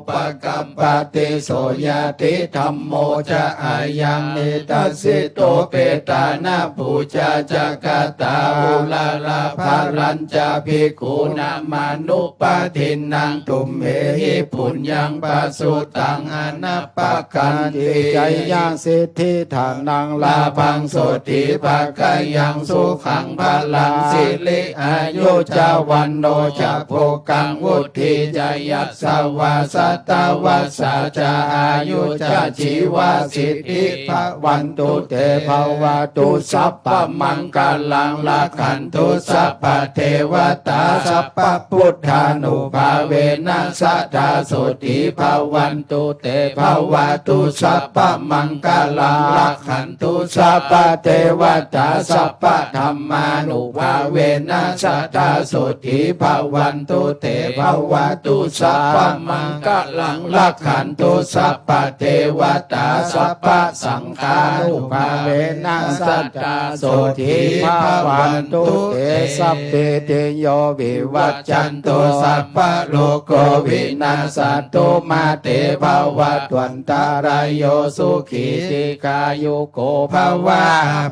ปกัมปติโสยติธรรมโมจะอายังนิตัสสิโตเปตานาปูจาจักตาอุลาลาภารัญจาภิกขุนามานุปาทินังตุมเหหิปุญญังปัสสุตังอนัปปกันติใจยังสิทธิทานังลาภังโสติภะกายังสุขังพลังสิริอายุจาวันโนจะโภกังวุฒิจายัสสวาสัตตวัสสะจาอายุจาชีวาสิทธิภวันตุเตภวตุสัพพมังคลังลาคันตุสัพพเทวตาสัพพพุทธานุภาเวนัสสะทาโสติภวันตุเตภวตุสัพพมังคลังลาคันตุสัพพเทวตาสัพพธรรมานุภาเวนัสสะทาโสติภวันตุเตภวตุสัพพมังคลังลาคันตุสัพพเทวตาสัพพสังฆานุภาเวนัสสะทาโสติภวันตุเตสัพเพเตโยวิวัจจันตุสัพพะโลกโควินาศตุมาเตภวัตวันตารายโยสุขีติกายุโกภวะ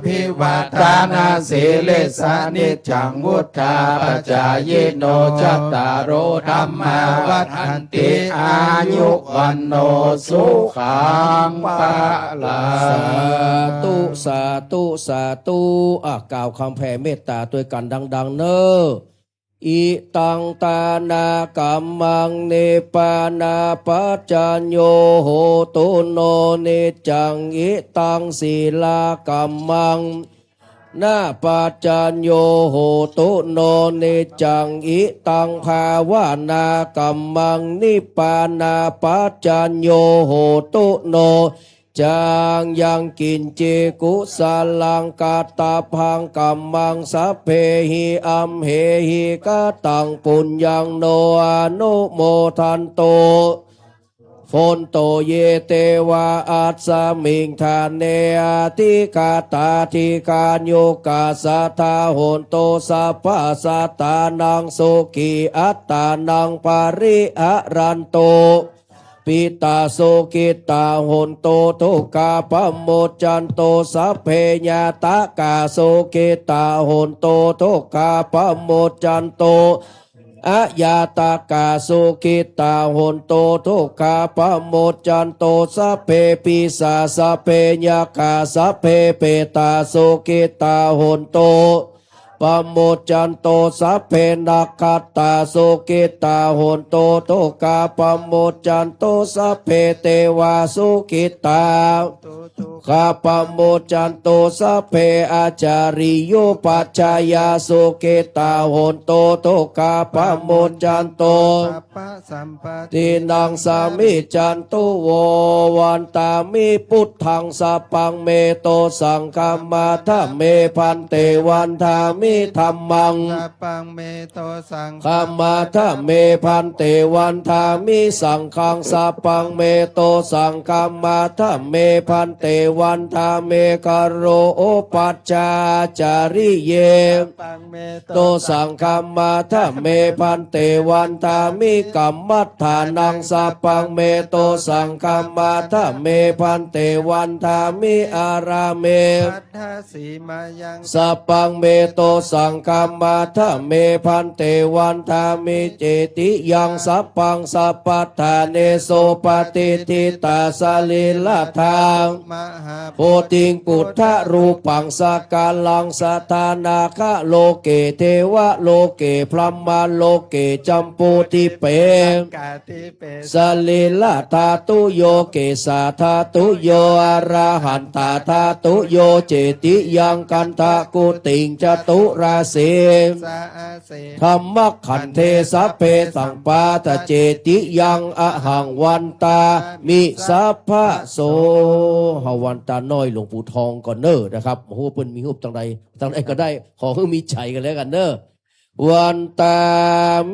ภิวัตานาสิเลสานิจจังวุฒาปจายโนจัตตารโอธรรมาวัฏันติอายุวันโนสุขังปะลา สาธุสาธุสาธุกล่าวคำแผ่เมตตาด้วยกันดังๆเนออิตังตานากัมมังเนปานาปัจจัญโยโหตุโนเนจังอิตังศีลากัมมังนาปัจจัญโยโหตุโนเนจังอิตังภาวนากัมมังนิปานาปัจจัญโยโหตุโนจังยังกินเจกุสาลังกาตาพังกัมมังสัพเพหิอัมเหหิกาตังปุญญังโนอนุโมทันโตโฟนโตเยเตวาอัสสมิงทานเนอติกาตาทิกาโยกาสัทธาโหนโตสัพพะสัตตานังสุขีอัตตานังปาริหะรันโตปิตาโสกิตาโหนโตทุกขาปโมจันโตสัพเพญาตากาโสกิตาโหนโตทุกขาปโมจันโตอะยาตากาโสกิตาโหนโตทุกขาปโมจันโตสัพเพปิสาสัพเพญากาสัพเพเปตาโสกิตาโหนโตปโมจันโตสัพเพนักขัตตาโสกิตาโหนโตทุกขาปโมจันโตสัพเพเทวาสุกิตาข้าปโมจันโตสัพเพอาจาริโยปัจจายาสุกิตาโหนโตทุกขาปโมจันโตตินังสามิจันตุโววันตามิพุทธังสัพพังเมโตสังฆามาทะเมพันเตวันทามิธัมมัง สัพพังเมโตสัง ขมาทะเมพันเตวันทามิสังขังสัพพังเมโตสังฆามาทะเมพันเตวันทาเมกโรโอปัจจาจาริเย ปังเม โตสังฆามาทะเมพันเตวันทามิกัมมัฏฐานังสัพพังเมโตสังฆามาทะเมพันเตวันทามิอาราเม พัทธสีมายัง สัพพังเมโตสังฆามาทะเมพันเตวันทามิเจติยังสัพพังสัพพัทธาเนโสปฏิทิตาสลิลทาง มหา โพติงปุถะรูปังสกาลังสัทธานาคะโลเกเทวะโลเกพรหมาโลเกจัมปูทิเป กาติเป สลิลธาตุโยเกสาธาตุโยอราหันตาธาตุโยเจติยังกันทะกุติงจตุราเส สาอาเส ธรรมขันเทสัพเพสังปาทเจติยังอหังวันตามิสัพพะโสหาวันตาน้อยหลวงปู่ทองก่อนเนอนะครับโอ้โหเปิ้นมีรูปตั้งใดก็ได้ขอให้มีใจกันแล้วกันเนอ วันตา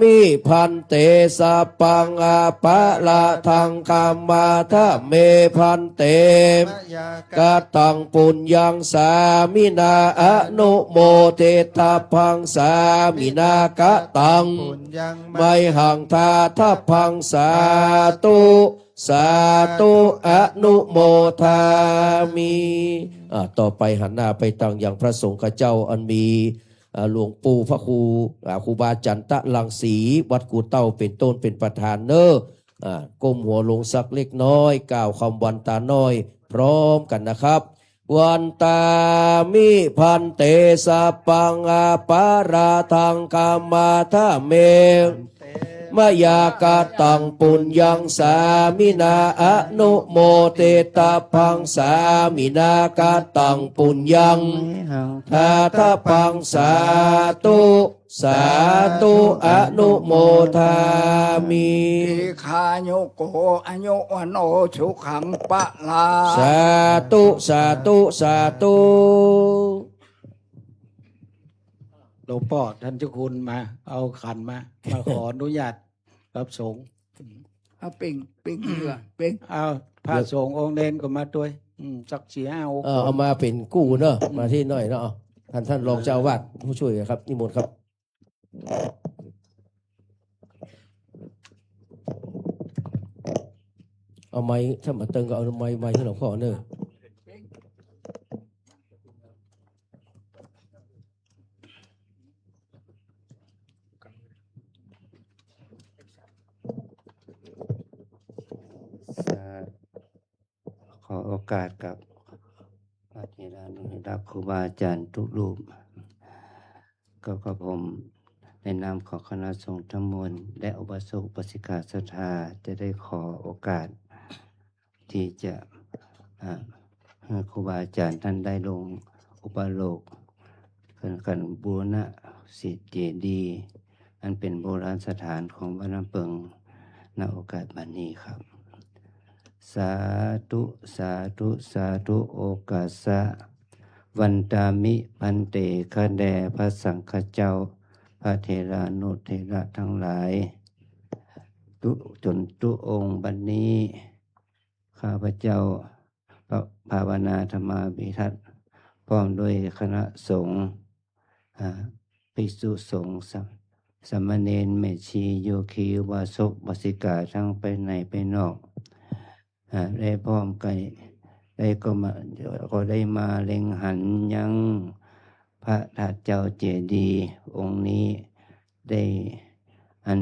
มิพันเตสะปังอาปะละทังคัมมาทะเมพันเต มะยาก ะตังปุญญังสามินาอนุโมเทตาพังสามินากะตัง ปุญญัง ไม่หังทาทัพพังสาธุสาธุอนุโมทามิต่อไปหันหน้าไปตังอย่างพระสงฆ์เจ้าอันมีหลวงปู่พระครูครูบาจันตะลังสีวัดกูเต้าเป็นต้นเป็นประธานเนอก้มหัวลงสักเล็กน้อยกล่าวคำวันตาน้อยพร้อมกันนะครับ วันตามิพันเตสะปังอาปาราทังกามาทะเม เต มายากาตังปุญญังสามินาอนุโมเตตาพังสามินากาตังปุญญัง ไม่หัง ทาทะพังสาธุสาธุอนุโมทามิ อิคาโยโกอโยวันโอสุขังปะลา สาธุสาธุสาธุ หลวงพ่อท่านเจ้าคุณมา เอาขันมาขออนุญาตรับสงฆ์ เอาปิ่งเรือปิ่ง เอาพระสงฆ์องค์เด่นก็มาด้วยสัก4-5 องค์ เอามาเป็นกู้เนอะมาที่หน่อยเนาะท่านรองเจ้าวาดผู้ช่วยครับนิมนต์ครับเอาไม้ถ้ามาเติงก็เอาไม้ให้หลวงพ่อเนอะขอโอกาสกับพระเถรานุเถระครูบาอาจารย์ทุกรูปก็กระผมในนามของคณะสงฆ์ทั้งมวลและอุบาสกอุบาสิกาศรัทธาจะได้ขอโอกาส ที่จะให้ครูบาอาจารย์ท่านได้ลงอุปโลกกันบูรณะศิษย์เจดีย์อันเป็นโบราณสถานของบ้านน้ำเปิงณโอกาสบัดนี้ครับ สาธุสาธุสาธุโอกาสะวันตามิพันเตคะแดพระสังฆเจ้าพระเถรานุเถระทั้งหลายจนทุกองค์บัดนี้ข้าพเจ้าภาวนาธรรมาภิทัศน์พร้อมด้วยคณะสงฆ์ภิกษุสงฆ์สามเณรแม่ชีโยคีอุบาสกอุบาสิกาทั้งไปในไปนอกได้พร้อมกันได้ก็ได้มาเล็งหันยังพระธาตุเจ้าเจดีย์องค์นี้ได้อัน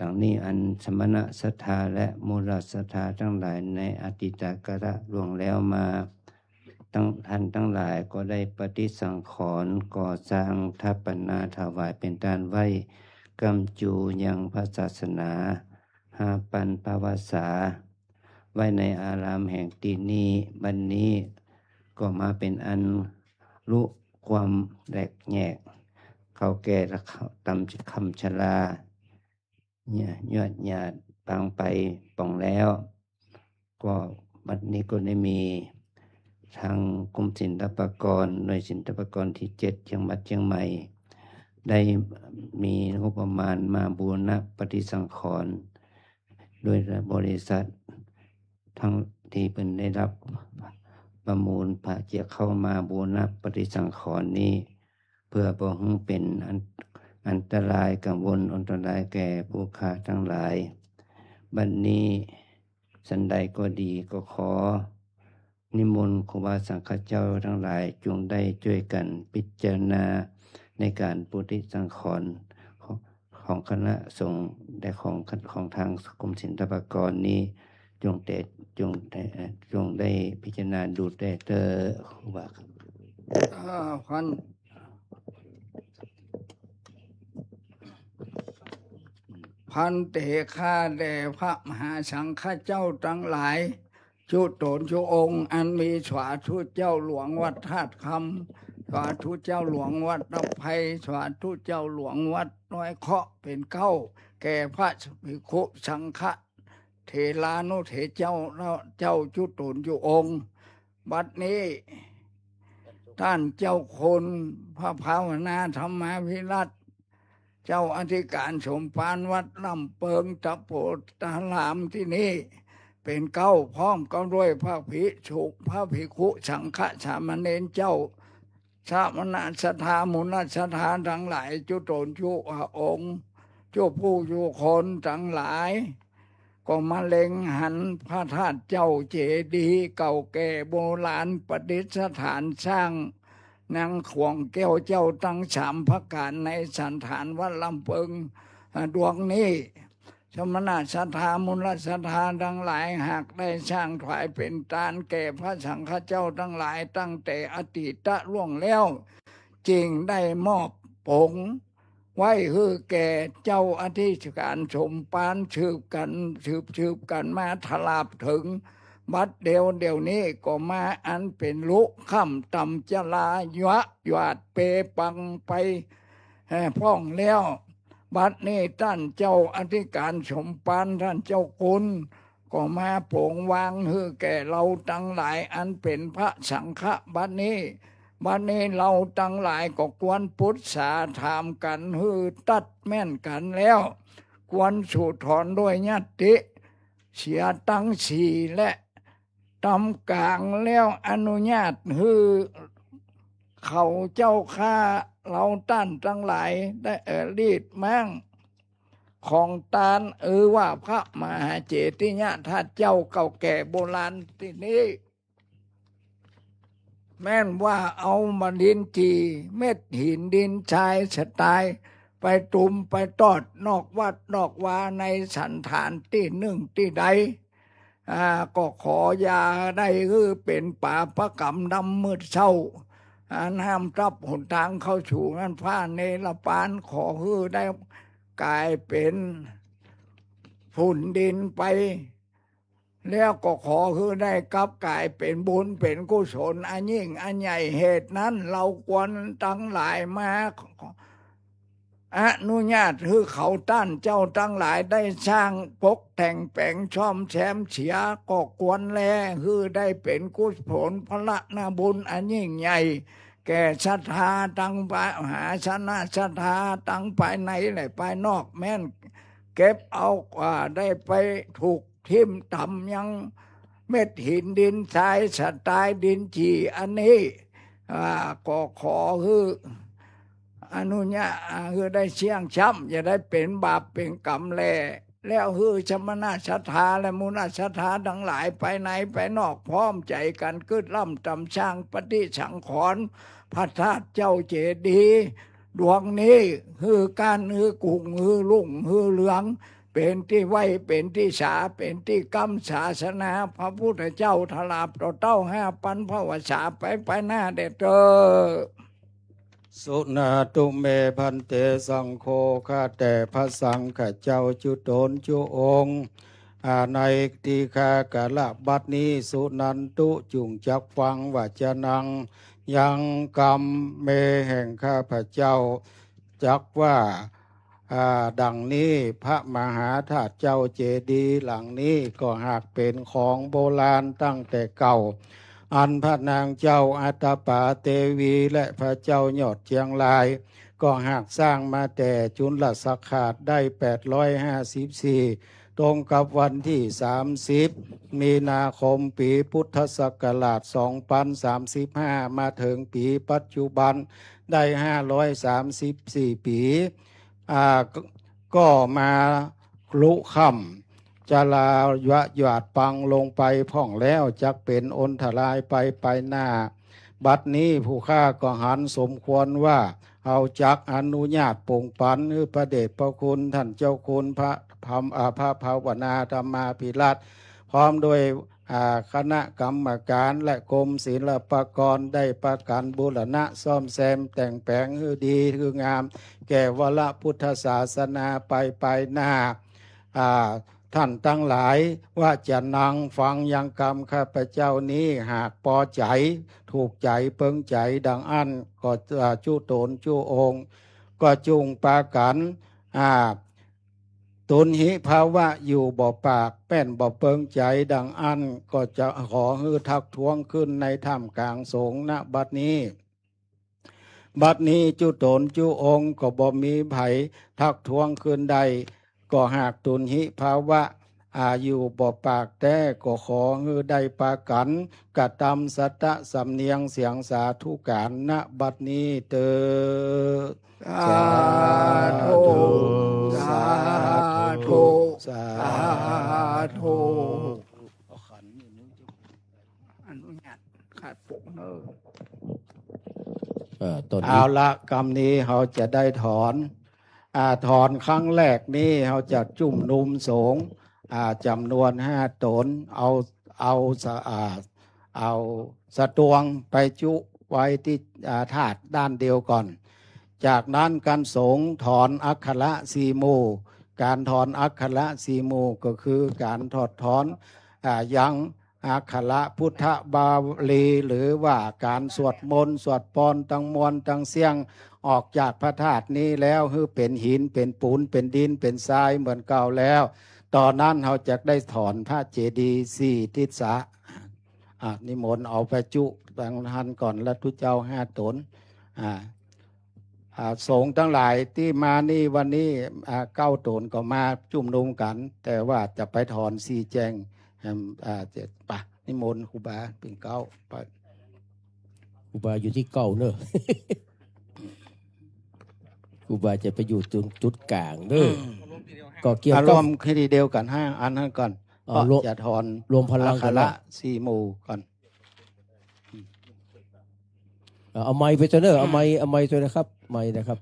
ดังนี้อันสมณะศรัทธาและมูลศรัทธาทั้งหลายในอดีตกาลล่วงแล้วมาท่านทั้งหลายก็ได้ปฏิสังขรณ์ก่อสร้างทัปนาถวายเป็นการไหว้กำจูยังพระศาสนาหาปันภาวาษาไว้ในอารามแห่งที่นี้บัดนนี้ก็มาเป็นอันรู้ความแหลกแยกเขาแก่และเขาตำคำชลาเนี่ยยอดหยาดปางไปป่องแล้ว ก็บัดนี้ก็ได้มีทางกรมศิลปากรหน่วยศิลปากรที่7จังหวัดเชียงใหม่ ได้มีงบประมาณมาบูรณะปฏิสังขรณ์โดยบริษัททั้งที่เป็นได้รับประมูลพระเจ้าเข้ามาบูรณะปฏิสังขรณ์นี้ เพื่อบ่ให้เป็นอันตรายกังวลอันตรายแก่ผู้ค้าทั้งหลายบัดนี้สันใดก็ดีก็ขอนิมนต์ครูบาสังฆเจ้าทั้งหลายจงได้ช่วยกันพิจารณาในการปฏิสังขรณ์ของคณะสงฆ์และของทางกรมศิลปากรนี้จงได้พิจารณาดูได้เตอครูบาครับ พันเตฆาแด่พระมหาสังฆเจ้าทั้งหลายชุตนชุองค์อันมีสวาธุเจ้าหลวงวัดธาตุคำสวาธุเจ้าหลวงวัดตะไพสวาธุเจ้าหลวงวัดน้อยเคาะเป็นเก้าแก่พระภิกขุสังฆเถรานุเถระเจ้าชุตนชุองค์บัดนี้ ท่านเจ้าคุณพระภาวนาธรรมาภิรัตน์เจ้าอธิการสมภารวัดลำเปิงตะโพตารามที่นี่เป็นเก้าพร้อมกันด้วยพระภิกษุพระภิกขุสังฆสามเณรเจ้าสามณศรัทธามุนศรัทธาทั้งหลายจุตนจุองค์จุผู้จุคนทั้งหลาย ก็มาเล็งหันพระธาตุเจ้าเจดีย์เก่าแก่โบราณประดิษฐานสร้างนางขวงแก้วเจ้าตั้ง3 พระการในสันฐานวัดลำเพิงดวงนี้สมณศรัทธามุลศรัทธาทั้งหลายหากได้สร้างถวายเป็นทานแก่พระสังฆเจ้าทั้งหลายตั้งแต่อดีตล่วงแล้วจึงได้มอบผงไว้คือแก่เจ้าอธิการสมปานสืบกันมาทลาบถึงบัดเดี๋ยวนี้ก็มาอันเป็นลุค่ำต่ำจลายะหยาดเปปังไปพ้องแล้วบัดนี้ท่านเจ้าอธิการสมปานท่านเจ้าคุณก็มาโปร่งวางคือแก่เราทั้งหลายอันเป็นพระสังฆบัดนี้เราทั้งหลายก็ควรพุทธาถามกันฮือตัดแม่นกันแล้วควรสู่ถอนด้วยญาติเสียตั้งสี่และตำกลางแล้วอนุญาตฮือเขาเจ้าข้าเราต้านทั้งหลายได้รีดมั่งของตาลว่าพระมหาเจติยธาตุเจ้าเก่าแก่โบราณที่นี้แม่นว่าเอามาดินจีเม็ดหินดินชายสไตล์ไปตุ่มไปตอดนอกวัดนอกวาในสันฐานที่หนึ่งที่ใดก็ขอยาได้คือเป็นป่าประกำดำมืดเศร้าห้ามรับหนทางเข้าสู่นั้นผ้าเนรปานขอคือได้กลายเป็นฝุ่นดินไปแล้วก็ขอคือได้กลับกลายเป็นบุญเป็นกุศลอันยิ่งอันใหญ่เหตุนั้นเราควรทั้งหลายมาอนุญาตคือเขาต้านเจ้าทั้งหลายได้สร้างปกแต่งแปลงช่อมแซมเสียก็ควรแลคือได้เป็นกุศลพระนาบุญอันยิ่งใหญ่แก่ศรัทธาตั้งภายหาชนะศรัทธาตั้งภายในและภายนอกแม่นเก็บเอาได้ไปถูกทิ่มต่ำยังเม็ดหินดินทรายสไตล์ดินจีอันนี้ก็ขอคืออนุญาตคือได้เชี่ยงช้ำอย่าได้เป็นบาปเป็นกรรมแล้วคือชมนาศรัทธาและมุนาศรัทธาทั้งหลายไปไหนไปนอกพร้อมใจกันกึดล่ำตำช่างปฏิสังขรณ์พระธาตุเจ้าเจดีย์ดวงนี้คือการคือกุ้งคือลุ่งคือเหลืองเป็นที่ไว้เป็นที่สาเป็นที่กำศาสนาพระพุทธเจ้าทลาบต่อเต้า5,000พระวสาไปหน้าเด็ดเด้อ สุนาตุเมพันเตสังโฆข้าแต่พระสังฆเจ้าจุตนจุองค์ในทีฆากาละบัดนี้สุนันตุจุงจักฟังวาจนังยังกรรมเมแห่งข้าพระเจ้าจักว่าดังนี้พระมหาธาตุเจ้าเจดีย์หลังนี้ก็หากเป็นของโบราณตั้งแต่เก่าอันพระนางเจ้าอัตตปาเตวีและพระเจ้ายอดเชียงรายก็หากสร้างมาแต่จุลศักราชได้854ตรงกับวันที่30มีนาคมปีพุทธศักราช2035มาถึงปีปัจจุบันได้534ปีก็มาลุค่ำจะลาวะหยาดปังลงไปพ่องแล้วจักเป็นอนทลายไปหน้าบัดนี้ผู้ข้าก็หันสมควรว่าเอาจักอนุญาตปงปันพระเดชพระคุณท่านเจ้าคุณพระภาวนาธรรมาภิรัตน์พร้อมโดยคณะกรรมการและกรมศิลปากรได้ประกันบูรณะซ่อมแซมแต่งแปลงให้ดีคืองามแก่วรพุทธศาสนาไปหน้าท่านทั้งหลายว่าจะนั่งฟังยังกรรมข้าพเจ้านี้หากพอใจถูกใจเปิงใจดังอันก็จุตนจุองค์ก็จุงปากันตุนหิภาวะอยู่บ่ปากแป้นบ่เปิงใจดังอันก็จะขอฮือทักท้วงขึ้นในถ้ำกลางสงฆ์ณบัดนี้ บัดนี้จุตนจุองค์ก็บ่มีไผทักท้วงคืนใด ก็หากตุนหิภาวะ อายุบ่ปากแต่ก็ขอฮือได้ปากันกะตำสัตตะสำเนียงเสียงสาธุการณบัดนี้เตอ สาธุสาธุ สา สาธุอนุญาตขาดปุ่งเนอ ต้น เอา นี้ ละกรรมนี้เขาจะได้ถอนถอนครั้งแรกนี้เขาจะจุ่มนุมสงฆ์จำนวน5 ตนเอาเอาสตวงไปจุไว้ที่ถาดด้านเดียวก่อน จากนั้นการสงฆ์ถอนอักขระสีหมู่การถอนอักขระสีหมู่ก็คือการถอดถอนยังอักขระพุทธบาลีหรือว่าการสวดมนต์สวดปอนตังมวลตังเสียงออกจากพระธาตุนี้แล้วคือเป็นหินเป็นปูนเป็นดินเป็นทรายเหมือนเก่าแล้ว ตอนนั้นเราจะได้ถอนพระเจดีย์4 ทิศะนิมนต์เอาไปจุตังหันก่อนและทุเจ้า5 ตนสงฆ์ทั้งหลายที่มานี่วันนี้9 ตนก็มาจุ่มนุมกัน แต่ว่าจะไปถอนสีแจงปะนิมนต์ครูบาเป็นเก้าไป ครูบาอยู่ที่เก้าเนอะ ครูบาจะไปอยู่จุดกลางเนอะก็เกี่ยว อาร กับ มณ์คดีเดียวกัน5 อันนั้นก่อน อ๋อ ก็ รวม จะถอน รวมพลัง อักข กัน ระ นะ 4 หมู่ก่อน เอาไม้ไปตัวเนอะเอาไม้ตัวนะครับไม้นะครับ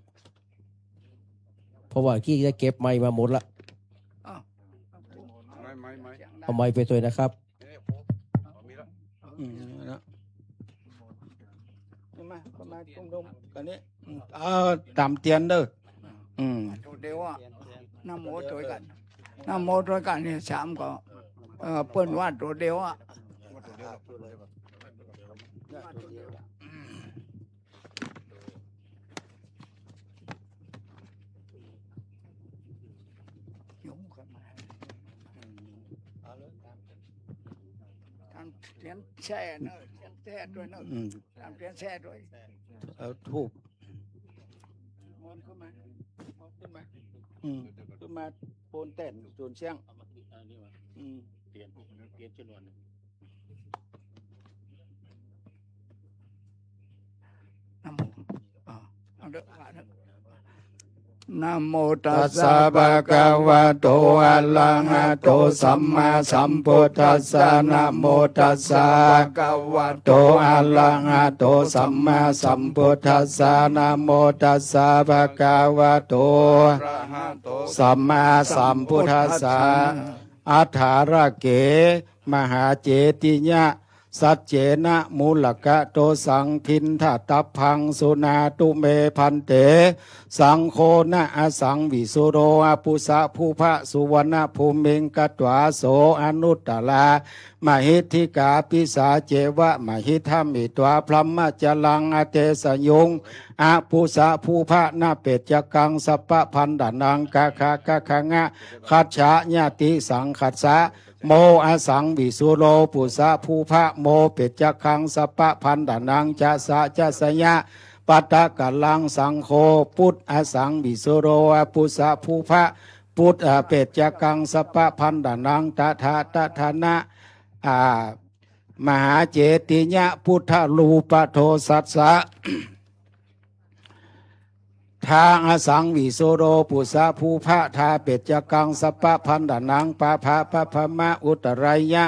เพราะว่ากี้จะเก็บไม้มาหมดละเอาไม้ไปตัวนะครับ นะมาจุ่มนุมกันนี้ตามเตียนเด้อตัวเดียวอ่ะน้ำโมตัวกันน้ำโมตัวกันเนี่ย3ก็เปิ้นว่าตัวเดียวอ่ะทำเทียนแช่เนอะเทียนแช่ด้วยเนอะทำเทียนแช่ด้วย เอาทูบ มันขึ้นมาเอาขึ้นมา ขึ้นมาโปนเต้นส่วนเชียงน้ำโมเอาเด้อว่าเด้อนะโมตัสสะภะคะวะโตอะระหะโตสัมมาสัมพุทธัสสะนะโมตัสสะภะคะวะโตอะระหะโตสัมมาสัมพุทธัสสะนะโมตัสสะภะคะวะโตสัมมาสัมพุทธัสสะอัฏฐาระเกมหาเจติยะสัจเจนะมูลกะโตสังทินทัตตัพพังสุนาตุเมพันเตสังโฆนะอสังวิสุโรอปุสะภูพะสุวรรณภูมิงกัตวาโสอนุตตลามหิทธิกาปิสาเจวะมหิธามิตวาพรหมจลังอเตสยุงอาปุสะภูพะนาเปจกังสัพพพันดานังกะคากะคะงะคัจฉะญาติสังคัสสะโมอสังวิสุโรปุสะภูพะโมเปจคังสัพพพันดานังจะสะจะสยะปัตตะกัลลังสังโฆพุทธอสังวิสุโรปุสะภูพะพุทธเปจกังสัพพพันดานังตถาตถานะมหาเจติยะพุทธลูปโทสัสสะทาอสังวิโสโรปุสะภูพะทาเปจกังสัพพพันดานังปะภะปะภมะอุตรายะ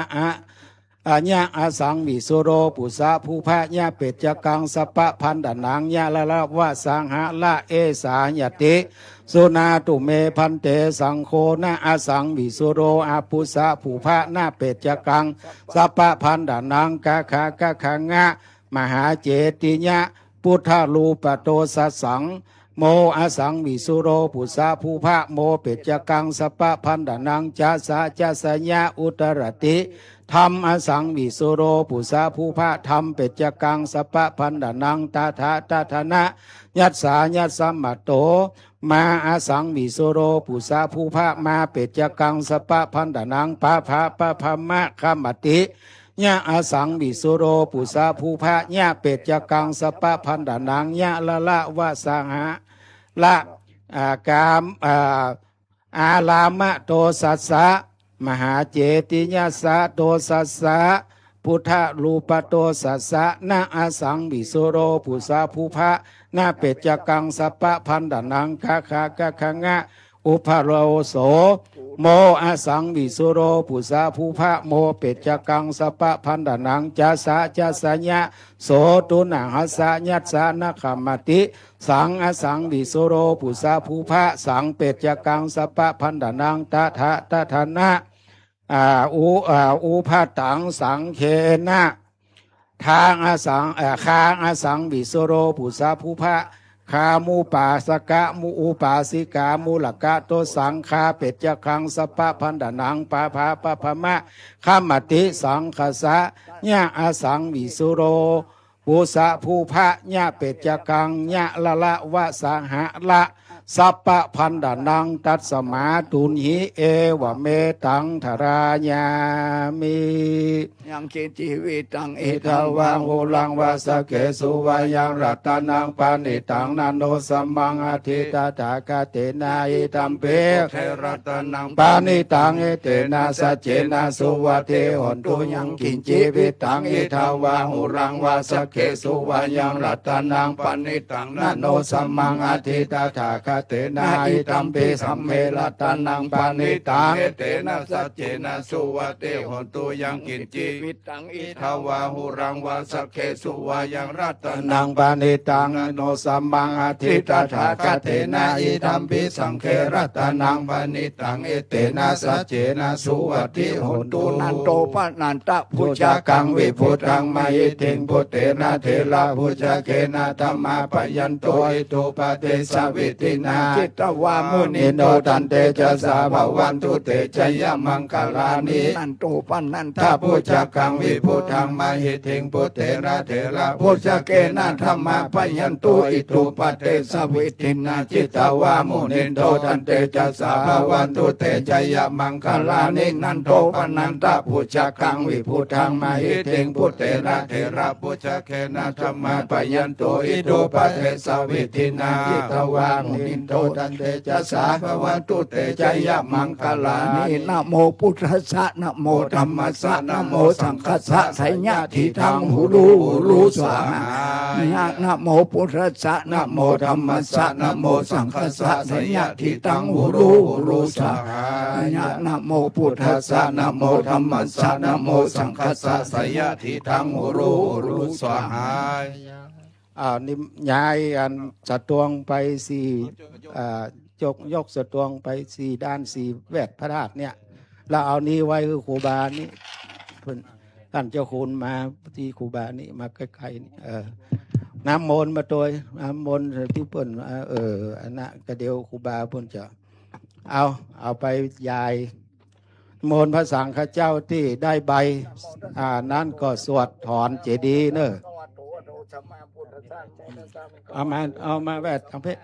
อัญญะอสังวิโสโรปุสะภูพะญะเปจกังสัพพพันดานังญะละละวะสังหะละเอสายติสุนาตุเมพันเตสังโฆนะอสังวิสุโรอาปุสะภูพะนาเปจกังสัพพพันดานังกะขากะขังะมหาเจติยะพุทธลูปโตสัสสังโมอสังวิสุโรปุสะภูพะโมเปจกังสัพพพันดานังจะสะจะสยะอุตรติธรรมอสังวิสุโรปุสะภูพะธรรมเปจกังสัพพพันดานังตถาตถนะยัสสายัสสมะโตมาอสังวิสุโรปุสะภูพะมาเปจกังสัพพพันดานังปะภะปะภมะขมติ ญะอาสังวิสุโรปุสาภูพะญะเป็จจกังสปะพันดานังญะละละวะสังหะละกามอาลามะโตสัสสะมหาเจติยสะโตสัสสะพุทธรูปโตสัสสะนะอาสังวิสุโรปุสาภูพะนะเป็จจกังสปะพันดานังคาคากะคะงะอุปโรโสโมอาสังวิสุโรปุสาภูพะโมเป็จจกังสปะพันดานังจาสะจาสัญญะโสตุนะหัสสะยัสสะนะขมติสังอาสังวิสุโรปุสาภูพะสังเป็จจกังสปะพันดานังตถะตถานะอุปาตังสังเคนะทางอาสังคางอาสังวิสุโรปุสาภูพะคามูปาสกะมูอุปาสิกามูลกะโตสังคาเป็จจคังสปะพันดานังปาภาปะพมะขมติสังคสะญะอาสังวิสุโรปุสาภูพะญะเป็จจคังญะละละวะสหะละสัปปะพันดานังตัสมาตุนหิเอวเมตังธรายามิยังกินชีวิตังเอ อิ ต ทาวังโหลังวาสเกสุวายังรัตนังปานิตังนันโนสัมมังอธิตถาคเตนะอิตัมเป เทระตนัง ปานิตังเอเตนะสัจเจนะสุวัเทหนตุยังกินจีวิตังอิทาวังโหลังวาสเกสุวายังรัตนังปานิตังนันโนสัมมังอธิตถาคเตนะอิตัมเปสัมเมรัตนังปานิตัง เอเตนะสัจเจนะสุวัตเตหนตุยังกินจีวิตังอิทาวาหุรังวาสเคสุวายังรัตนั นั ง งปานิตังโนสัมมังอธิตถาคเตนะอิทัมปิสังเครัตนังปานิตังเอเตนะสัจเจนะสุวัติโหนตุ นันโตปะนันตะพุ พุ ช ช า กังวิพุทังมายิทิงพุเตนะเทระพุชเกนะธรรมาปยันโตอิตุปเตสวิตินา จิตวามุ มุ นิ นิโนตันเตจะสาภวันตุเตชยมังคลานิ นันโตปะนันตะ ถ้าพุชกังวิพุทังมาหิทิงพุเตนะเทระพุชเกนะธรรมาปยันโตอิตุปเตสวิตินาจิตวามุนิโนตันเตจะสาภวันตุเตชยมังคลานินันโตปนันตะพุชกังวิพุทังมาหิทิงพุเตนะเทระพุชเกนะธรรมาปยันโตอิตุปเตสวิตินาจิตวามุนิโนตันเตจะสาภวันตุเตชยมังคลานิ นี่นะโมพุทธัสสะนะโมธัมมัสสะนะโมสังฆัสสะไสยะทิทังหูรูสวาหานะโมพุทธัสสะนะโมธัมมัสสะนะโมสังฆัสสะไสยะทิทังหูรูสวาหายะนะโมพุทธัสสะนะโมธัมมัสสะนะโมสังฆัสสะไสยะทิทังหูรูสวาหา นี่ย้ายอันสตวงไปสี่ยกสตวงไปสี่ด้านสี่แวดพระธาตุเนี่ยเราเอานี้ไว้คือครูบานี่เพิ่นท่านเจ้าคุณมาที่ครูบานี่มาใกล้ๆนี่น้ำมนต์มาตัวน้ำมนต์ที่เพิ่นอันนั้นก็เดียวครูบาเพิ่นจะเอาไปยายมนต์พระสังฆเจ้าที่ได้ใบนั้นก็สวดถอนเจดีย์เนอะเอามาแวดทางเพชร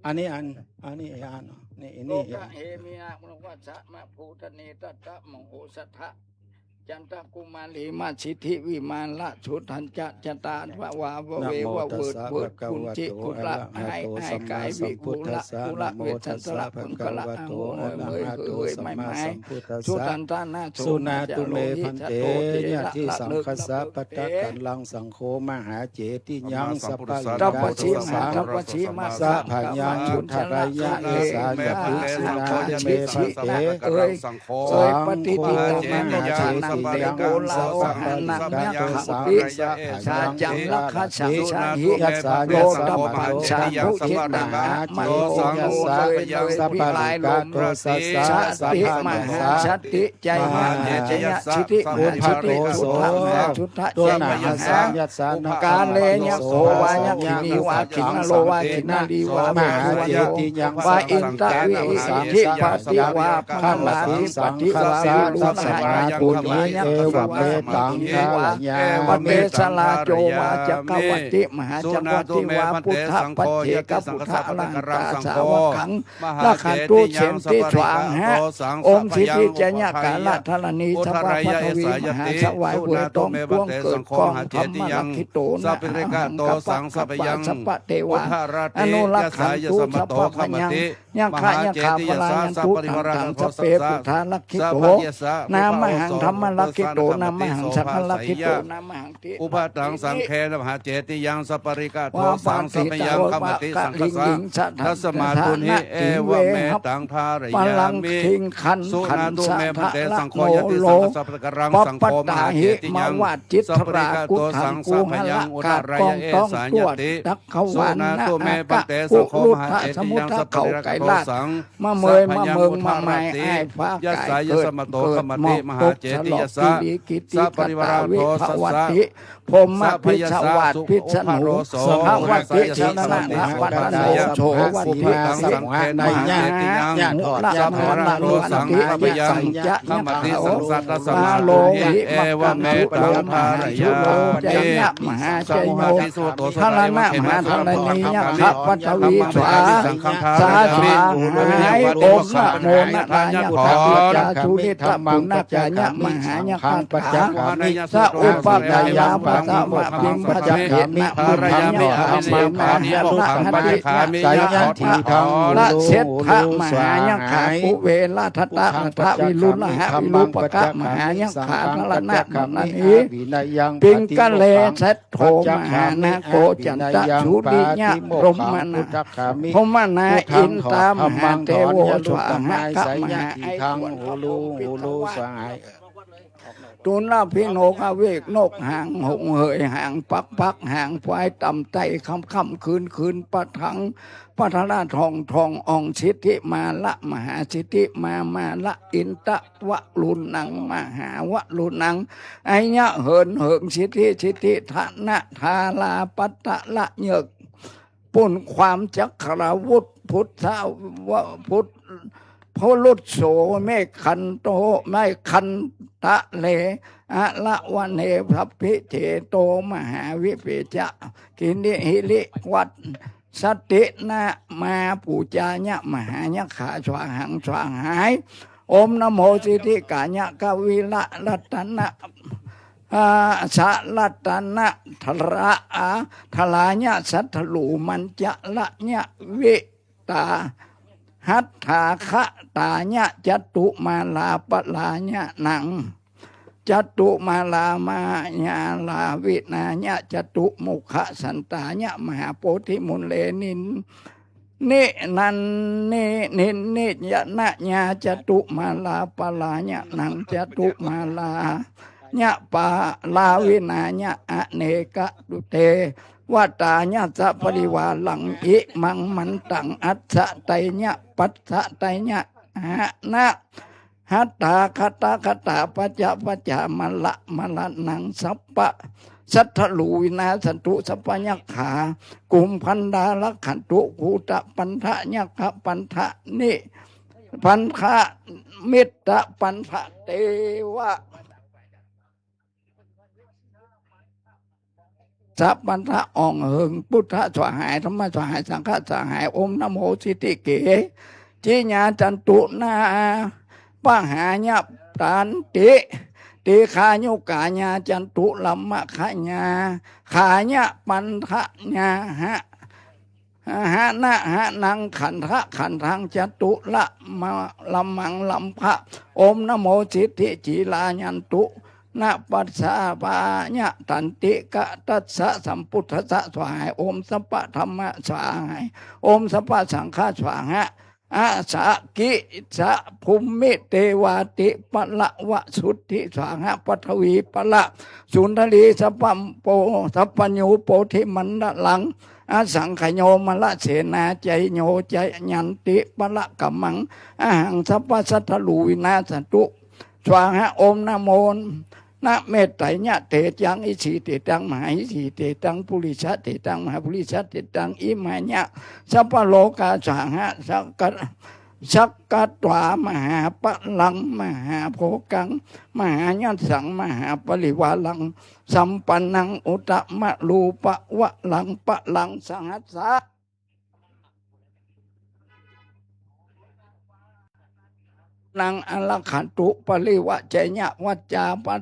อันนี้อันนี้นี่ โล นี่ กะเฮมินะมุวัสสะมะภูตเนตัตตะมโหสัทธะจันทกุมาลีมาสิทธิวิมานละชุทันจะจตานวะวาวะเววะเวิร์ดคุณจิกุละให้กายวิกุละกุละเวทัสละพุนกละอังโมเมยเอ่ยไม่ชุทันตานาโ สุนาตุเมพันเตญาติสังคสะปะตะกันลังสังโฆมหาเจติยังสัพพะ ตัปปะชิ สั มาง ตัปปะชิมา สะพยัญชุทรายะเอสาญปุสินาเมพันเต เอ่ย สัง ปฏิทินมหาเจติโกลาโอหันนังยักขปิชาจังลักขสังชาหิโลตปัญชาทุจิตนาโมยัสสะสัพพะลายลมสัสติมหาชติใจมหาเจยชิติบุญชิติสุทธะชุทธะ ตัว เจ นา ม หั หา สายัสสานะ กาเลญโสวายคินีวาคินาโลวาคินาลีวาม หาเจติยัง วาอินตะวิอิทิปฏิวาพ ข้า ระ มา ลา สัง ธิป สัง ฏิ ฆ วา สา ลุ สั น ส หา มา ย ปุญญิ ยั เอ ต ว ถะ เมตังทาลยา วันเมสลาโจวาจักวัติมหาจักวัติวาพุทธปัจเจกพุทธอลังกาสาวกังละขันตุเชนติสวางหะอมสิทธิจญกาลธรณีสัพพะทวีมหาสวายเวตองกวงเกิดกองธรรมลักขิโตนะหังกัปปะสัพพะสัพพะเทวะอนุรักขันตุสัพพะพยังยังขะยังขาพลายันตุตังสเปปุทาลักขิโตนามหังธรรมลักขิโตนามหังสัพพะลักขิโตนามหังติ อุปาตังสังเคนะมหาเจติยังสัปปริกาโทสังสัพยังขมติสังคสะทัสมาตุนิเอวะเมตังภารยามิสุนาตุเมพันเตสังโฆยติสังสัพพะกรังสังโฆมหาเจติยังสัปปริกาโทสังสัพยังอุทารยเอสายติสุนาตุเมพันเตสังโฆมหาเจติยังสัปปริกาโทสัง มาเมยมาเมืองมาไม้ไอ้ฟ้าไก่เกิดเกิดมอกตกฉลอกกิริกิติกตาวิภวัติพมพิชวัตพิชนุภวัติชนะนะปัตโนโชวัติสังในญาญาถอดญาพระโลสังฆะสังจะขมติสังสัตตสมาโลหิเอวเมตังภารยาเจยะมหาเจโยทาระนะมหาทาระนียะขับปัทวีสวาสาสวาหายโอมนะโมนะรายะขอจาทุนิตปุณกายะมหายะขันปัจจาสะอุปกายาปัตตมะพิมพจักเขนะภารยามิธรรมะมหาละหัตติสายันทีธรรมละเสทธมหายังขาปุเวละทัตตะทะวิรุณหะวิรุปกะมหายังขาพละนะนันนี้ปิงกะเลเสทโทมหานาโกจันตะชุดิยะพรหมนะพรหมนะอินตามหาเทโวสวาหะกะมหาไอทางหูลูสวายตุลาพิโนกเวกนกหางหงเหยหางปักหางไฟต่ำไตค่ำคืนปะทังปัทนาทององสิทธิมาละมหาสิทธิมาละอินตะวะลุนังมหาวะลุนังไอยะเหิงสิทธิธนะทาลาปัตตะละเยกปุ่นความจักรวุฒิพุทธวะพุทธพลุโสไม่คันโตไม่คันตะเลอะละวันเนพระพิเทโตมหาวิเปจะกินิหิริวัตสตินะมาปูจาญะมหายะขาสวาหังสวาหายอมนะโมสิทธิกาญะกวิละรัตนะสะรัตนะทระอาทลาญะสัทธลูมันจะละญะวิตาหัตถาคะตาญะจตุมาลาปลาญะนังจตุมาลามาญาลาวินาญะจตุมุขสันตาญะมหาโพธิมุนเลนินนินันนิยะนะญาจตุมาลาปลาญะนังจตุมาลาญะปาลาวินาญะอเนกะดุเตวัตาญะสัพปริวาลังอิมังมันตังอัสสะไตญะปัสสะไตญะหะนะหัตถาคตาปัจจามละนังสัพปะสัทธลูวินาสันตุสัพพยัคขากุมพันดาลขันตุภูตะปันทะยัคขปันทะนิปันทะมิตตะปันทะเตวะสัพพันธะอ่องเหิงพุทธสวหายธรรมสวหายสังฆสวหายอมนะโมสิทธิเกจิญาจันตุนาปะหาญะตันติขายุกาญาจันตุลัมมะขะญาขาญะปันทะญาหะนะหะนังขันทังจตุละมาลัมมังลัมภะอมนะโมสิทธิจิลายันตุนะปัสสะปาญะตันติกะตัสสะสัมพุทธัสสะสวายอมสัพพะธรรมะสวายอมสัพพะสังฆะสวายอาสากิสะภูมิเทวาติปะละวะสุทธิสวางะปัทวีปะละสุนทรีสัพพมโปสัพพญูโปธิมันดลังอาสังขโยมละเสนาใจโยใจยันติปะละกัมมังอาหังสัพพสัทธลูวินาสตุสวางะอมนะโมนะเมตไตญะเตจังอิสิเตตังมหาอิสิเตตังปุริสะเตตังมหาปุริสะเตตังอิมาญะสัพพโลกาสังหะสักกะ ชักกะตวามหาปะลังมหาโภกังมหาญัสสังมหาปริวาลังสัมปันนังอุตมะรูปะวะลังปะลังสังหัสสะนังอลขันตุปริวะเจญะวัจจาปั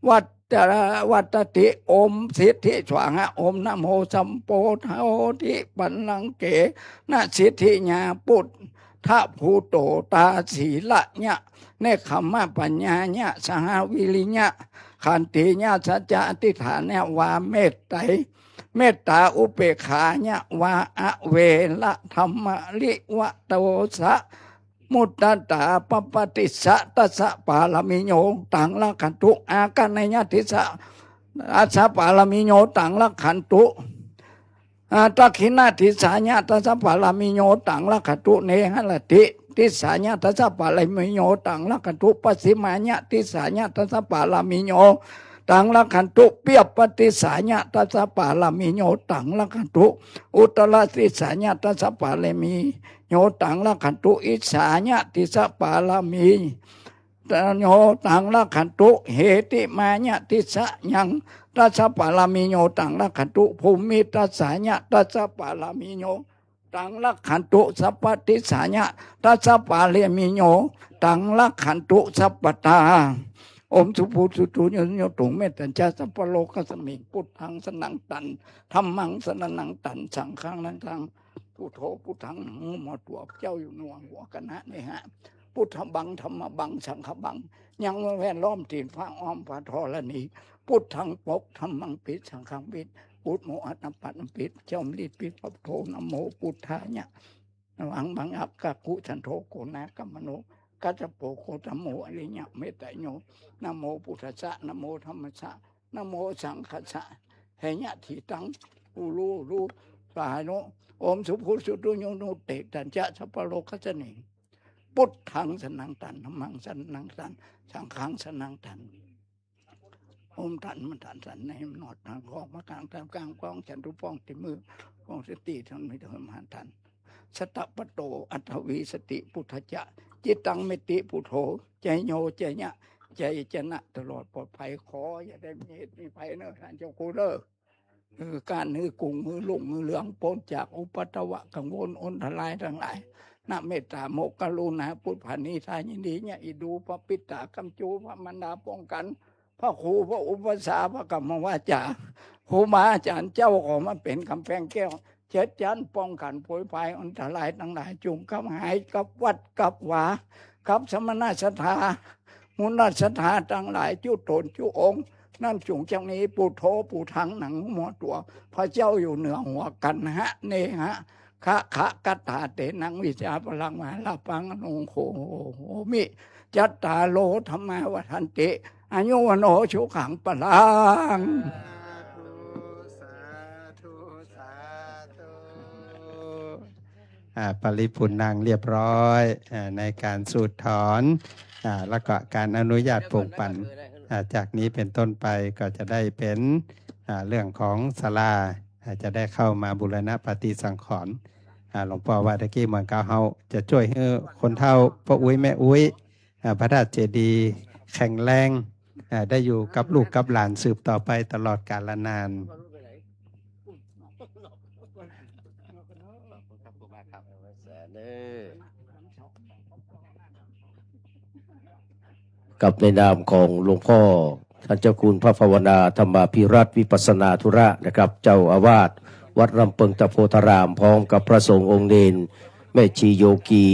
วัตวัตติอมสิทธิสวางะอมนะโมสัมโพธโอทิปันนังเกนะสิทธิญาปุตทะภูโตตาศีละญะเนคขมะปัญญาญะสหวิริญะขันติญะสัจจะอธิฐานญะวาเมตไตเมตตาอุเปกขาญะวาอเวละธรรมลิวะโตสะมุตตตาปปติสะตัสสะปาลมิโยตังละขันตุอากันในญาติสะอาสะปาลมิโยตังละขันตุตักขินาทิสาญะตัสสะปาลมิโยตังละขันตุเนหะละติทิสาญะตัสสะปาลมิโยตังละขันตุปัสสิมาญะทิสาญะตัสสะปาลมิโยตังละขันตุเปียปฏิสาญะตัสสะปาลมิโยตังละขันตุอุตรติสาญะตัสสะปาลมิโยตังละขันตุอิสาญะติสะปาลามีโยตังละขันตุเหติมาญะติสะยังตัสสะปาลามีโยตังละขันตุภูมิตัสสาญะตัสสะปาลามีโยตังละขันตุสัพพติสาญะตัสสะปาเลมิโยตังละขันตุสัพพตาอมสุภูสุตุโยโยตุเมตตัญจสัพพโลกสมิงพุทธังสนังตันธัมมังสนังตันสังฆังนังตังพุทโธพุทธังหมดตัวเจ้าอยู่หน่วงหัวกันนะนี่ฮะพุทธบังธรรมบังสังฆบังยังแวดล้อมตีนฟ้าอ้อมฟ้าทอละนีพุทธังปกธรรมังปิดสังฆังปิดพุทโมอัตตปัตตปิดเจ้ามิดปิดพระโทนะโมพุทธาญะวังบังอักกะกุฉันโทโกนากัมมโนกัจจโปโคตโมอริยะเมตไตโยนะโมพุทธัสสะนะโมธัมมัสสะนะโมสังฆัสสะเหยะทิตังอุรูสาโนอมสุภูสุตุโยโนเตตัญจะสัพพโลกสนิพุทธังสนังตันธัมมังสนังตันสังฆังสนังตันอมตันมันตันสันในหนอดทางกองมากลางทางกลางกองฉันทุป้องติมือป้องสติทนไม่เดิมหันทันสตปโตอัตวีสติพุทธะจิตตังเมติพุทโธใจโยใจญะใจจนะตลอดปลอดภัยขออย่าได้มีเหตุมีภัยเนอะท่านเจ้าคูเด้อการมือกุ้งมือลุ่งมือเหลืองพ้นจากอุปตวะกังวลอนทลายทั้งหลายนะเมตตาโมกขรุณาพุทธภานิทายินดีเนี่ยอิดูพระปิตากัมจูพระมารดาป้องกันพระครูพระอุปสาพระกรรมวาจาครูบาอาจารย์เจ้าของมาเป็นกำแพงแก้วเจ็ดจันป้องกันโผยภัยอันตรายทั้งหลายจุงกับหายกับวัดกับวากับสมณสถามุนสถาทั้งหลายจุตนจุองค์นั่นจุงจังนี้ปูโธปูทังหนังหมอตัวพระเจ้าอยู่เหนือหัวกันฮะเนหะคะกัตถาเตนังวิชาพลังมาลาปังนงโคมิจัตตาโลธรรมาวทันติอายุวโนชุขังปะลังปริพุนนังเรียบร้อยในการสูดถอนแล้วก็การอนุญาตปลูกปั่นจากนี้เป็นต้นไปก็จะได้เป็นเรื่องของศาลาจะได้เข้ามาบูรณะปฏิสังขรณ์หลวงพ่อว่าตะกี้เหมือนกับเฮาจะช่วยให้คนเฒ่าพ่ออุ้ยแม่อุ้ยพระธาตุเจดีย์แข็งแรงได้อยู่กับลูกกับหลานสืบต่อไปตลอดกาลนานกับในนามของหลวงพ่อท่านเจ้าคุณพระภาวนาธรรมาภิรัตน์วิปัสสนาธุระนะครับเจ้าอาวาสวัดลำเปิงตะโพธารามพร้อมกับพระสงฆ์องค์เนรแม่ชีโยกี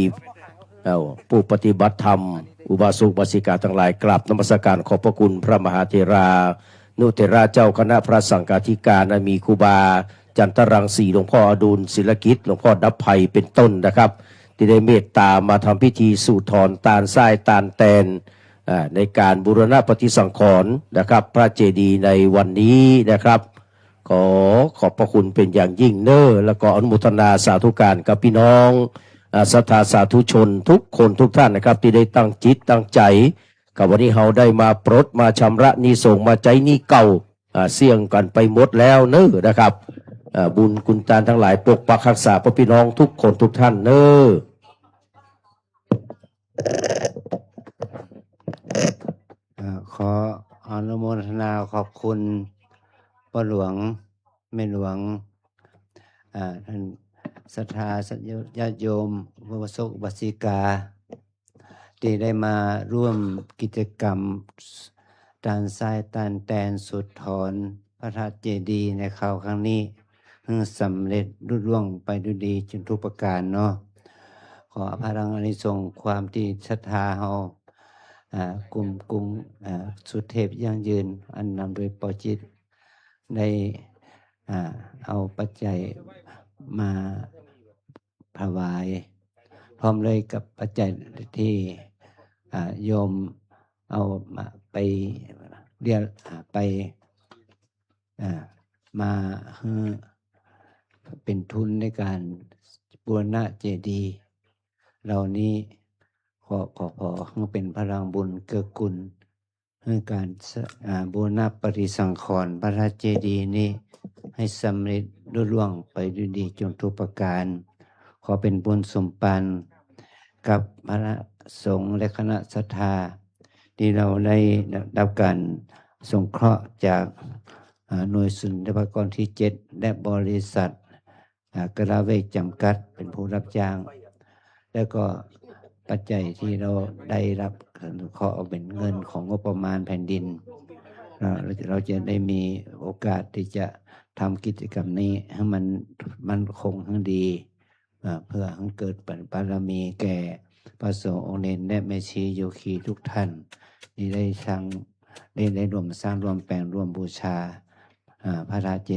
ผู้ปฏิบัติธรรมอุบาสกอุบาสิกาทั้งหลายกราบนมัสการขอบพระคุณพระมหาเถรานุเถระเจ้าคณะพระสังฆาธิการมีครูบาจันทรังสีหลวงพ่ออดุลศิลกิจหลวงพ่อดับภัยเป็นต้นนะครับที่ได้เมตตามาทำพิธีสูดถอนตาลทรายตาลแตนในการบูรณะปฏิสังขรณ์นะครับพระเจดีย์ในวันนี้นะครับขอบพระคุณเป็นอย่างยิ่งแล้วก็อนุโมทนาสาธุการกับพี่น้องศรัทธาสาธุชนทุกคนทุกท่านนะครับที่ได้ตั้งจิตตั้งใจกับวันนี้เราได้มาปลดมาชำระหนี้ส่งมาใจหนี้เก่าเสี่ยงกันไปหมดแล้วนะครับบุญคุณทานทั้งหลายปกปักรักษาพระพี่น้องทุกคนทุกท่าน ขออนุโมทนาขอบคุณพ่อหลวงแม่หลวงท่านศรัทธาญาติโยมอุบาสกอุบาสิกาที่ได้มาร่วมกิจกรรมตานทรายตานแตนสุดถอนพระธาตุเจดีย์ในคราวครั้งนี้สำเร็จรุ่ร่วงไปด้วยดีจนทุกประการเนาะขอพลังอานิสงส์ความที่ศรัทธาเฮากลุ่มสุดเทพยั่งยืนอันนำโดยปอจิตได้เอาปัจจัยมาถวาย พร้อมเลยกับปัจจัยที่โยมเอามาไปเรียกไปมาเป็นทุนในการบูรณะเจดีย์เหล่านี้ขอให้เป็นพลังบุญเกื้อกูลให้การบูรณะปฏิสังขรณ์พระธาตุเจดีย์นี้ให้สำเร็จรุ่ร่วงไปด้วยดีจงทุกประการขอเป็นบุญสมปันกับพระสงฆ์และคณะศรัทธาที่เราได้รับการสงเคราะห์จากหน่วยศุลกากรที่ 7และบริษัทกระเวกจำกัดเป็นผู้รับจ้าง แล้วก็ปัจจัยที่เราได้รับขอเอาเป็นเงินของงบประมาณแผ่นดินเราจะได้มีโอกาสที่จะทำกิจกรรมนี้ให้มันคงให้ดีเพื่อให้เกิดบารมีแก่พระสงฆ์องค์เนรและแม่ชีโยคีทุกท่านที่ได้รวมสร้างรวมแปลงรวมบูชาพระธาตุเจดีย์